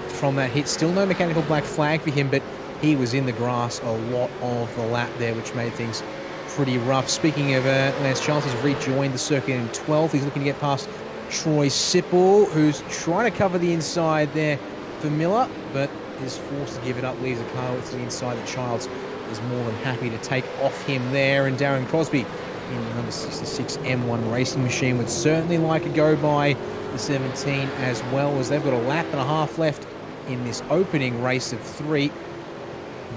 from that hit. Still no mechanical black flag for him, but he was in the grass a lot of the lap there, which made things pretty rough. Speaking of Lance Charles, he's rejoined the circuit in 12th. He's looking to get past Troy Sipple, who's trying to cover the inside there for Miller, but is forced to give it up, leaves the car with the inside. The Childs is more than happy to take off him there, and Darren Crosby in the number 66 M1 racing machine would certainly like to go by the 17 as well, as they've got a lap and a half left in this opening race of 3.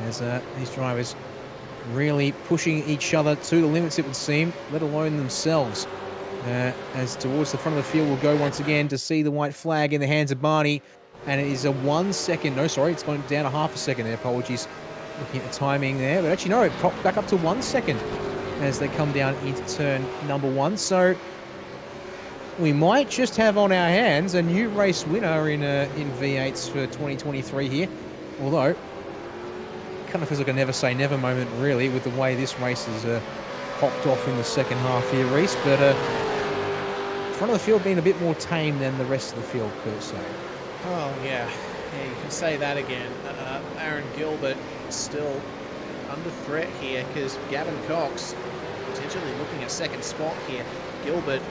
As these drivers really pushing each other to the limits, it would seem, let alone themselves. As towards the front of the field we'll go once again to see the white flag in the hands of Barney, and it is a 1 second, no sorry, it's gone down a half a second there, apologies, looking at the timing there, but actually no, it popped back up to 1 second as they come down into turn number 1. So we might just have on our hands a new race winner in V8s for 2023 here. Although, it kind of feels like a never say never moment, really, with the way this race has popped off in the second half here, Reese. But front of the field being a bit more tame than the rest of the field, per se. Oh, yeah. Yeah, you can say that again. Aaron Gilbert still under threat here because Gavin Cox potentially looking at second spot here. Gilbert,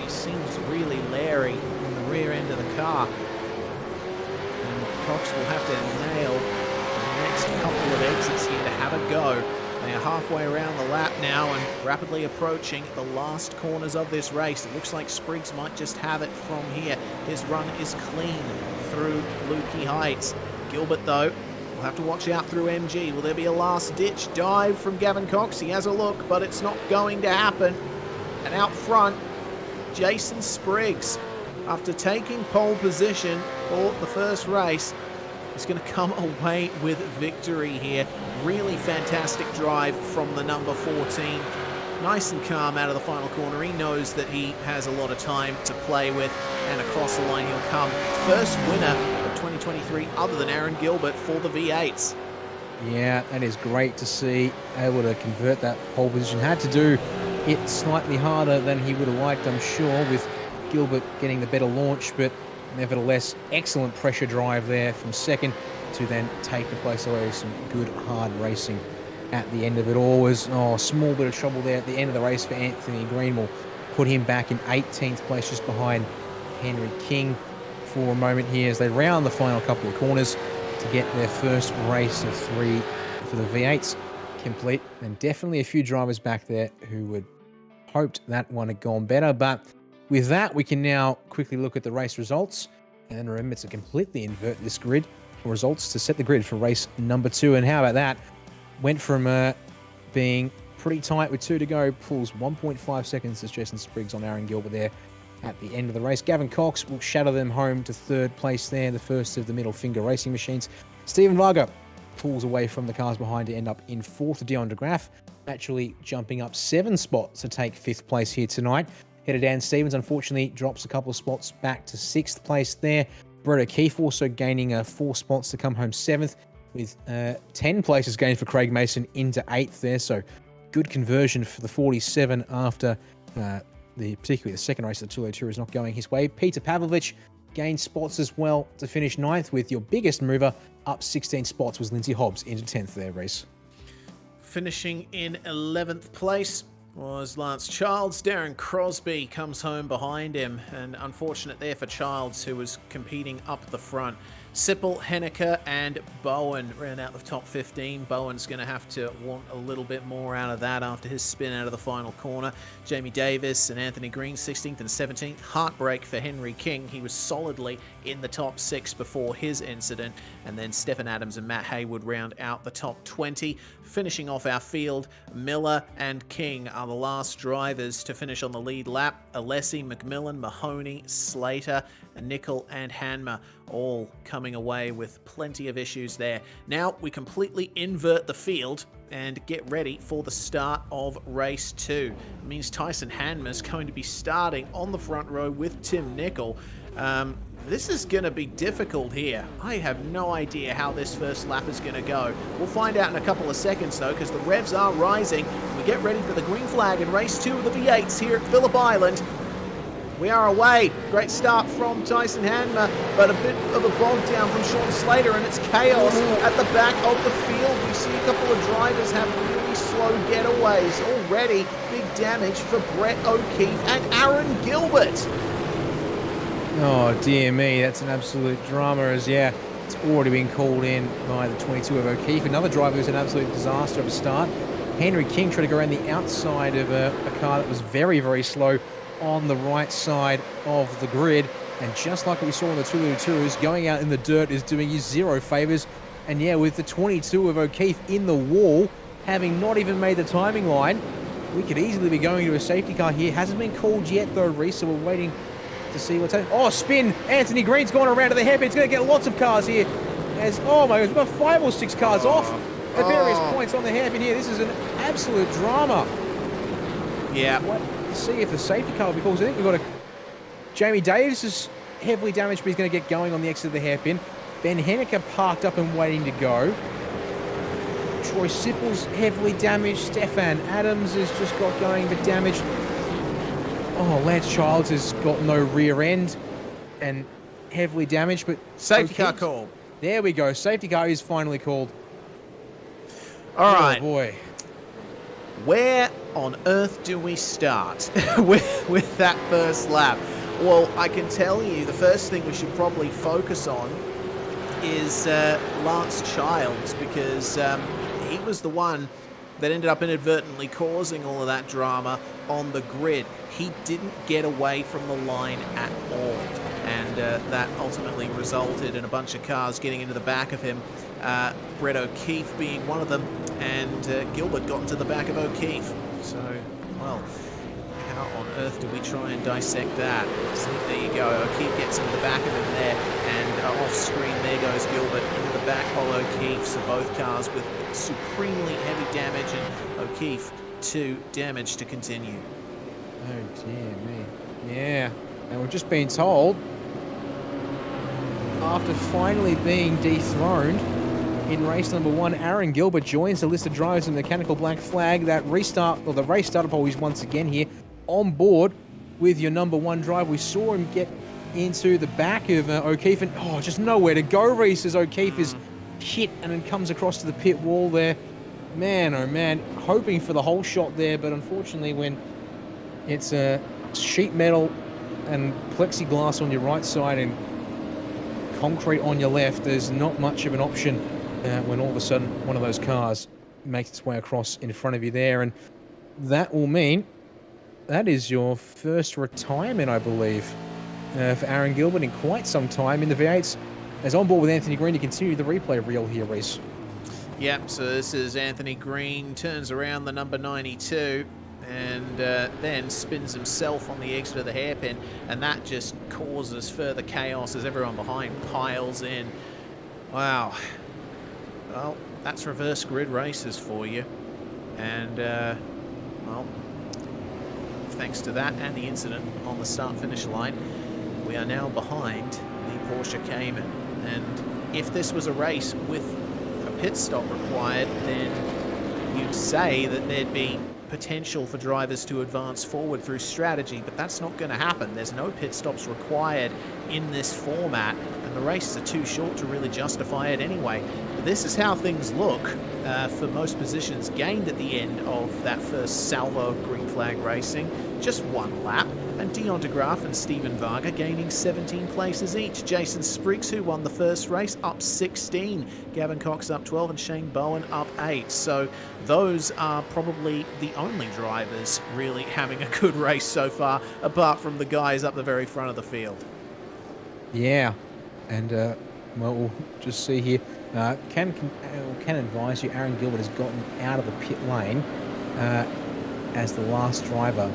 he seems really leery on the rear end of the car. And Cox will have to nail the next couple of exits here to have a go. They are halfway around the lap now and rapidly approaching the last corners of this race. It looks like Spriggs might just have it from here. His run is clean through Lukey Heights. Gilbert, though, will have to watch out through MG. Will there be a last-ditch dive from Gavin Cox? He has a look, but it's not going to happen. And out front, Jason Spriggs, after taking pole position for the first race, is going to come away with victory here. Really fantastic drive from the number 14. Nice and calm out of the final corner. He knows that he has a lot of time to play with, and across the line he'll come. First winner of 2023 other than Aaron Gilbert for the V8s. Yeah, that is great to see. Able to convert that pole position. Had to do it slightly harder than he would have liked, I'm sure, with Gilbert getting the better launch, but nevertheless, excellent pressure drive there from second to then take the place away with some good hard racing at the end of it all. Was a small bit of trouble there at the end of the race for Anthony Green. Will put him back in 18th place, just behind Henry King for a moment here as they round the final couple of corners to get their first race of 3 for the V8s complete. And definitely a few drivers back there who would hoped that one had gone better, but with that, we can now quickly look at the race results, and then remember to completely invert this grid results to set the grid for race number 2. And how about that? Went from being pretty tight with 2 to go, pulls 1.5 seconds as Jason Spriggs on Aaron Gilbert there at the end of the race. Gavin Cox will shadow them home to 3rd place there, the first of the middle finger racing machines. Stephen Varga pulls away from the cars behind to end up in 4th. Dion DeGraaf actually jumping up 7 spots to take 5th place here tonight. Header Dan Stevens, unfortunately, drops a couple of spots back to 6th place there. Brett O'Keefe also gaining 4 spots to come home 7th, with 10 places gained for Craig Mason into 8th there. So good conversion for the 47 after particularly the second race of the 202 is not going his way. Peter Pavlovich gained spots as well to finish 9th, with your biggest mover up 16 spots was Lindsay Hobbs into 10th there, Reece. Finishing in 11th place was Lance Childs. Darren Crosby comes home behind him, and unfortunate there for Childs, who was competing up the front. Sippel, Henniker, and Bowen round out the top 15. Bowen's going to have to want a little bit more out of that after his spin out of the final corner. Jamie Davis and Anthony Green 16th and 17th. Heartbreak for Henry King. He was solidly in the top 6 before his incident. And then Stephen Adams and Matt Haywood round out the top 20. Finishing off our field, Miller and King are the last drivers to finish on the lead lap. Alessi, McMillan, Mahoney, Slater, Nickel and Hanmer all coming away with plenty of issues there. Now we completely invert the field and get ready for the start of race 2. It means Tyson Hanmer's going to be starting on the front row with Tim Nickel. This is going to be difficult here. I have no idea how this first lap is going to go. We'll find out in a couple of seconds though, because the revs are rising. We get ready for the green flag in race 2 of the V8s here at Phillip Island. We are away. Great start from Tyson Hanmer, but a bit of a bog down from Sean Slater, and it's chaos at the back of the field. We see a couple of drivers have really slow getaways already. Big damage for Brett O'Keefe and Aaron Gilbert. Oh dear me, that's an absolute drama. As it's already been called in by the 22 of O'Keefe. Another driver who's an absolute disaster of a start. Henry King tried to go around the outside of a car that was very, very slow on the right side of the grid, and just like what we saw in the Tulu-Turus, going out in the dirt is doing you zero favors. And with the 22 of O'Keefe in the wall, having not even made the timing line, we could easily be going to a safety car here. Hasn't been called yet though, Reese, so we're waiting to see what's happening. Oh, spin! Anthony Green's gone around to the hairpin. It's going to get lots of cars here. Oh my God, we've got 5 or 6 cars off at various points on the hairpin here. This is an absolute drama. Yeah. See if the safety car will be called. I think we've got Jamie Davis is heavily damaged, but he's going to get going on the exit of the hairpin. Ben Henniker parked up and waiting to go. Troy Sippel's heavily damaged. Stefan Adams has just got going but damaged. Oh, Lance Childs has got no rear end and heavily damaged, but safety car called. There we go. Safety car is finally called. All right. Oh boy. Where on earth do we start with that first lap? Well, I can tell you the first thing we should probably focus on is Lance Childs, because he was the one that ended up inadvertently causing all of that drama on the grid. He didn't get away from the line at all, and that ultimately resulted in a bunch of cars getting into the back of him. Brett O'Keefe being one of them, and Gilbert got into the back of O'Keefe. So, well, how on earth do we try and dissect that? So there you go, O'Keefe gets into the back of him there, and off screen there goes Gilbert into the back of O'Keefe. So both cars with supremely heavy damage, and O'Keefe 2 damage to continue. Oh dear me. Yeah, and we've just been told, after finally being dethroned in race number 1, Aaron Gilbert joins the list of drivers in the mechanical black flag. That restart, or the race startup always once again here on board with your number 1 driver. We saw him get into the back of O'Keefe, and just nowhere to go, Reese, as O'Keefe is hit and then comes across to the pit wall there. Man, oh man, hoping for the whole shot there, but unfortunately when it's sheet metal and plexiglass on your right side and concrete on your left, there's not much of an option when all of a sudden one of those cars makes its way across in front of you there. And that will mean that is your first retirement, I believe, for Aaron Gilbert in quite some time in the V8s. As on board with Anthony Green to continue the replay reel here, Reese. Yep, so this is Anthony Green, turns around the number 92, and then spins himself on the exit of the hairpin, and that just causes further chaos as everyone behind piles in. Wow. Well, that's reverse grid races for you. And, well, thanks to that and the incident on the start-finish line, we are now behind the Porsche Cayman. And if this was a race with a pit stop required, then you'd say that there'd be potential for drivers to advance forward through strategy, but that's not going to happen. There's no pit stops required in this format, and the races are too short to really justify it anyway. This is how things look for most positions gained at the end of that first salvo of green flag racing. Just one lap, and Dion de Graaf and Steven Varga gaining 17 places each. Jason Spriggs, who won the first race, up 16. Gavin Cox up 12 and Shane Bowen up 8. So those are probably the only drivers really having a good race so far, apart from the guys up the very front of the field. Yeah, and well, we'll just see here. Can advise you, Aaron Gilbert has gotten out of the pit lane as the last driver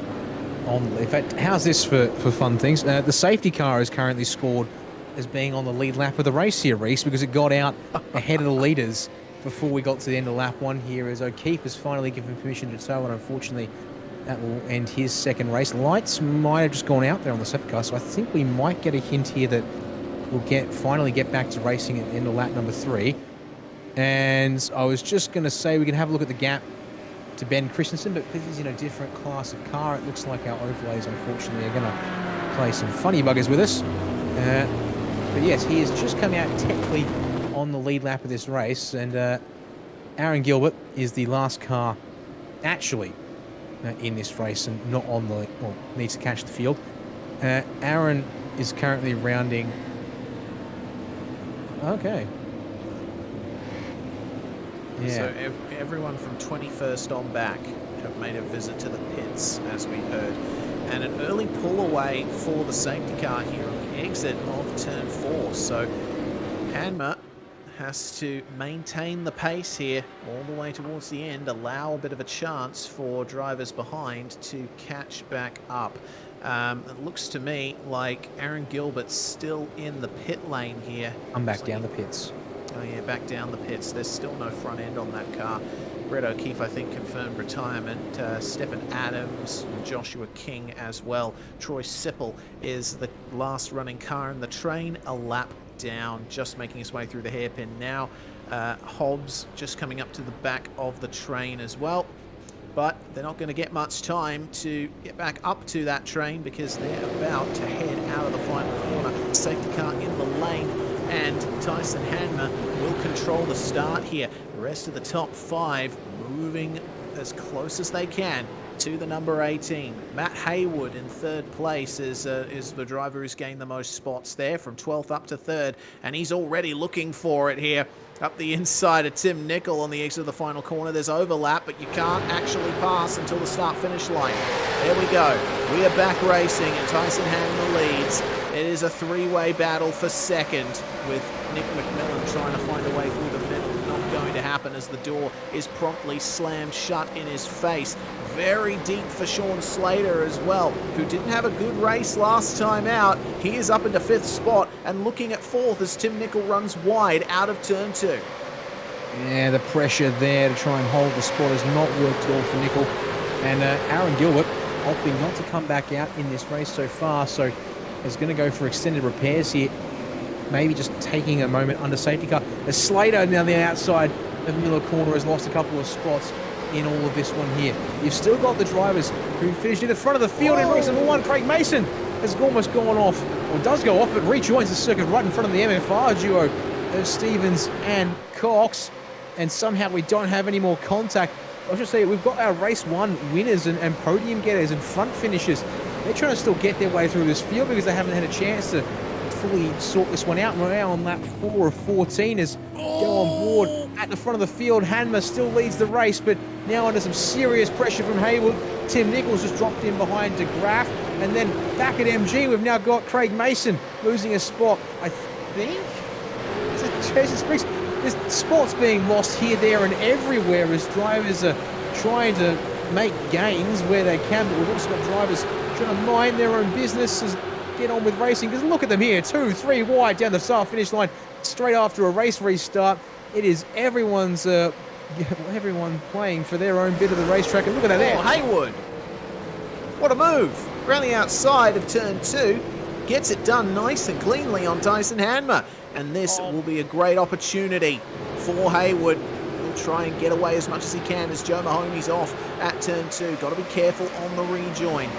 on. In fact, how's this for fun things? The safety car is currently scored as being on the lead lap of the race here, Reese, because it got out ahead of the leaders before we got to the end of lap 1 here, as O'Keefe has finally given permission to tow, and unfortunately that will end his second race. Lights might have just gone out there on the safety car, so I think we might get a hint here that we'll finally get back to racing at the end of lap number 3. And I was just going to say we can have a look at the gap to Ben Christensen, but because he's in a different class of car, it looks like our overlays, unfortunately, are going to play some funny buggers with us. But yes, he has just come out technically on the lead lap of this race, and Aaron Gilbert is the last car actually in this race and not on the, well, needs to catch the field. Aaron is currently rounding. Okay. Yeah. So everyone from 21st on back have made a visit to the pits, as we've heard. And an early pull away for the safety car here on the exit of turn 4. So Hanma has to maintain the pace here all the way towards the end, allow a bit of a chance for drivers behind to catch back up. It looks to me like Aaron Gilbert's still in the pit lane here. I'm back down the pits. Oh yeah, back down the pits. There's still no front end on that car. Brett O'Keefe, I think, confirmed retirement. Stephen Adams, Joshua King as well. Troy Sipple is the last running car in the train, a lap down, just making his way through the hairpin now. Hobbs just coming up to the back of the train as well. But they're not going to get much time to get back up to that train because they're about to head out of the final corner. Safety car in the lane, and Tyson Hanma will control the start here. The rest of the top 5 moving as close as they can to the number 18. Matt Haywood in 3rd place is the driver who's gained the most spots there, from 12th up to 3rd, and he's already looking for it here. Up the inside of Tim Nicol on the exit of the final corner. There's overlap, but you can't actually pass until the start-finish line. There we go. We are back racing, and Tyson Hanma leads. It is a 3-way battle for second, with Nick McMillan trying to find a way through the middle. Not going to happen, as the door is promptly slammed shut in his face. Very deep for Sean Slater as well, who didn't have a good race last time out. He is up into 5th spot and looking at 4th as Tim Nicol runs wide out of turn 2. Yeah, the pressure there to try and hold the spot has not worked at all for Nicol. And Aaron Gilbert opting not to come back out in this race so far, so is going to go for extended repairs here. Maybe just taking a moment under safety car. As Slater now the outside of Miller Corner has lost a couple of spots in all of this one here. You've still got the drivers who finished in the front of the field in race number 1. Craig Mason has almost gone off, or does go off, but rejoins the circuit right in front of the MFR duo of Stevens and Cox. And somehow we don't have any more contact. I should say we've got our race 1 winners and podium getters and front finishers. They're trying to still get their way through this field because they haven't had a chance to fully sort this one out. We're now on lap 4 of 14 as go on board at the front of the field. Hanma still leads the race, but now under some serious pressure from Haywood. Tim Nichols just dropped in behind De Graaf, and then back at MG we've now got Craig Mason losing a spot. I think Jason Spriggs. There's spots being lost here, there, and everywhere as drivers are trying to make gains where they can, but we've also got drivers trying to mind their own business and get on with racing, because look at them here, 2-3 wide down the start finish line straight after a race restart. It is everyone's everyone playing for their own bit of the racetrack, and look at that there. Oh, Haywood, what a move. Around the outside of turn 2, gets it done nice and cleanly on Tyson Hanma, and this will be a great opportunity for Haywood. He'll try and get away as much as he can as Joe Mahoney's off at turn 2. Got to be careful on the rejoin.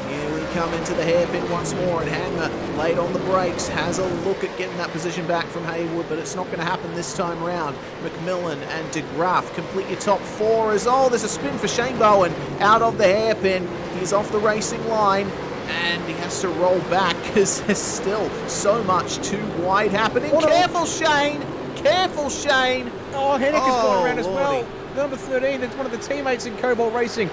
Here we come into the hairpin once more, and Hanmer late on the brakes, has a look at getting that position back from Haywood, but it's not going to happen this time round. McMillan and De Graaf complete your top 4 as, oh, there's a spin for Shane Bowen out of the hairpin. He's off the racing line, and he has to roll back because there's still so much too wide happening. Careful, Shane! Careful, Shane! Oh, Hennick is going around as Lordy. well. Number 13, that's one of the teammates in Cobalt Racing.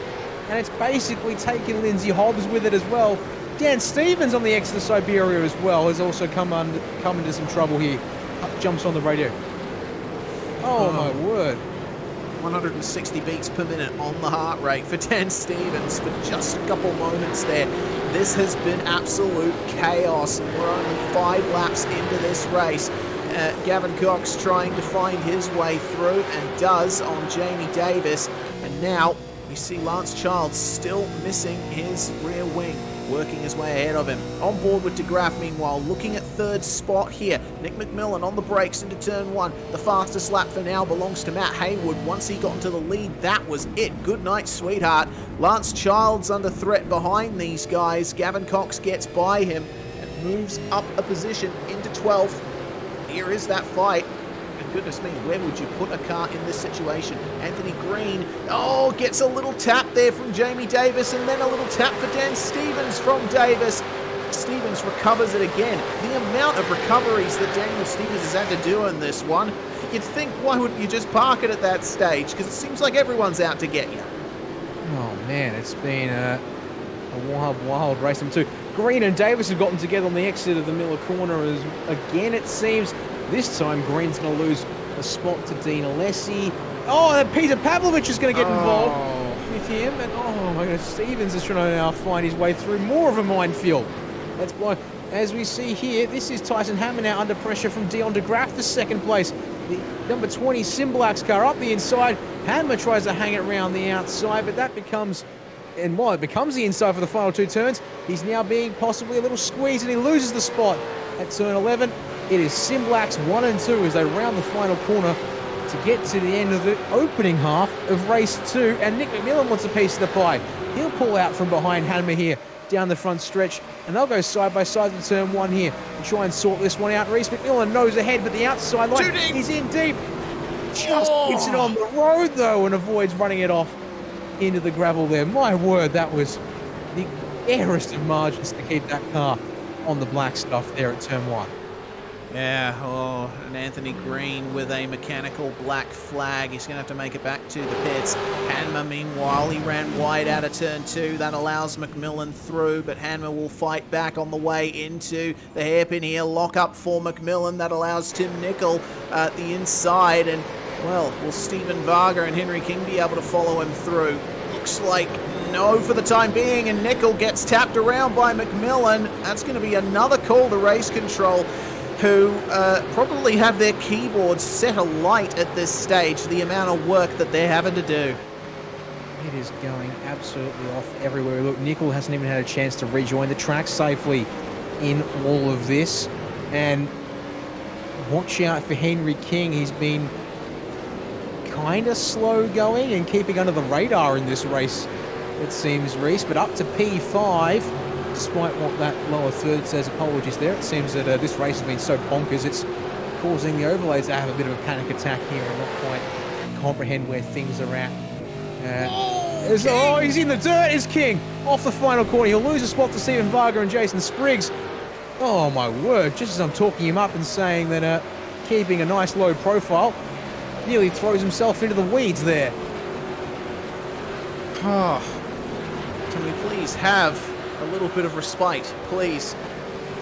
And it's basically taken Lindsay Hobbs with it as well. Dan Stevens on the exit of Siberia as well has also come into some trouble here. Up jumps on the radio. Oh my word. 160 beats per minute on the heart rate for Dan Stevens for just a couple moments there. This has been absolute chaos, and we're only 5 laps into this race. Gavin Cox trying to find his way through, and does on Jamie Davis. And now we see Lance Childs still missing his rear wing, working his way ahead of him. On board with De Graaf, meanwhile, looking at 3rd spot here. Nick McMillan on the brakes into turn 1. The fastest lap for now belongs to Matt Haywood. Once he got into the lead, that was it. Good night, sweetheart. Lance Childs under threat behind these guys. Gavin Cox gets by him and moves up a position into 12th. Here is that fight. And goodness me, where would you put a car in this situation? Anthony Green, oh, gets a little tap there from Jamie Davis, and then a little tap for Dan Stevens from Davis. Stevens recovers it again. The amount of recoveries that Daniel Stevens has had to do in this one, you'd think, why wouldn't you just park it at that stage? Because it seems like everyone's out to get you. Oh man, it's been a wild race. Them two. Green and Davis have gotten together on the exit of the Miller corner as again it seems. This time Green's going to lose a spot to Dean Alessi. Oh, and Peter Pavlovich is going to get involved with him. And oh my goodness, Stevens is trying to now find his way through more of a minefield. That's why, as we see here, this is Tyson Hammer now under pressure from Dion De Graaf for 2nd place. The number 20 Simblak's car up the inside. Hammer tries to hang it around the outside, but that becomes, and while it becomes the inside for the final 2 turns, he's now being possibly a little squeezed and he loses the spot at turn 11. It is Simblak's 1 and 2 as they round the final corner to get to the end of the opening half of race 2. And Nick McMillan wants a piece of the pie. He'll pull out from behind Hanmer here down the front stretch, and they'll go side by side in turn 1 here and try and sort this one out. Reece McMillan knows ahead, but the outside line, he's in deep. Just hits it on the road though and avoids running it off into the gravel there. My word, that was the barest of margins to keep that car on the black stuff there at turn 1. Yeah, oh, and Anthony Green with a mechanical black flag. He's going to have to make it back to the pits. Hanmer, meanwhile, he ran wide out of turn 2. That allows McMillan through, but Hanmer will fight back on the way into the hairpin here. Lock up for McMillan. That allows Tim Nicol at the inside. And, well, will Stephen Varga and Henry King be able to follow him through? Looks like no for the time being, and Nicol gets tapped around by McMillan. That's going to be another call to race control, who probably have their keyboards set alight at this stage, the amount of work that they're having to do. It is going absolutely off everywhere. Look, Nicol hasn't even had a chance to rejoin the track safely in all of this. And watch out for Henry King. He's been kind of slow going and keeping under the radar in this race, it seems, Reece. But up to P5. Despite what that lower third says, apologies there, it seems that this race has been so bonkers, it's causing the overlays to have a bit of a panic attack here and not quite comprehend where things are at. Oh, he's in the dirt, is King! Off the final corner, he'll lose a spot to Stephen Varga and Jason Spriggs. Oh my word, just as I'm talking him up and saying that keeping a nice low profile, nearly throws himself into the weeds there. Oh, can we please have a little bit of respite, please?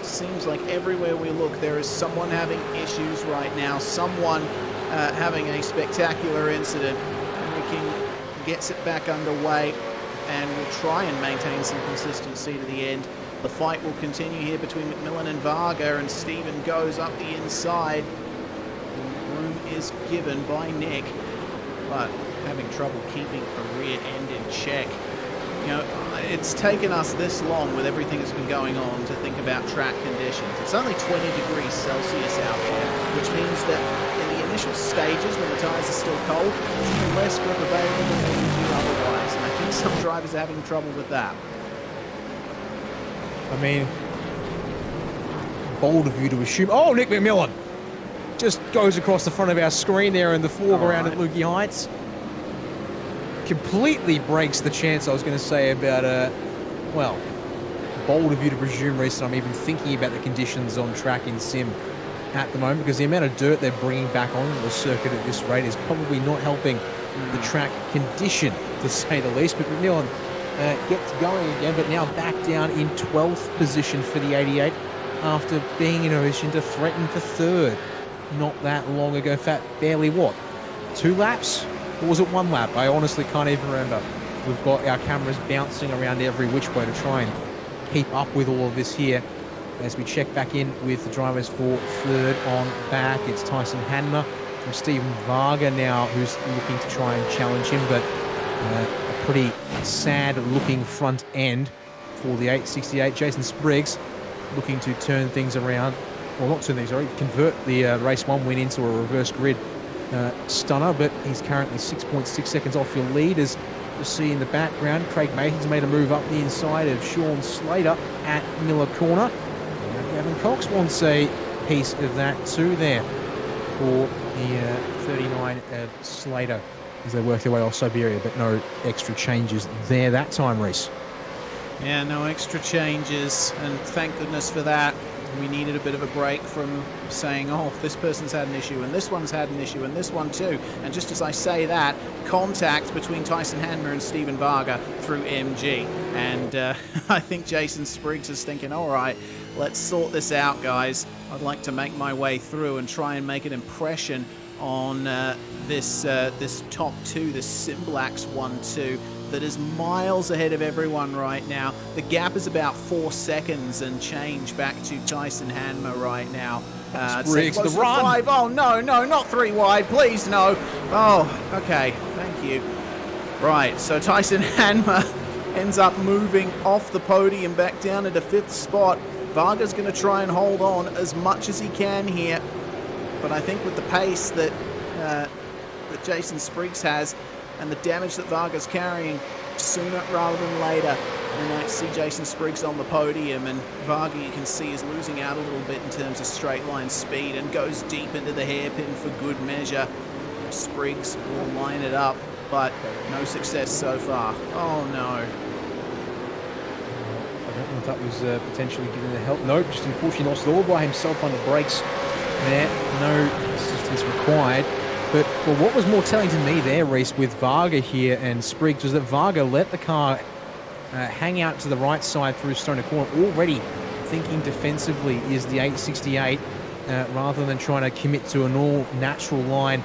Seems like everywhere we look there is someone having issues right now, someone having a spectacular incident. Henry King gets it back underway and will try and maintain some consistency to the end. The fight will continue here between McMillan and Varga, and Stephen goes up the inside. Room is given by Nick, but having trouble keeping a rear end in check. You know, it's taken us this long with everything that's been going on to think about track conditions. It's only 20 degrees Celsius out there, which means that in the initial stages when the tyres are still cold, there's even less grip available than they would do otherwise, and I think some drivers are having trouble with that. I mean, bold of you to assume. Oh, Nick McMillan just goes across the front of our screen there in the foreground at Lukey Heights. Completely breaks the chance I was going to say about, well, bold of you to presume, Reece, that I'm even thinking about the conditions on track in sim at the moment, because the amount of dirt they're bringing back onto the circuit at this rate is probably not helping the track condition, to say the least. But McMillan gets going again, but now back down in 12th position for the 88 after being in a position to threaten for third not that long ago. In fact, barely, what, 2 laps? Or was it 1 lap? I honestly can't even remember. We've got our cameras bouncing around every which way to try and keep up with all of this here. As we check back in with the drivers for third on back, it's Tyson Hanmer from Stephen Varga now, who's looking to try and challenge him, but a pretty sad-looking front end for the 868. Jason Spriggs looking to turn things around. Well, not turn things around, convert the race 1 win into a reverse grid stunner, but he's currently 6.6 seconds off your lead. As you see in the background, Craig Mason's made a move up the inside of Sean Slater at Miller Corner. Gavin Cox wants a piece of that too there for the 39 of Slater as they work their way off Siberia, but no extra changes there that time, Reece. Yeah, no extra changes, and thank goodness for that. We needed a bit of a break from saying, oh, this person's had an issue, and this one's had an issue, and this one too. And just as I say that, contact between Tyson Hanmer and Stephen Varga through MG. And I think Jason Spriggs is thinking, all right, let's sort this out, guys. I'd like to make my way through and try and make an impression on this top 2, this Simblax 1-2. That is miles ahead of everyone right now. The gap is about 4 seconds and change back to Tyson Hanmer right now. Spriggs, the run! 5. Oh, no, not 3 wide, please, no. Oh, okay, thank you. Right, so Tyson Hanmer ends up moving off the podium back down into 5th spot. Varga's going to try and hold on as much as he can here. But I think with the pace that Jason Spriggs has, and the damage that Varga's carrying, sooner rather than later, we might see Jason Spriggs on the podium, and Varga, you can see, is losing out a little bit in terms of straight line speed and goes deep into the hairpin for good measure. Spriggs will line it up, but no success so far. Oh no. I don't know if that was potentially giving the help. Nope, just unfortunately lost it all by himself under brakes there. No assistance required. But well, what was more telling to me there, Reece, with Varga here and Spriggs, was that Varga let the car hang out to the right side through Stoner Corner, already thinking defensively is the 868, rather than trying to commit to an all-natural line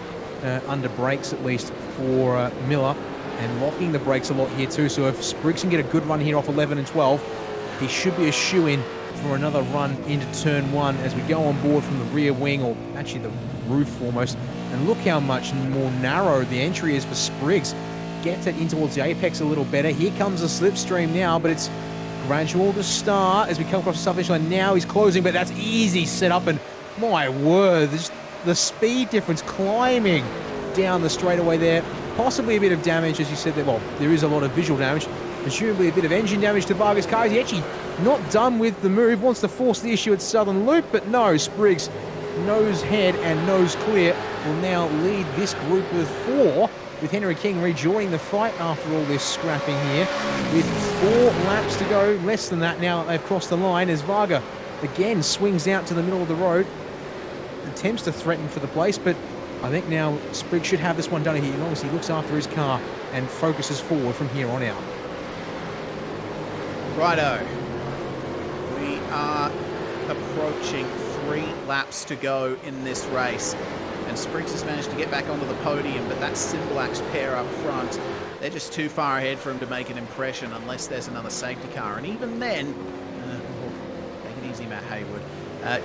under brakes, at least, for Miller, and locking the brakes a lot here too. So if Spriggs can get a good run here off 11 and 12, he should be a shoe-in for another run into turn 1 as we go on board from the rear wing, or actually the roof almost. And look how much more narrow the entry is for Spriggs. Gets it in towards the apex a little better. Here comes the slipstream now, but it's gradual to start as we come across the start finish line. Now he's closing, but that's easy set up, and my word, the speed difference climbing down the straightaway there. Possibly a bit of damage, as you said there. Well, there is a lot of visual damage. Presumably a bit of engine damage to Varga's car. He's actually not done with the move. Wants to force the issue at Southern Loop, but no, Spriggs, nose head and nose clear, will now lead this group of 4, with Henry King rejoining the fight after all this scrapping here. With 4 laps to go, less than that now that they've crossed the line, as Varga again swings out to the middle of the road, attempts to threaten for the place, but I think now Spriggs should have this one done here, as long as he looks after his car and focuses forward from here on out. Righto. We are approaching 3 laps to go in this race, and Spriggs has managed to get back onto the podium, but that Simblax pair up front, they're just too far ahead for him to make an impression unless there's another safety car. And even then, take it easy, Matt Haywood,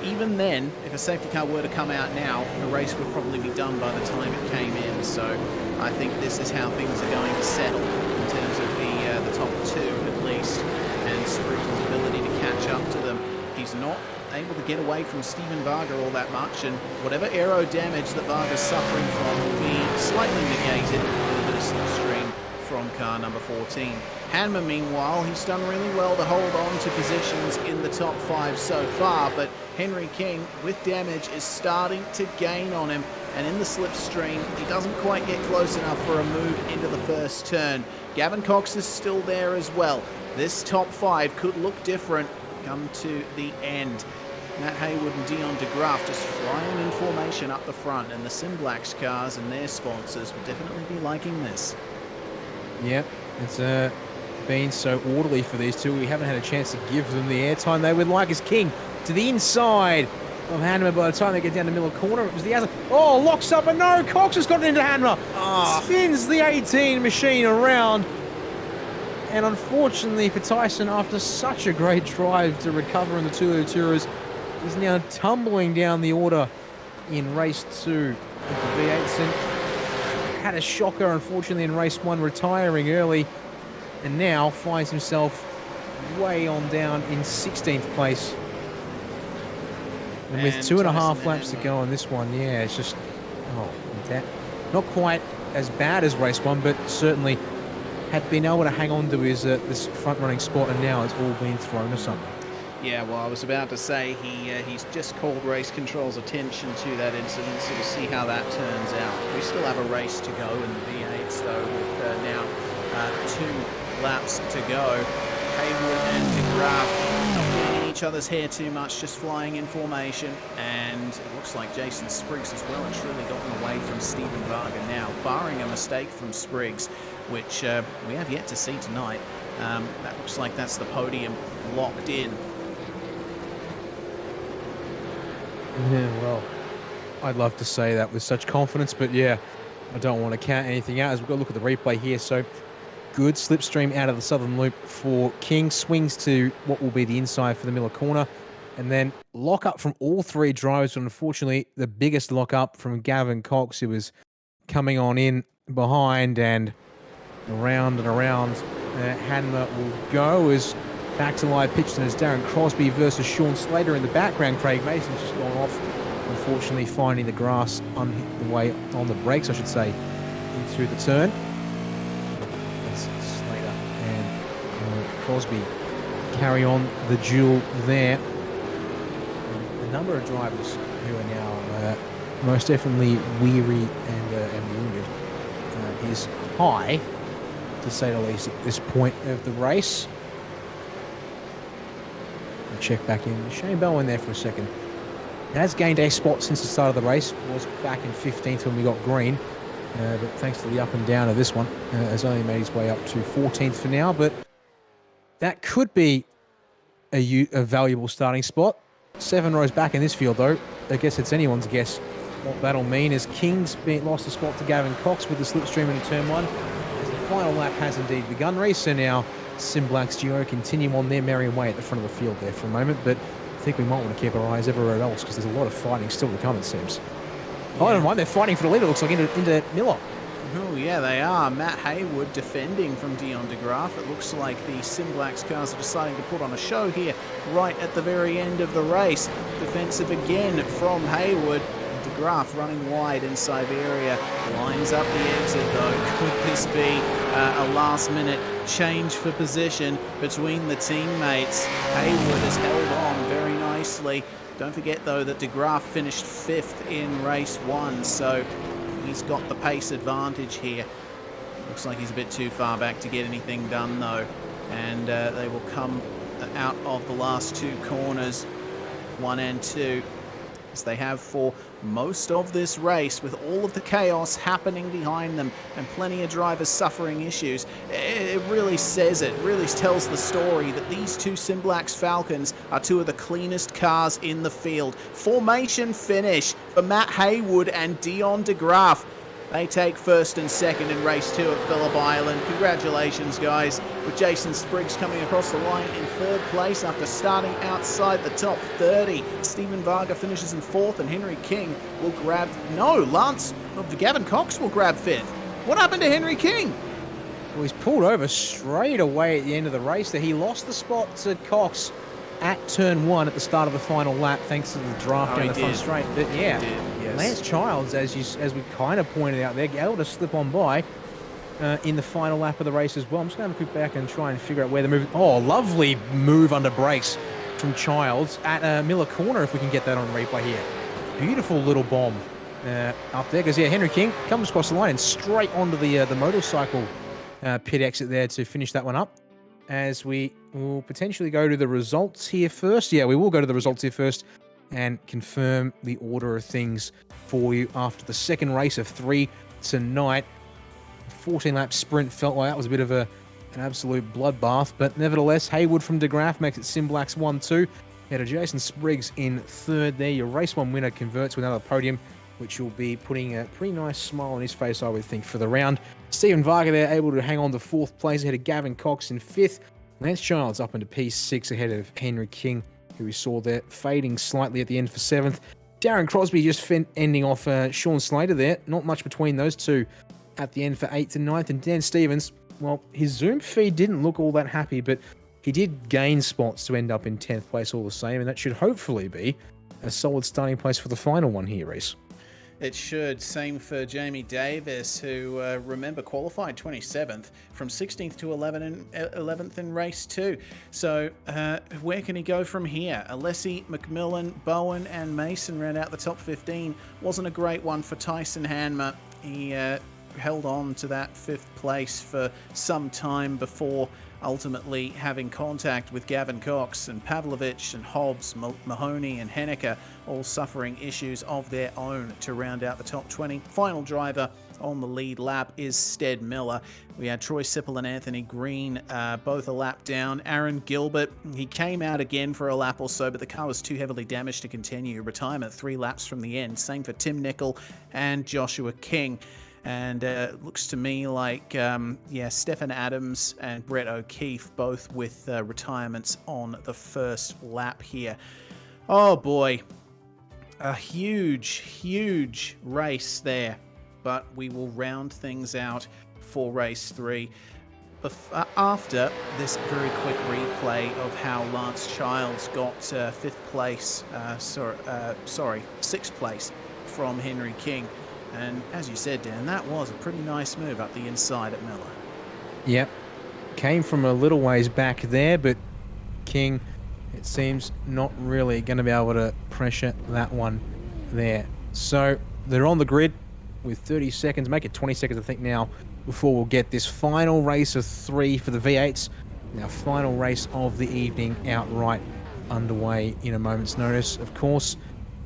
even then, if a safety car were to come out now, the race would probably be done by the time it came in. So I think this is how things are going to settle in terms of the top 2 at least, and Spriggs' ability to catch up to them. He's not able to get away from Steven Varga all that much, and whatever aero damage that Varga's suffering from will be slightly negated. A little bit of slipstream from car number 14. Hanma, meanwhile, he's done really well to hold on to positions in the top 5 so far, but Henry King, with damage, is starting to gain on him, and in the slipstream, he doesn't quite get close enough for a move into the first turn. Gavin Cox is still there as well. This top 5 could look different come to the end. Matt Haywood and Dion DeGraaf just flying in formation up the front, and the Simblacks cars and their sponsors will definitely be liking this. Yep, it's been so orderly for these two. We haven't had a chance to give them the airtime they would like as King to the inside of Hanma. By the time they get down the middle corner, it was the other. Oh, locks up, and no, Cox has gotten into Hanma. Spins the 18 machine around. And unfortunately for Tyson, after such a great drive to recover in the 2 Turas, is now tumbling down the order in race 2 with the V8s. And had a shocker, unfortunately, in race 1, retiring early, and now finds himself way on down in 16th place. And with 2.5 laps to go on this one, yeah, it's just, that not quite as bad as race 1, but certainly had been able to hang on to his this front-running spot, and now it's all been thrown to something. Yeah, well, I was about to say he's just called race control's attention to that incident, so we'll see how that turns out. We still have a race to go in the V8s, though, with now 2 laps to go. Haywood and DeGraaf not getting each other's hair too much, just flying in formation, and it looks like Jason Spriggs has well and truly gotten away from Steven Varga now, barring a mistake from Spriggs, which we have yet to see tonight. That looks like that's the podium locked in. Yeah, well, I'd love to say that with such confidence, but yeah, I don't want to count anything out as we've got to look at the replay here. So good slipstream out of the southern loop for King, swings to what will be the inside for the Miller corner, and then lock up from all 3 drivers, but unfortunately the biggest lock up from Gavin Cox, who was coming on in behind, and around and around Hanma will go as back to live pitch, and as Darren Crosby versus Sean Slater in the background. Craig Mason's just gone off, unfortunately finding the grass on the way on the brakes, I should say, into the turn. As Slater and Crosby carry on the duel there. And the number of drivers who are now most definitely weary and wounded is high, to say the least, at this point of the race. Check back in. Shane Bell in there for a second. He has gained a spot since the start of the race. Was back in 15th when we got green. But thanks to the up and down of this one, has only made his way up to 14th for now. But that could be a valuable starting spot. 7 rows back in this field, though. I guess it's anyone's guess what that'll mean, as King's lost a spot to Gavin Cox with the slipstream in turn 1. As the final lap has indeed begun. Racer now, Simblacks duo continue on their merry way at the front of the field there for a moment, but I think we might want to keep our eyes everywhere else, because there's a lot of fighting still to come, it seems. Yeah. Oh, never mind, they're fighting for the lead, it looks like, into Miller. Oh, yeah, they are. Matt Haywood defending from Dion DeGraaf. It looks like the Simblacks cars are deciding to put on a show here right at the very end of the race. Defensive again from Haywood. DeGraaf running wide in Siberia. Lines up the exit, though. Could this be a last-minute change for position between the teammates? Haywood has held on very nicely. Don't forget, though, that DeGraaf finished 5th in race 1, so he's got the pace advantage here. Looks like he's a bit too far back to get anything done, though. And they will come out of the last 2 corners, 1 and 2, as they have for most of this race, with all of the chaos happening behind them and plenty of drivers suffering issues. It really says it, really tells the story that these 2 Simblacks Falcons are 2 of the cleanest cars in the field. Formation finish for Matt Haywood and Dion DeGraaf. They take 1st and 2nd in race 2 at Phillip Island. Congratulations, guys, with Jason Spriggs coming across the line in 3rd place after starting outside the top 30. Steven Varga finishes in 4th, and Henry King will grab... Gavin Cox will grab 5th. What happened to Henry King? Well, he's pulled over straight away at the end of the race there. He lost the spot to Cox at turn 1 at the start of the final lap, thanks to the draft down the front straight. But yeah, yes. Lance Childs, as we kind of pointed out there, able to slip on by in the final lap of the race as well. I'm just going to have a quick back and try and figure out where the move. Oh, lovely move under brakes from Childs at Miller Corner, if we can get that on replay here. Beautiful little bomb up there, because yeah, Henry King comes across the line and straight onto the motorcycle pit exit there to finish that one up. As we will potentially go to the results here first. Yeah, we will go to the results here first and confirm the order of things for you after the second race of 3 tonight. 14-lap sprint felt like that was a bit of an absolute bloodbath, but nevertheless, Haywood from De Graaf makes it Simblacks 1-2. Had a Jason Spriggs in third there. Your race 1 winner converts with another podium, which will be putting a pretty nice smile on his face, I would think, for the round. Stephen Varga there, able to hang on to 4th place ahead of Gavin Cox in 5th. Lance Childs up into P6 ahead of Henry King, who we saw there fading slightly at the end for 7th. Darren Crosby just ending off Sean Slater there. Not much between those two at the end for 8th and 9th. And Dan Stevens, well, his Zoom feed didn't look all that happy, but he did gain spots to end up in 10th place all the same, and that should hopefully be a solid starting place for the final one here, Reese. It should. Same for Jamie Davis, who, remember, qualified 27th from 16th to 11th in race 2. So where can he go from here? Alessi, McMillan, Bowen and Mason round out the top 15. Wasn't a great one for Tyson Hanmer. He held on to that 5th place for some time before ultimately having contact with Gavin Cox and Pavlovich and Hobbs, Mahoney and Henniker, all suffering issues of their own to round out the top 20. Final driver on the lead lap is Stead Miller. We had Troy Sipple and Anthony Green both a lap down. Aaron Gilbert, he came out again for a lap or so, but the car was too heavily damaged to continue. Retirement 3 laps from the end. Same for Tim Nicol and Joshua King. And it looks to me like, Stefan Adams and Brett O'Keefe both with retirements on the first lap here. Oh boy, a huge race there. But we will round things out for race 3 after this very quick replay of how Lance Childs got 6th place from Henry King. And as you said, Dan, that was a pretty nice move up the inside at Miller. Yep. Came from a little ways back there, but King, it seems, not really going to be able to pressure that one there. So they're on the grid with 30 seconds, make it 20 seconds, I think, now, before we'll get this final race of 3 for the V8s. Our final race of the evening outright underway in a moment's notice. Of course,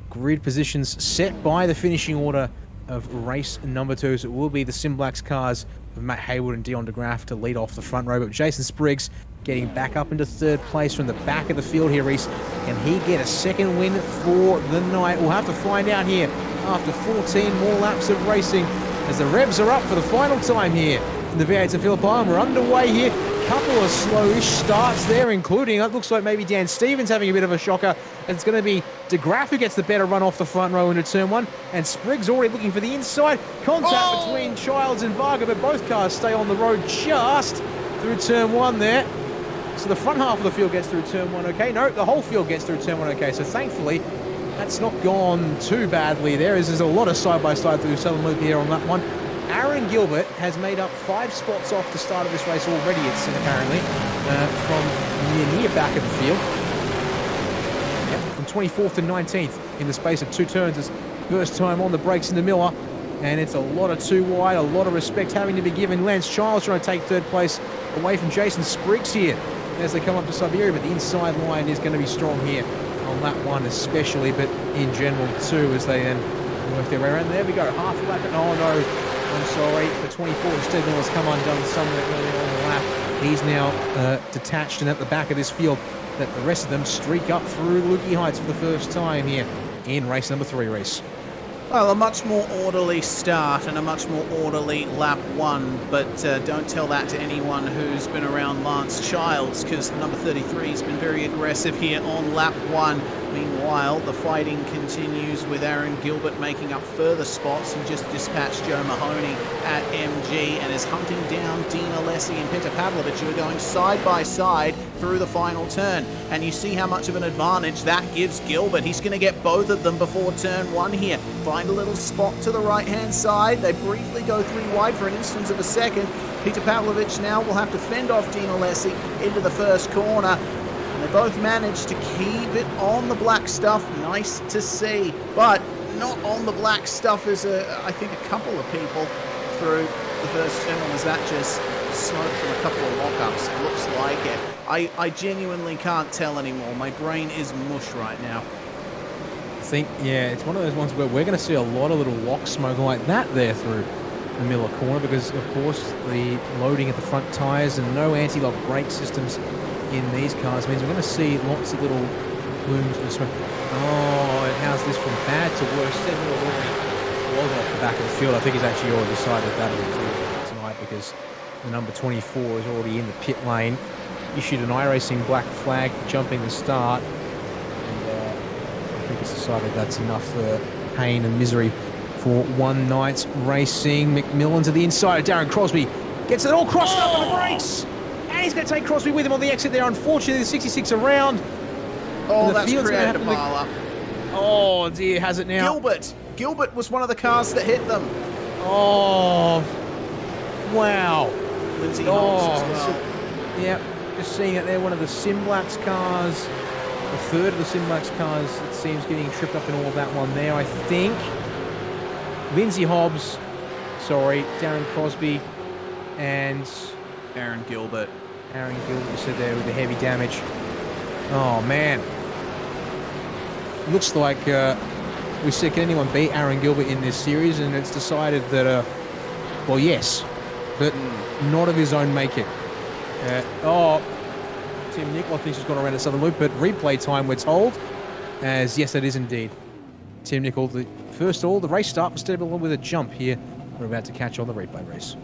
grid positions set by the finishing order of race number 2, so it will be the Simblacks cars of Matt Haywood and Dion De Graaf to lead off the front row, but Jason Spriggs getting back up into 3rd place from the back of the field here, Reese. Can he get a second win for the night? We'll have to find out here after 14 more laps of racing as the revs are up for the final time here in the V8s of Phillip Island. We're underway here. Couple of slowish starts there, including, it looks like maybe Dan Stevens having a bit of a shocker. And it's going to be De Graaf who gets the better run off the front row into turn 1. And Spriggs already looking for the inside. Contact between Childs and Varga, but both cars stay on the road just through turn 1 there. So the front half of the field gets through turn 1 okay. No, the whole field gets through turn 1 okay. So thankfully, that's not gone too badly there, as there's a lot of side-by-side through Southern Loop here on that one. Aaron Gilbert has made up 5 spots off the start of this race already, it's apparently, from near back of the field. Yep, from 24th to 19th in the space of 2 turns. It's first time on the brakes into Miller, and it's a lot of 2 wide, a lot of respect having to be given. Lance Childs trying to take 3rd place away from Jason Spriggs here as they come up to Siberia, but the inside line is going to be strong here on that one especially, but in general too, as they then work their way around. There we go, half a lap, and oh no, I'm sorry, the 24 instead has come undone somewhere early on the lap. He's now detached and at the back of this field. That the rest of them streak up through Lukey Heights for the first time here in race number 3, Reese. Well, a much more orderly start and a much more orderly lap 1, but don't tell that to anyone who's been around Lance Childs, because the number 33 has been very aggressive here on lap 1. Meanwhile, the fighting continues with Aaron Gilbert making up further spots. He just dispatched Joe Mahoney at MG and is hunting down Dean Alessi and Peter Pavlovich, who are going side by side through the final turn. And you see how much of an advantage that gives Gilbert. He's going to get both of them before turn one here. Find a little spot to the right-hand side. They briefly go 3 wide for an instance of a second. Peter Pavlovich now will have to fend off Dean Alessi into the first corner. They both managed to keep it on the black stuff. Nice to see, but not on the black stuff as I think a couple of people through the first turn. Was that just smoke from a couple of lock-ups? Looks like it. I genuinely can't tell anymore. My brain is mush right now. I think, yeah, it's one of those ones where we're going to see a lot of little lock smoke like that there through the Miller corner because, of course, the loading at the front tyres and no anti-lock brake systems in these cars means we're going to see lots of little plumes of smoke. Oh, and how's this from bad to worse? Stephen was off the back of the field. I think he's actually already decided that tonight because the number 24 is already in the pit lane. Issued an iRacing black flag for jumping the start. And I think it's decided that's enough pain and misery for one night's racing. McMillan to the inside. Darren Crosby gets it all crossed up on the brakes. And he's going to take Crosby with him on the exit there. Unfortunately, the 66 around. Oh, that's created a pile up. Oh, dear, has it now? Gilbert was one of the cars that hit them. Oh, wow. Lindsay Hobbs as well. So, yeah, just seeing it there. One of the Simblacks cars, the third of the Simblacks cars, it seems getting tripped up in all of that one there, I think. Lindsay Hobbs, Darren Crosby, and Aaron Gilbert. You said there with the heavy damage. Oh, man. Looks like we said, can anyone beat Aaron Gilbert in this series? And it's decided that, well, yes, but not of his own making. Tim Nicol, I think she's gone around the southern loop, but replay time, we're told, as yes, it is indeed. Tim Nicol, the first the race start was stable with a jump here. We're about to catch on the replay race.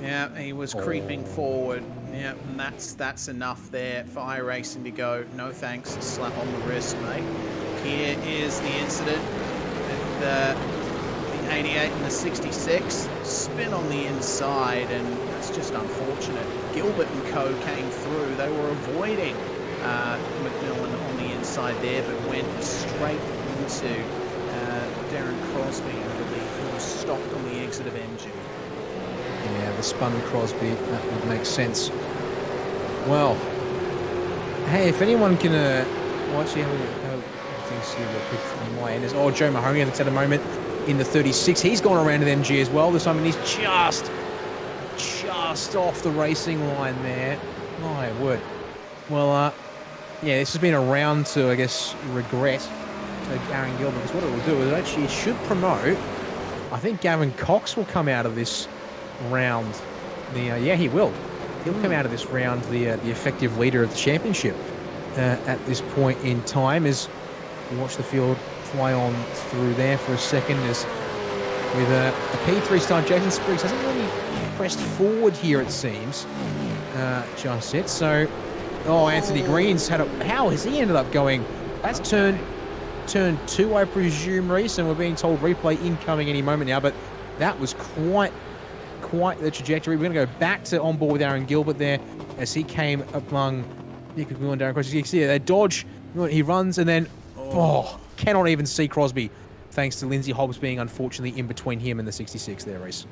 Yeah, he was creeping forward. Yeah, and that's enough there for iRacing to go, no thanks, slap on the wrist, mate. Here is the incident with the 88 and the 66. Spin on the inside, and that's just unfortunate. Gilbert and co came through. They were avoiding McMillan on the inside there, but went straight into Darren Crosby, I believe, who was stopped on the exit of MG. Yeah, the spun Crosby, that would make sense. Well, hey, if anyone can watch here, see real quick from my end. Oh, Joe Mahoney at a moment in the 36. He's gone around to the MG as well this time, and he's just off the racing line there. My word. Well, yeah, this has been a round to, I guess, regret to Aaron Gilbert, because what it will do is actually it should promote. I think Gavin Cox will come out of this round. Yeah, he will. He'll come out of this round the effective leader of the championship at this point in time. As you watch the field fly on through there for a second, as with a P3 start, Jason Spriggs hasn't really pressed forward here, it seems, just yet. So, Anthony Green's had how has he ended up going? That's turn 2, I presume, Reese, and we're being told replay incoming any moment now, but that was quite the trajectory. We're going to go back to on board with Aaron Gilbert there as he came among Nick McMillan and Darren Crosby. You can see they dodge, he runs, and then cannot even see Crosby, thanks to Lindsay Hobbs being unfortunately in between him and the 66 there, Reese.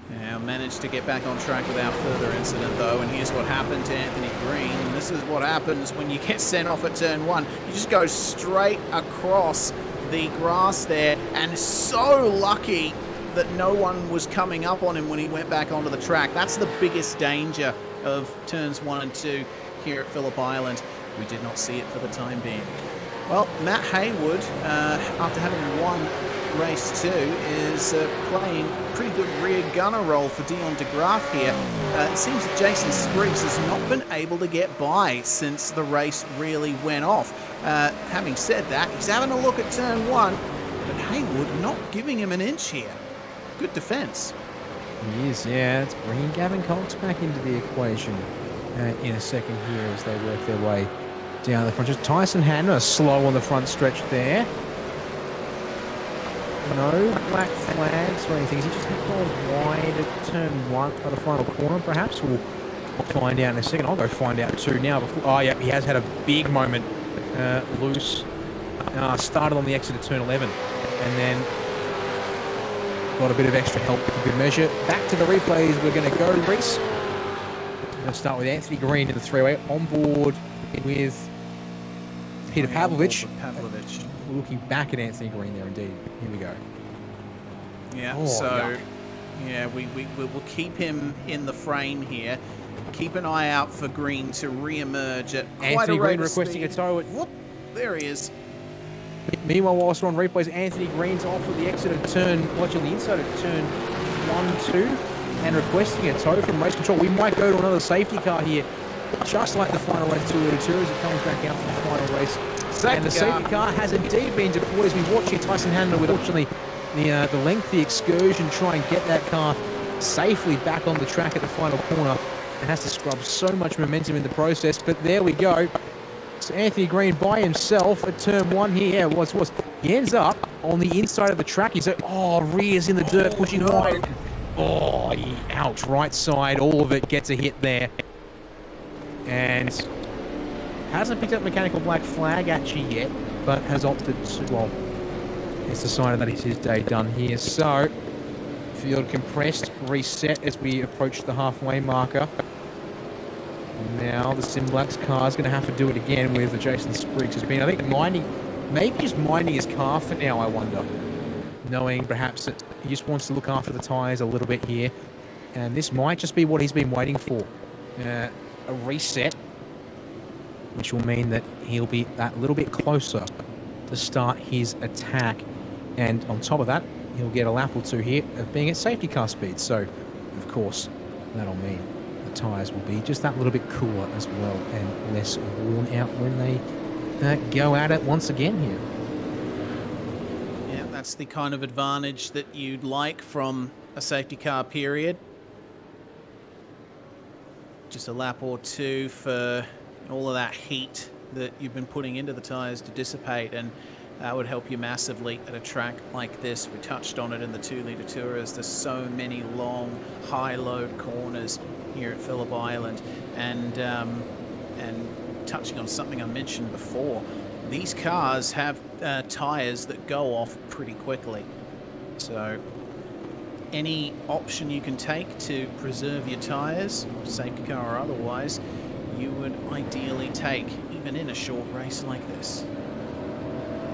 Yeah, managed to get back on track without further incident, though, and here's what happened to Anthony Green. And this is what happens when you get sent off at turn 1. You just go straight across the grass there, and so lucky that no one was coming up on him when he went back onto the track. That's the biggest danger of turns 1 and 2 here at Phillip Island. We did not see it for the time being. Well, Matt Haywood, after having won race 2, is playing pretty good rear gunner role for Dion DeGraaf here. It seems that Jason Spriggs has not been able to get by since the race really went off. Having said that, he's having a look at turn 1, but Haywood not giving him an inch here. Good defense. He is, yeah. It's bringing Gavin Cox back into the equation in a second here as they work their way down the front. Just Tyson Hanna slow on the front stretch there. No black flags or anything. Is he just gone wide at turn 1 at the final corner, perhaps? We'll find out in a second. I'll go find out too now. Oh, yeah, he has had a big moment loose. Started on the exit of turn 11 and then got a bit of extra help for good measure. Back to the replays. We're going to go, Reese. We're going to start with Anthony Green in the 3-way. On board with Peter Pavlovich. Looking back at Anthony Green there, indeed. Here we go. Yeah, oh, so, yuck. yeah, we'll keep him in the frame here. Keep an eye out for Green to re-emerge at quite Anthony a rate Green of requesting speed. a tow. Whoop, there he is. Meanwhile, whilst we're on replays, Anthony Green's off at the exit of turn, watching the inside of turn 1-2, and requesting a tow from race control. We might go to another safety car here, just like the final race 2-2 as it comes back out for the final race. And the safety car has indeed been deployed as we watch here. Tyson Hanna with unfortunately the lengthy excursion try and get that car safely back on the track at the final corner and has to scrub so much momentum in the process. But there we go. So Anthony Green by himself at turn 1 here. Yeah, he ends up on the inside of the track. He's rears in the dirt, pushing wide. Oh, ouch, right side, all of it gets a hit there. And hasn't picked up mechanical black flag actually yet, but has opted to, well, it's a sign that it's his day done here. So, field compressed, reset as we approach the halfway marker. And now the Simblacks car is going to have to do it again with Jason Spriggs has been, I think, maybe just minding his car for now, I wonder. Knowing perhaps that he just wants to look after the tyres a little bit here. And this might just be what he's been waiting for. A reset, which will mean that he'll be that little bit closer to start his attack. And on top of that, he'll get a lap or two here of being at safety car speed. So, of course, that'll mean the tyres will be just that little bit cooler as well and less worn out when they go at it once again here. Yeah, that's the kind of advantage that you'd like from a safety car period. Just a lap or two for all of that heat that you've been putting into the tyres to dissipate, and that would help you massively at a track like this. We touched on it in the 2-litre Tourers. There's so many long, high-load corners here at Phillip Island, and touching on something I mentioned before, these cars have tyres that go off pretty quickly. So any option you can take to preserve your tyres, safety car or otherwise, you would ideally take, even in a short race like this.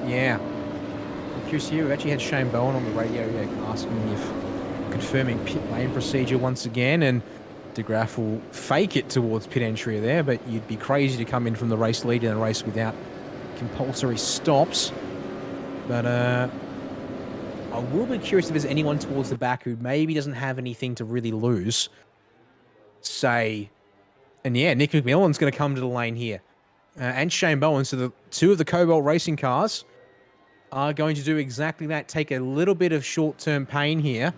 Yeah. I'm curious here, we actually had Shane Bowen on the radio asking if confirming pit lane procedure once again, and De Graaf will fake it towards pit entry there, but you'd be crazy to come in from the race lead in a race without compulsory stops. But I will be curious if there's anyone towards the back who maybe doesn't have anything to really lose. Say, and yeah, Nick McMillan's going to come to the lane here. And Shane Bowen, so the two of the Cobalt Racing cars are going to do exactly that. Take a little bit of short-term pain here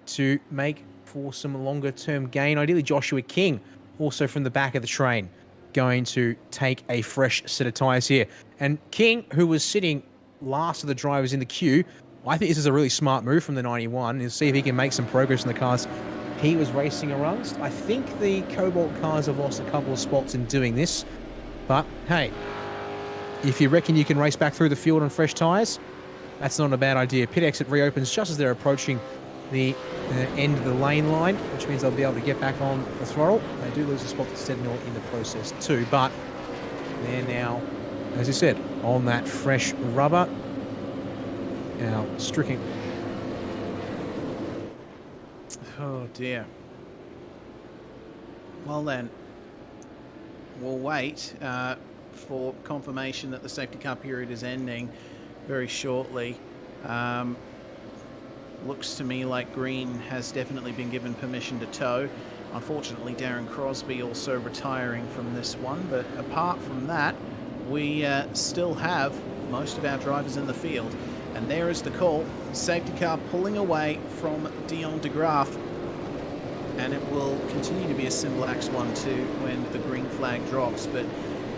to make for some longer-term gain. Ideally, Joshua King, also from the back of the train, going to take a fresh set of tyres here. And King, who was sitting last of the drivers in the queue, I think this is a really smart move from the 91, and see if he can make some progress in the cars he was racing amongst. I think the Cobalt cars have lost a couple of spots in doing this, but hey, if you reckon you can race back through the field on fresh tyres, that's not a bad idea. Pit exit reopens just as they're approaching the end of the lane line, which means they'll be able to get back on the throttle. They do lose a spot to Sentinel in the process too, but they're now, as I said, on that fresh rubber. Now, Stricken. Oh dear. Well then, we'll wait for confirmation that the safety car period is ending very shortly. Looks to me like Green has definitely been given permission to tow. Unfortunately, Darren Crosby also retiring from this one, but apart from that, we still have most of our drivers in the field. And there is the call. Safety car pulling away from Dion de Graaf. And it will continue to be a Simlax 1-2 when the green flag drops. But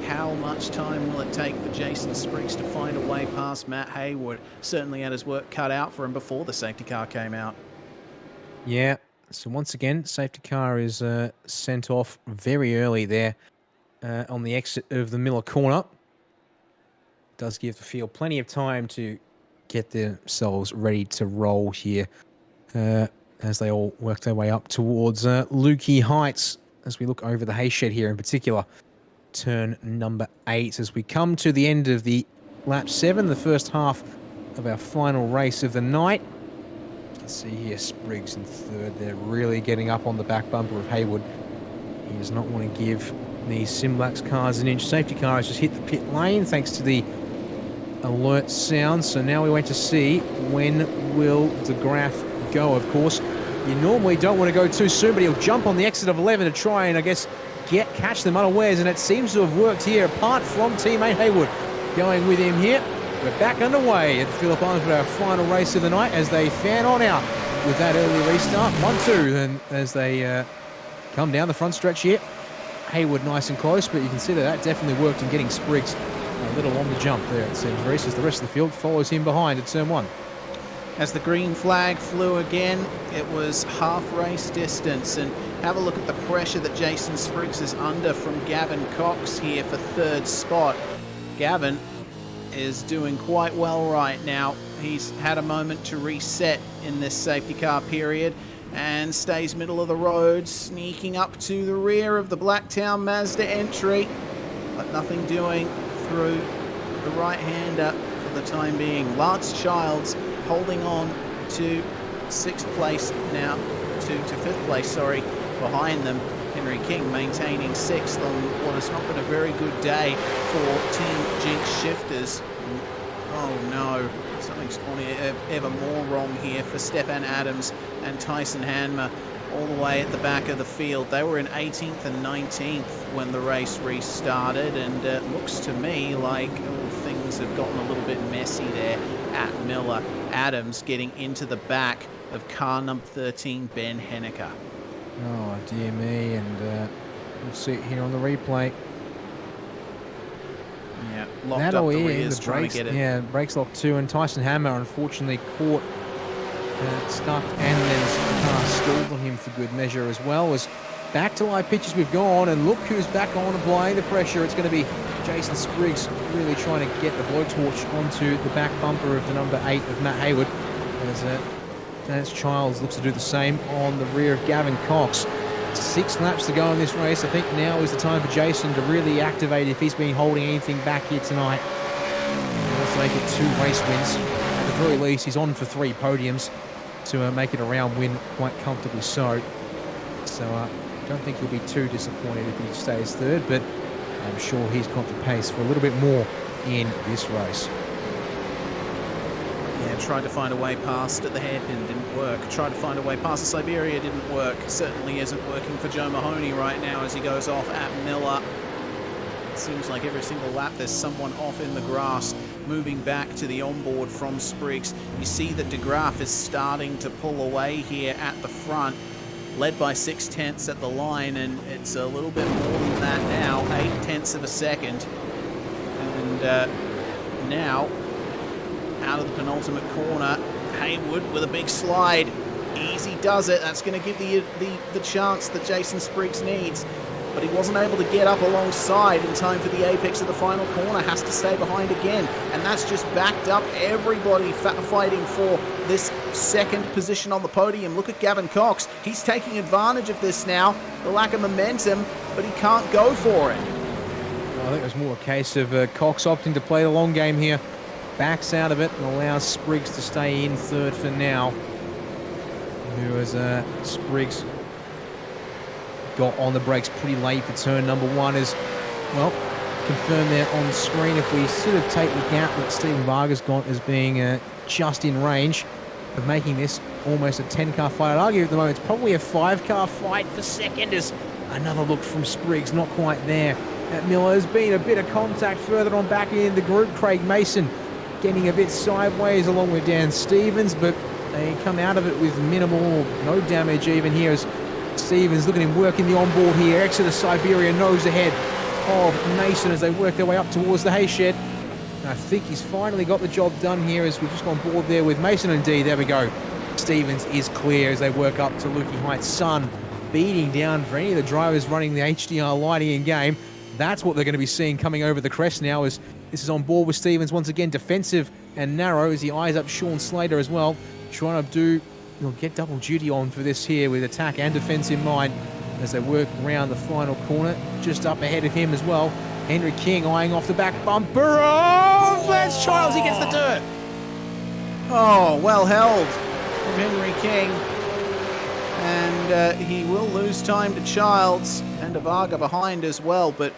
How much time will it take for Jason Spriggs to find a way past Matt Haywood? Certainly had his work cut out for him before the safety car came out. Yeah, so once again, safety car is sent off very early there on the exit of the Miller corner. Does give the field plenty of time to get themselves ready to roll here as they all work their way up towards Lukey Heights as we look over the hay shed here in particular. Turn number 8 as we come to the end of the lap 7, the first half of our final race of the night. You can see here Spriggs in third. They're really getting up on the back bumper of Haywood. He does not want to give these Simlax cars an inch. Safety car has just hit the pit lane thanks to the alert sound. So now we wait to see when will DeGraff go. Of course, you normally don't want to go too soon, but he'll jump on the exit of 11 to try and, I guess, catch them unawares, and it seems to have worked here, apart from teammate Haywood going with him here. We're back underway at Phillip Island for our final race of the night as they fan on out with that early restart. 1-2, and as they come down the front stretch here, Haywood nice and close, but you can see that definitely worked in getting Spriggs a little on the jump there, it seems, Reese, as the rest of the field follows him behind at turn 1. As the green flag flew again, it was half race distance, and have a look at the pressure that Jason Spriggs is under from Gavin Cox here for third spot. Gavin is doing quite well right now. He's had a moment to reset in this safety car period and stays middle of the road, sneaking up to the rear of the Blacktown Mazda entry, but nothing doing through the right-hander for the time being. Lance Childs holding on to 6th place now, to 5th place, sorry, behind them. Henry King maintaining 6th on what has not been a very good day for Team Jinx Shifters. Oh no, something's gone ever more wrong here for Stefan Adams and Tyson Hanmer all the way at the back of the field. They were in 18th and 19th when the race restarted, and it looks to me like things have gotten a little bit messy there at Miller. Adams getting into the back of car number 13, Ben Henniker. Oh, dear me, and we'll see it here on the replay. Yeah, locked up the rears, the trying brakes, to get it. Yeah, brakes locked too, and Tyson Hammer unfortunately caught stuck, and then his car stalled on him for good measure as well. As back to live pitches we've gone, and look who's back on applying the pressure. It's going to be Jason Spriggs really trying to get the blowtorch onto the back bumper of the number 8 of Matt Haywood, as Lance Childs looks to do the same on the rear of Gavin Cox. 6 laps to go in this race. I think now is the time for Jason to really activate if he's been holding anything back here tonight. He wants to make it 2 race wins. At the very least, he's on for 3 podiums to make it a round win quite comfortably so. So I don't think he'll be too disappointed if he stays third, but I'm sure he's got the pace for a little bit more in this race. Yeah, tried to find a way past at the hairpin, didn't work. Tried to find a way past the Siberia, didn't work. Certainly isn't working for Joe Mahoney right now as he goes off at Miller. It seems like every single lap there's someone off in the grass, moving back to the onboard from Spriggs. You see that DeGraff is starting to pull away here at the front, led by 6/10 at the line, and it's a little bit more than that now, 8/10 of a second. And now, out of the penultimate corner, Haywood with a big slide. Easy does it. That's going to give the chance that Jason Spriggs needs. But he wasn't able to get up alongside in time for the apex of the final corner. Has to stay behind again. And that's just backed up everybody fighting for this second position on the podium. Look at Gavin Cox. He's taking advantage of this now. The lack of momentum, but he can't go for it. I think it was more a case of Cox opting to play the long game here. Backs out of it and allows Spriggs to stay in third for now. Who has Spriggs got on the brakes pretty late for turn number 1 as, well, confirmed there on the screen. If we sort of take the gap that Stephen Vargas got as being just in range of making this almost a 10-car fight, I'd argue at the moment it's probably a 5-car fight for second as another look from Spriggs, not quite there. At Miller has been a bit of contact further on back in the group. Craig Mason getting a bit sideways along with Dan Stevens, but they come out of it with minimal, no damage even here as Stevens, look at him working the onboard here. Exeter Siberia nose ahead of Mason as they work their way up towards the hay shed. And I think he's finally got the job done here as we've just gone board there with Mason. Indeed, there we go. Stevens is clear as they work up to Lukey Heights. Sun beating down for any of the drivers running the HDR lighting in game. That's what they're going to be seeing coming over the crest now as this is on board with Stevens once again, defensive and narrow as he eyes up Sean Slater as well, trying to get double duty on for this here with attack and defense in mind as they work around the final corner. Just up ahead of him as well, Henry King eyeing off the back bumper. Oh, Lance Childs, he gets the dirt. Oh, well held from Henry King. And he will lose time to Childs and to Varga behind as well. But,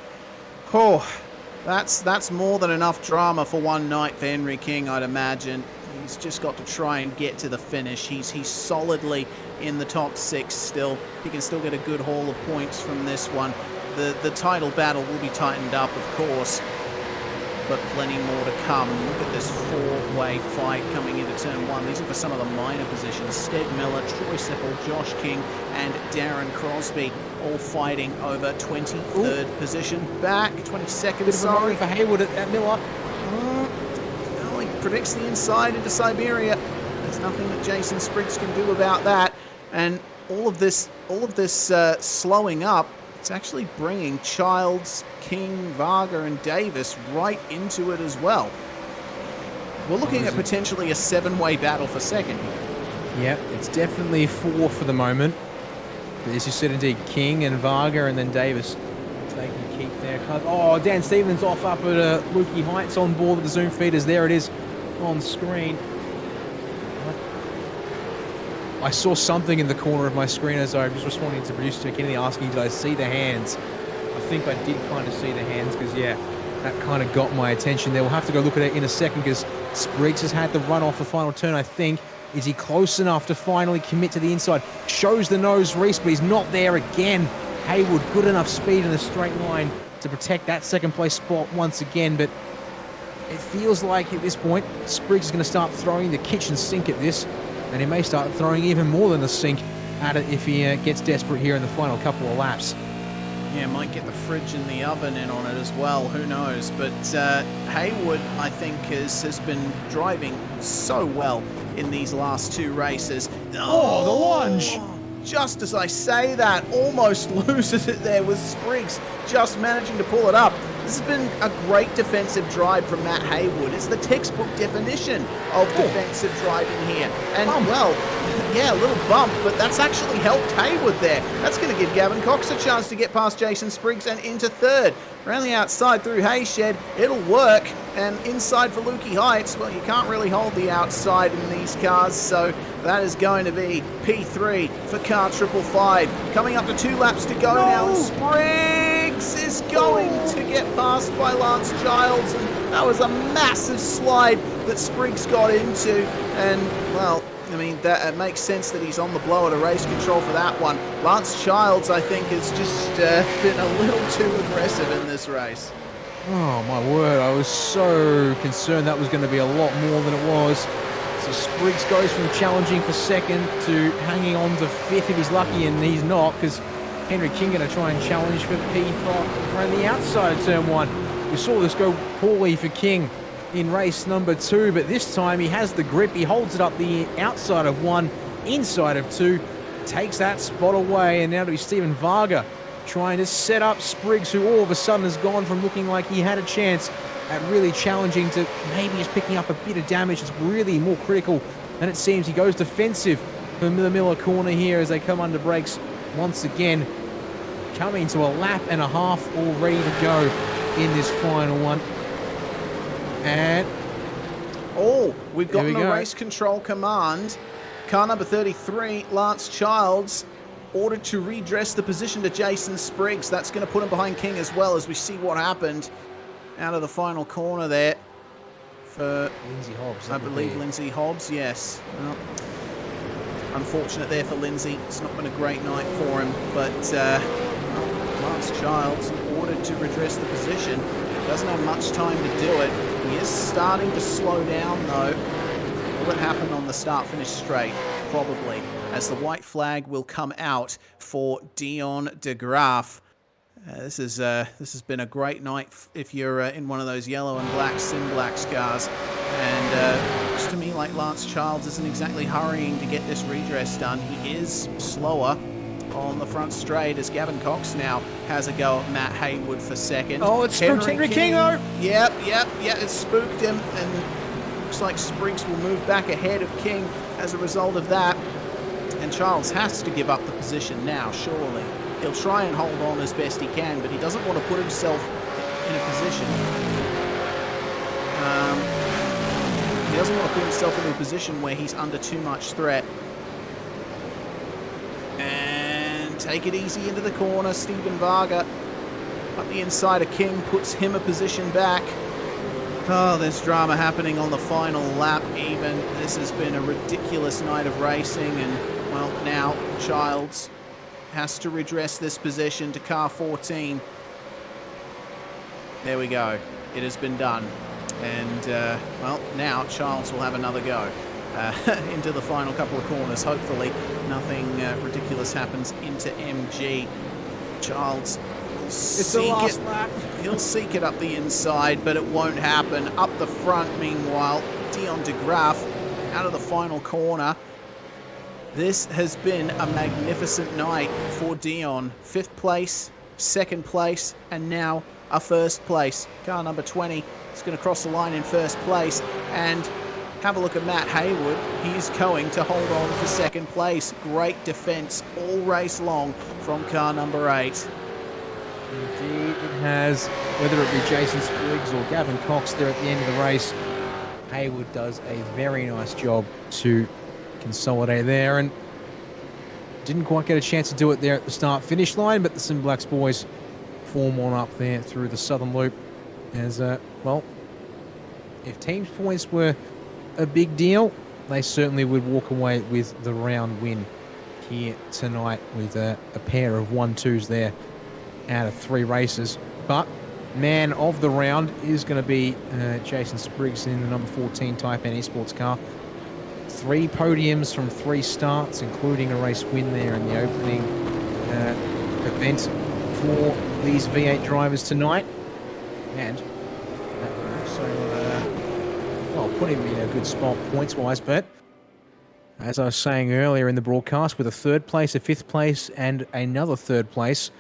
that's more than enough drama for one night for Henry King, I'd imagine. He's just got to try and get to the finish. He's solidly in the top 6 still. He can still get a good haul of points from this one. The title battle will be tightened up, of course, but plenty more to come. Look at this 4-way fight coming into turn 1. These are for some of the minor positions. Stead Miller, Troy Sippel, Josh King, and Darren Crosby all fighting over 23rd position. Back, 22nd, sorry. For Hayward at Miller. No, he predicts the inside into Siberia. There's nothing that Jason Spriggs can do about that. And all of this slowing up, it's actually bringing Childs, King, Varga, and Davis right into it as well. We're looking at potentially a 7-way battle for second here. Yeah, it's definitely 4 for the moment. But as you said, indeed, King and Varga and then Davis, they can keep their cut. Oh, Dan Stevens off up at Lukey Heights on board with the zoom feeders. There it is on screen. I saw something in the corner of my screen as I was responding to producer Kennedy asking, did I see the hands? I think I did kind of see the hands because, yeah, that kind of got my attention there. We'll have to go look at it in a second because Spriggs has had the run off the final turn, I think. Is he close enough to finally commit to the inside? Shows the nose, Reese, but he's not there again. Haywood, good enough speed in a straight line to protect that second place spot once again, but it feels like at this point, Spriggs is going to start throwing the kitchen sink at this. And he may start throwing even more than the sink at it if he gets desperate here in the final couple of laps. Yeah, might get the fridge and the oven in on it as well, who knows. But Haywood, I think, has been driving so well in these last 2 races. Oh, the lunge! Just as I say that, almost loses it there with Spriggs just managing to pull it up. This has been a great defensive drive from Matt Haywood. It's the textbook definition of defensive driving here. And, well, yeah, a little bump, but that's actually helped Haywood there. That's going to give Gavin Cox a chance to get past Jason Spriggs and into 3rd. Around the outside through Hayshed, it'll work. And inside for Lukey Heights, well, you can't really hold the outside in these cars, so that is going to be P3 for car 555. Coming up to 2 laps to go now, and Spriggs is going to get passed by Lance Childs, and that was a massive slide that Spriggs got into, and, well, I mean, that makes sense that he's on the blower to race control for that one. Lance Childs, I think, has just been a little too aggressive in this race. Oh, my word. I was so concerned that was going to be a lot more than it was. So Spriggs goes from challenging for 2nd to hanging on to 5th if he's lucky, and he's not because Henry King going to try and challenge for P5 around the outside of turn 1. We saw this go poorly for King in race number 2, but this time he has the grip. He holds it up the outside of 1, inside of 2, takes that spot away, and now to be Stephen Varga trying to set up Spriggs, who all of a sudden has gone from looking like he had a chance at really challenging to maybe just picking up a bit of damage. It's really more critical than it seems. He goes defensive for the Miller corner here as they come under brakes once again, coming to a lap and a half all ready to go in this final one. And we've gotten a race control command. Car number 33, Lance Childs, ordered to redress the position to Jason Spriggs. That's going to put him behind King as well as we see what happened out of the final corner there for Lindsay Hobbs. I believe Lindsay Hobbs, yes. Well, unfortunate there for Lindsay. It's not been a great night for him, but Lance Childs ordered to redress the position. Doesn't have much time to do it. He is starting to slow down though. Will it happen on the start-finish straight? Probably, as the white flag will come out for Dion de Graaf This has been a great night if you're in one of those yellow and black Sim Blacks cars. And looks to me like Lance Childs isn't exactly hurrying to get this redress done. He is slower on the front straight as Gavin Cox now has a go at Matt Haywood for second. Oh, it spooked Henry King though. Yep, it spooked him, and looks like Spriggs will move back ahead of King as a result of that. And Childs has to give up the position now, surely. He'll try and hold on as best he can, but he doesn't want to put himself in a position. He doesn't want to put himself in a position where he's under too much threat. And take it easy into the corner. Stephen Varga up the inside of King puts him a position back. Oh, there's drama happening on the final lap even. This has been a ridiculous night of racing, and well, now Childs has to redress this position to car 14. There we go. It has been done. And, well, now Childs will have another go into the final couple of corners. Hopefully nothing ridiculous happens into MG. Childs he'll seek it up the inside, but it won't happen. Up the front, meanwhile, Dion de Graaf out of the final corner. This has been a magnificent night for Dion. 5th place, 2nd place, and now a 1st place. Car number 20 is going to cross the line in 1st place. And have a look at Matt Haywood. He's going to hold on for 2nd place. Great defense all race long from car number 8. Indeed, it has. Whether it be Jason Spriggs or Gavin Cox there at the end of the race, Haywood does a very nice job to consolidate there, and didn't quite get a chance to do it there at the start finish line, but the Sim Blacks boys form one up there through the southern loop. As well, if team points were a big deal, they certainly would walk away with the round win here tonight with a pair of 1-2s there out of 3 races. But man of the round is going to be Jason Spriggs in the number 14 Type N Esports car. 3 podiums from 3 starts, including a race win there in the opening event for these V8 drivers tonight. And well, put him in a good spot points-wise, but as I was saying earlier in the broadcast, with a 3rd place, a 5th place, and another 3rd place,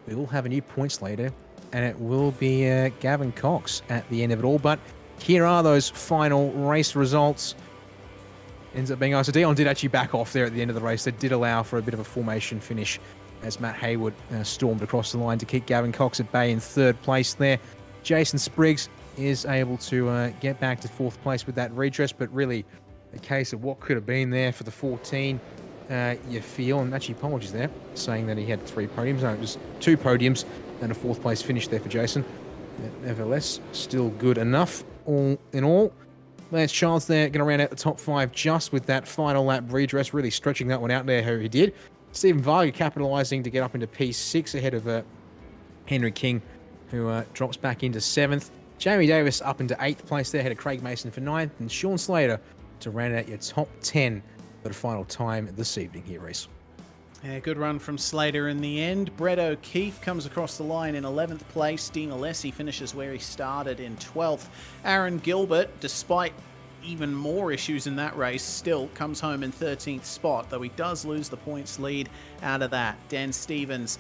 we will have a new points leader, and it will be Gavin Cox at the end of it all. But here are those final race results. Ends up being nice. So Dion did actually back off there at the end of the race. They did allow for a bit of a formation finish as Matt Haywood stormed across the line to keep Gavin Cox at bay in 3rd place there. Jason Spriggs is able to get back to 4th place with that redress, but really a case of what could have been there for the 14. You feel, and actually apologies there, saying that he had 3 podiums. No, it was 2 podiums and a 4th place finish there for Jason. Nevertheless, still good enough all in all. Lance Childs there going to round out the top 5 just with that final lap redress, really stretching that one out there, how he did. Stephen Varga capitalising to get up into P6 ahead of Henry King, who drops back into 7th. Jamie Davis up into 8th place there, ahead of Craig Mason for 9th, and Sean Slater to round out your top 10 for the final time this evening here, Reese. Yeah, good run from Slater in the end. Brett O'Keefe comes across the line in 11th place. Dean Alessi finishes where he started in 12th. Aaron Gilbert, despite even more issues in that race, still comes home in 13th spot, though he does lose the points lead out of that. Dan Stevens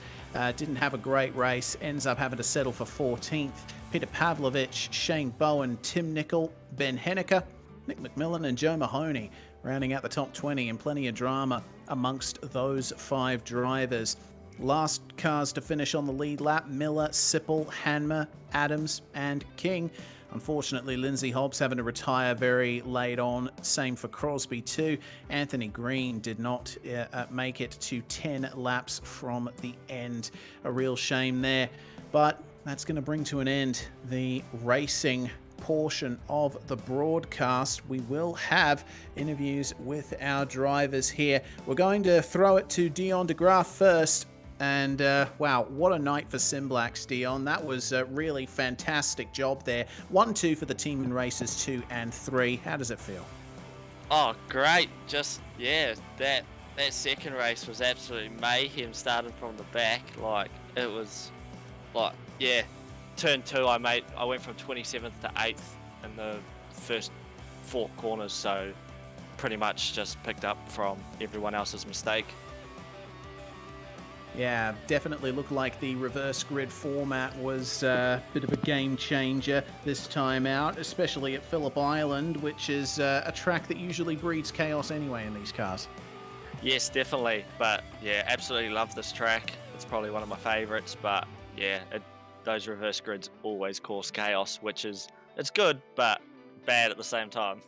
didn't have a great race, ends up having to settle for 14th. Peter Pavlovich, Shane Bowen, Tim Nicol, Ben Henniker, Nick McMillan and Joe Mahoney rounding out the top 20, and plenty of drama amongst those 5 drivers. Last cars to finish on the lead lap: Miller, Sipple, Hanmer, Adams and King. Unfortunately, Lindsay Hobbs having to retire very late on. Same for Crosby too. Anthony Green did not make it to 10 laps from the end. A real shame there. But that's going to bring to an end the racing portion of the broadcast. We will have interviews with our drivers here. We're going to throw it to Dion de Graaf first. And wow, what a night for Sim Blacks, Dion. That was a really fantastic job there. 1-2 for the team in races 2 and 3. How does it feel? Oh, great. Just, yeah, that second race was absolutely mayhem starting from the back. Like, it was like, yeah, turn 2, I went from 27th to 8th in the first 4 corners, so pretty much just picked up from everyone else's mistake. Yeah, definitely looked like the reverse grid format was a bit of a game changer this time out, especially at Phillip Island, which is a track that usually breeds chaos anyway in these cars. Yes, definitely. But yeah, absolutely love this track. It's probably one of my favorites. But yeah, those reverse grids always cause chaos, which is, it's good, but bad at the same time.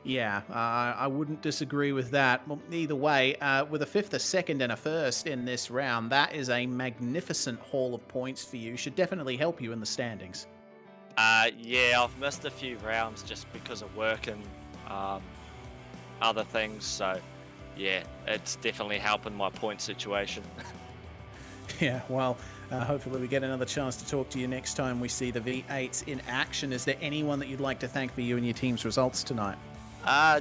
Yeah, I wouldn't disagree with that. Well, either way, with a 5th, a 2nd, and a 1st in this round, that is a magnificent haul of points for you. Should definitely help you in the standings. Yeah, I've missed a few rounds just because of work and other things. So yeah, it's definitely helping my point situation. Yeah, well, hopefully we get another chance to talk to you next time we see the V8s in action. Is there anyone that you'd like to thank for you and your team's results tonight?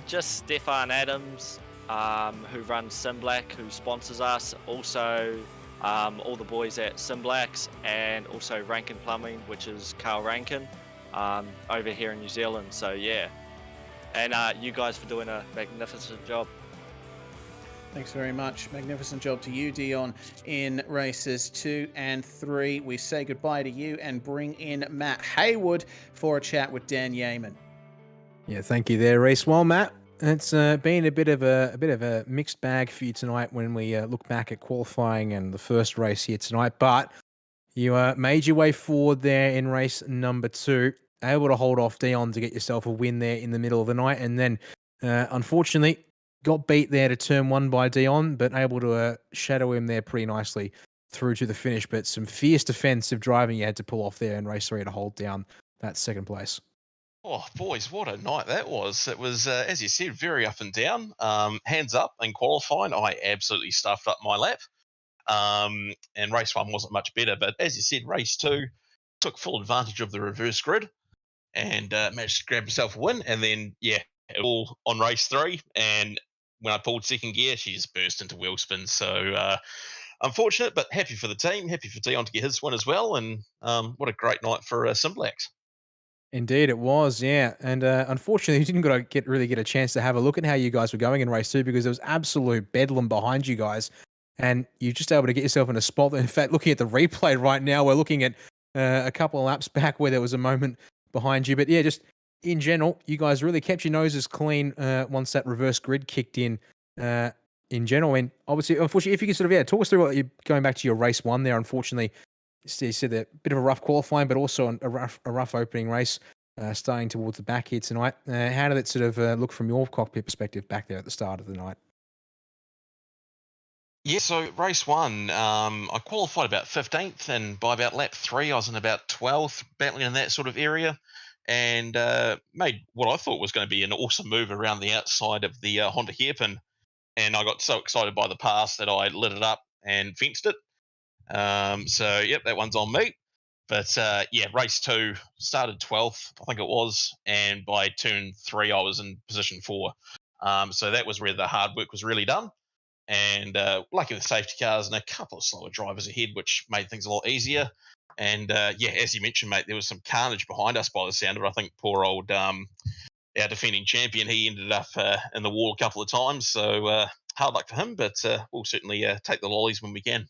Just Stefan Adams, who runs SimBlack, who sponsors us. Also, all the boys at SimBlacks, and also Rankin Plumbing, which is Carl Rankin, over here in New Zealand. So yeah, and you guys for doing a magnificent job. Thanks very much. Magnificent job to you, Dion, in races 2 and 3. We say goodbye to you and bring in Matt Haywood for a chat with Dan Yeaman. Yeah, thank you there, Reese. Well, Matt, it's been a bit of a mixed bag for you tonight when we look back at qualifying and the first race here tonight. But you made your way forward there in race number 2, able to hold off Dion to get yourself a win there in the middle of the night, and then unfortunately got beat there to turn 1 by Dion, but able to shadow him there pretty nicely through to the finish. But some fierce defensive driving you had to pull off there in race 3 to hold down that 2nd place. Oh, boys, what a night that was. It was, as you said, very up and down. Hands up in qualifying, I absolutely stuffed up my lap. And race 1 wasn't much better. But as you said, race 2 took full advantage of the reverse grid and managed to grab myself a win. And then, yeah, it all on race 3. And when I pulled 2nd gear, she just burst into wheel spins. So unfortunate, but happy for the team, happy for Dion to get his win as well. And what a great night for SimBlacks. Indeed, it was, yeah. And unfortunately, you didn't really get a chance to have a look at how you guys were going in race 2 because there was absolute bedlam behind you guys. And you're just able to get yourself in a spot. In fact, looking at the replay right now, we're looking at a couple of laps back where there was a moment behind you. But yeah, just in general, you guys really kept your noses clean once that reverse grid kicked in general. And obviously, unfortunately, if you could sort of, talk us through what you're going back to your race 1 there. Unfortunately, you said that a bit of a rough qualifying, but also a rough opening race starting towards the back here tonight. How did it sort of look from your cockpit perspective back there at the start of the night? Yeah, so race 1, I qualified about 15th, and by about lap 3, I was in about 12th, battling in that sort of area, and made what I thought was going to be an awesome move around the outside of the Honda hairpin, and I got so excited by the pass that I lit it up and fenced it. So, yep, that one's on me. But, yeah, race 2 started 12th, I think it was, and by turn 3, I was in position 4. So that was where the hard work was really done. And lucky with safety cars and a couple of slower drivers ahead, which made things a lot easier. And yeah, as you mentioned, mate, there was some carnage behind us by the sound of it. I think poor old our defending champion, he ended up in the wall a couple of times. So hard luck for him, but we'll certainly take the lollies when we can.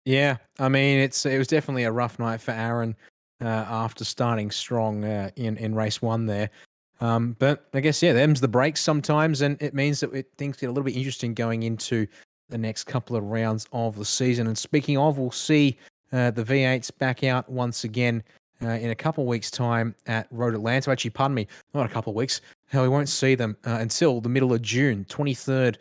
Yeah, I mean, it was definitely a rough night for Aaron after starting strong in race 1 there. But I guess, yeah, them's the breaks sometimes, and it means that things get a little bit interesting going into the next couple of rounds of the season. And speaking of, we'll see the V8s back out once again in a couple of weeks' time at Road Atlanta. Actually, pardon me, not a couple of weeks. Hell, we won't see them until the middle of June, 23rd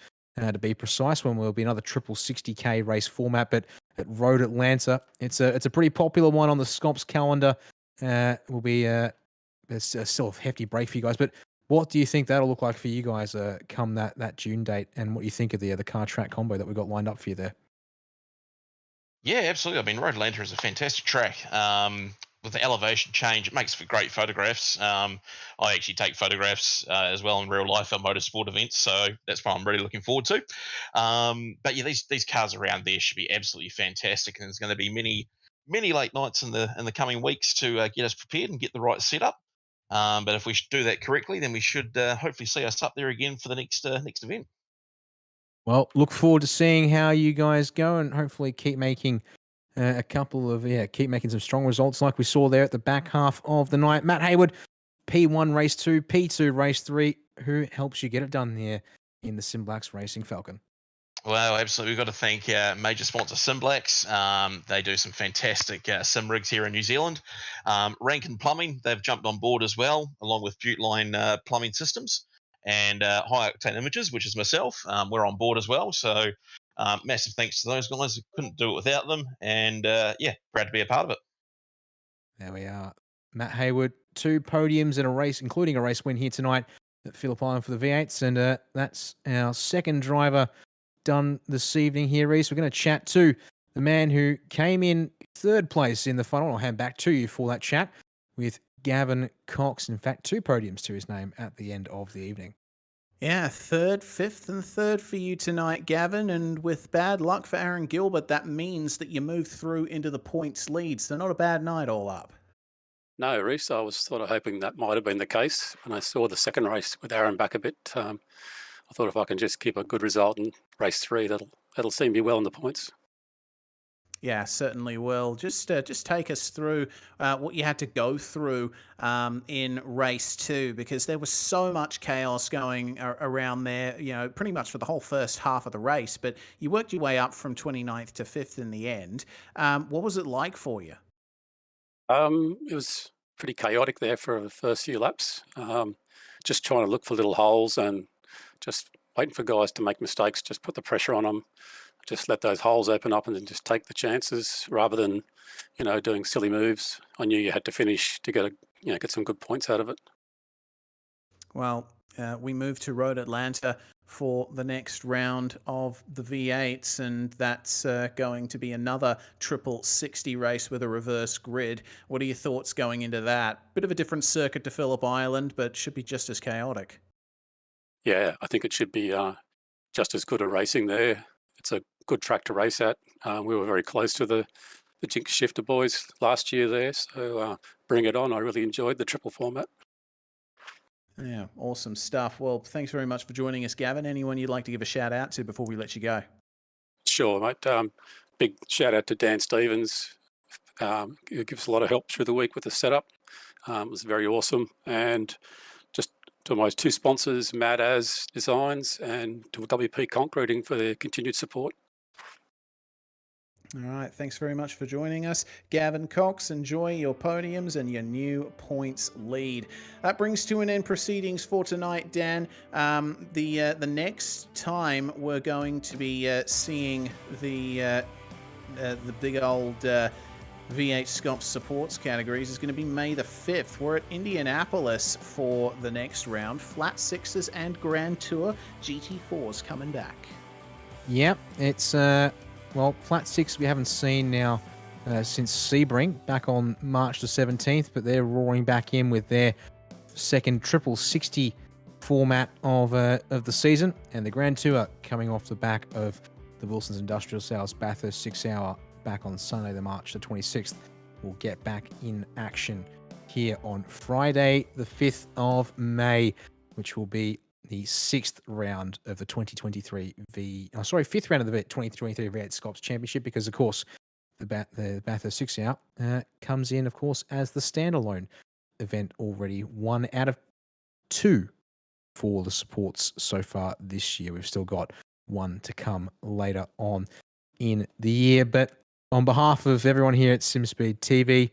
to be precise, when will be another triple 60K race format. But at Road Atlanta, it's a pretty popular one on the SCOPS calendar. Will be it's still a hefty break for you guys. But what do you think that'll look like for you guys come that June date, and what you think of the car track combo that we've got lined up for you there? Yeah, absolutely. I mean, Road Atlanta is a fantastic track. With the elevation change, it makes for great photographs. I actually take photographs as well in real life at motorsport events, so that's what I'm really looking forward to. But yeah, these cars around there should be absolutely fantastic, and there's going to be many many late nights in the coming weeks to get us prepared and get the right setup. But if we do that correctly, then we should hopefully see us up there again for the next event. Well, look forward to seeing how you guys go, and hopefully keep making keep making some strong results like we saw there at the back half of the night. Matt Hayward, P1 Race 2, P2 Race 3. Who helps you get it done there in the Simblacks Racing Falcon? Well, absolutely. We've got to thank major sponsor Simblacks. They do some fantastic sim rigs here in New Zealand. Rankin Plumbing, they've jumped on board as well, along with Buteline Plumbing Systems. And High Octane Images, which is myself. We're on board as well. So massive thanks to those guys. Couldn't do it without them. And proud to be a part of it. There we are. Matt Hayward, 2 podiums in a race, including a race win here tonight at Phillip Island for the V8s. And that's our second driver done this evening here, Reese. We're going to chat to the man who came in 3rd place in the final. I'll hand back to you for that chat with Gavin Cox. In fact, 2 podiums to his name at the end of the evening. Yeah, 3rd, 5th, and 3rd for you tonight, Gavin. And with bad luck for Aaron Gilbert, that means that you move through into the points lead. So not a bad night all up. No, Reese, I was sort of hoping that might have been the case. When I saw the second race with Aaron back a bit, I thought if I can just keep a good result in race 3, that'll see me well in the points. Yeah, certainly will. Just take us through what you had to go through in race 2, because there was so much chaos going around there, pretty much for the whole first half of the race, but you worked your way up from 29th to 5th in the end. What was it like for you? It was pretty chaotic there for the first few laps. Just trying to look for little holes and just waiting for guys to make mistakes, just put the pressure on them. Just let those holes open up and then just take the chances rather than, doing silly moves. I knew you had to finish to get some good points out of it. Well, we moved to Road Atlanta for the next round of the V8s, and that's going to be another triple 60 race with a reverse grid. What are your thoughts going into that? Bit of a different circuit to Phillip Island, but should be just as chaotic. Yeah, I think it should be just as good a racing there. It's a good track to race at. We were very close to the Jinx Shifter boys last year there, so bring it on. I really enjoyed the triple format. Yeah, awesome stuff. Well, thanks very much for joining us, Gavin. Anyone you'd like to give a shout out to before we let you go? Sure, mate. Big shout out to Dan Stevens. He gives a lot of help through the week with the setup. It was very awesome. And just to my 2 sponsors, Mad As Designs and to WP Concreting for their continued support. All right, thanks very much for joining us. Gavin Cox, enjoy your podiums and your new points lead. That brings to an end proceedings for tonight, Dan. The next time we're going to be seeing the big old V8SCOPS supports categories is going to be May the 5th. We're at Indianapolis for the next round. Flat Sixes and Grand Tour GT4s coming back. Yep, it's Flat 6 we haven't seen now since Sebring back on March the 17th, but they're roaring back in with their second triple 60 format of the season, and the Grand Tour coming off the back of the Wilson's Industrial Sales Bathurst 6 Hour back on Sunday the March the 26th. We'll get back in action here on Friday the 5th of May, which will be the 6th round of the 2023 5th round of the 2023 V8SCOPS Championship, because of course the Bathurst 6 Hour comes in, of course, as the standalone event already. 1 out of 2 for the supports so far this year. We've still got 1 to come later on in the year. But on behalf of everyone here at SimSpeed TV,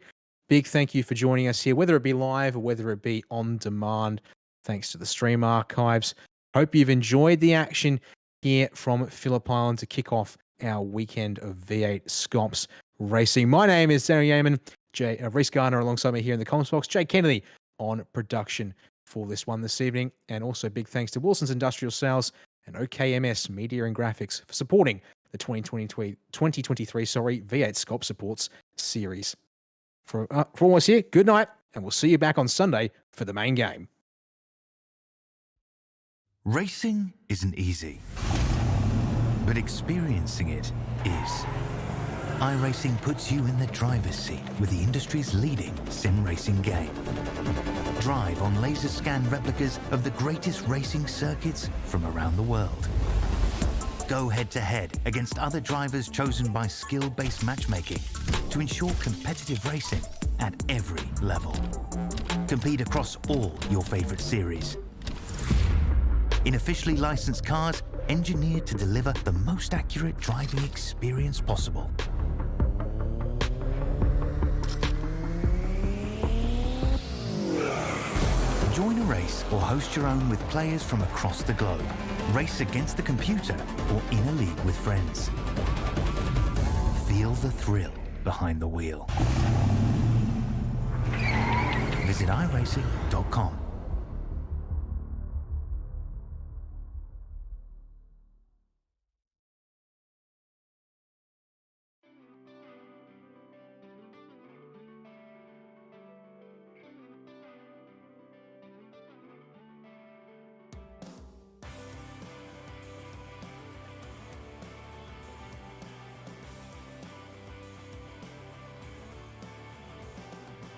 big thank you for joining us here, whether it be live or whether it be on demand. Thanks to the stream archives. Hope you've enjoyed the action here from Phillip Island to kick off our weekend of V8SCOPS racing. My name is Daniel Yeaman, Reese Gardner alongside me here in the comments box, Jay Kennedy on production for this one this evening. And also big thanks to Wilson's Industrial Sales and OKMS Media and Graphics for supporting the 2023 V8SCOPS Supports Series. For all of us here, good night, and we'll see you back on Sunday for the main game. Racing isn't easy, but experiencing it is. iRacing puts you in the driver's seat with the industry's leading sim racing game. Drive on laser scan replicas of the greatest racing circuits from around the world. Go head-to-head against other drivers chosen by skill-based matchmaking to ensure competitive racing at every level. Compete across all your favorite series. In officially licensed cars, engineered to deliver the most accurate driving experience possible. Join a race or host your own with players from across the globe. Race against the computer or in a league with friends. Feel the thrill behind the wheel. Visit iRacing.com.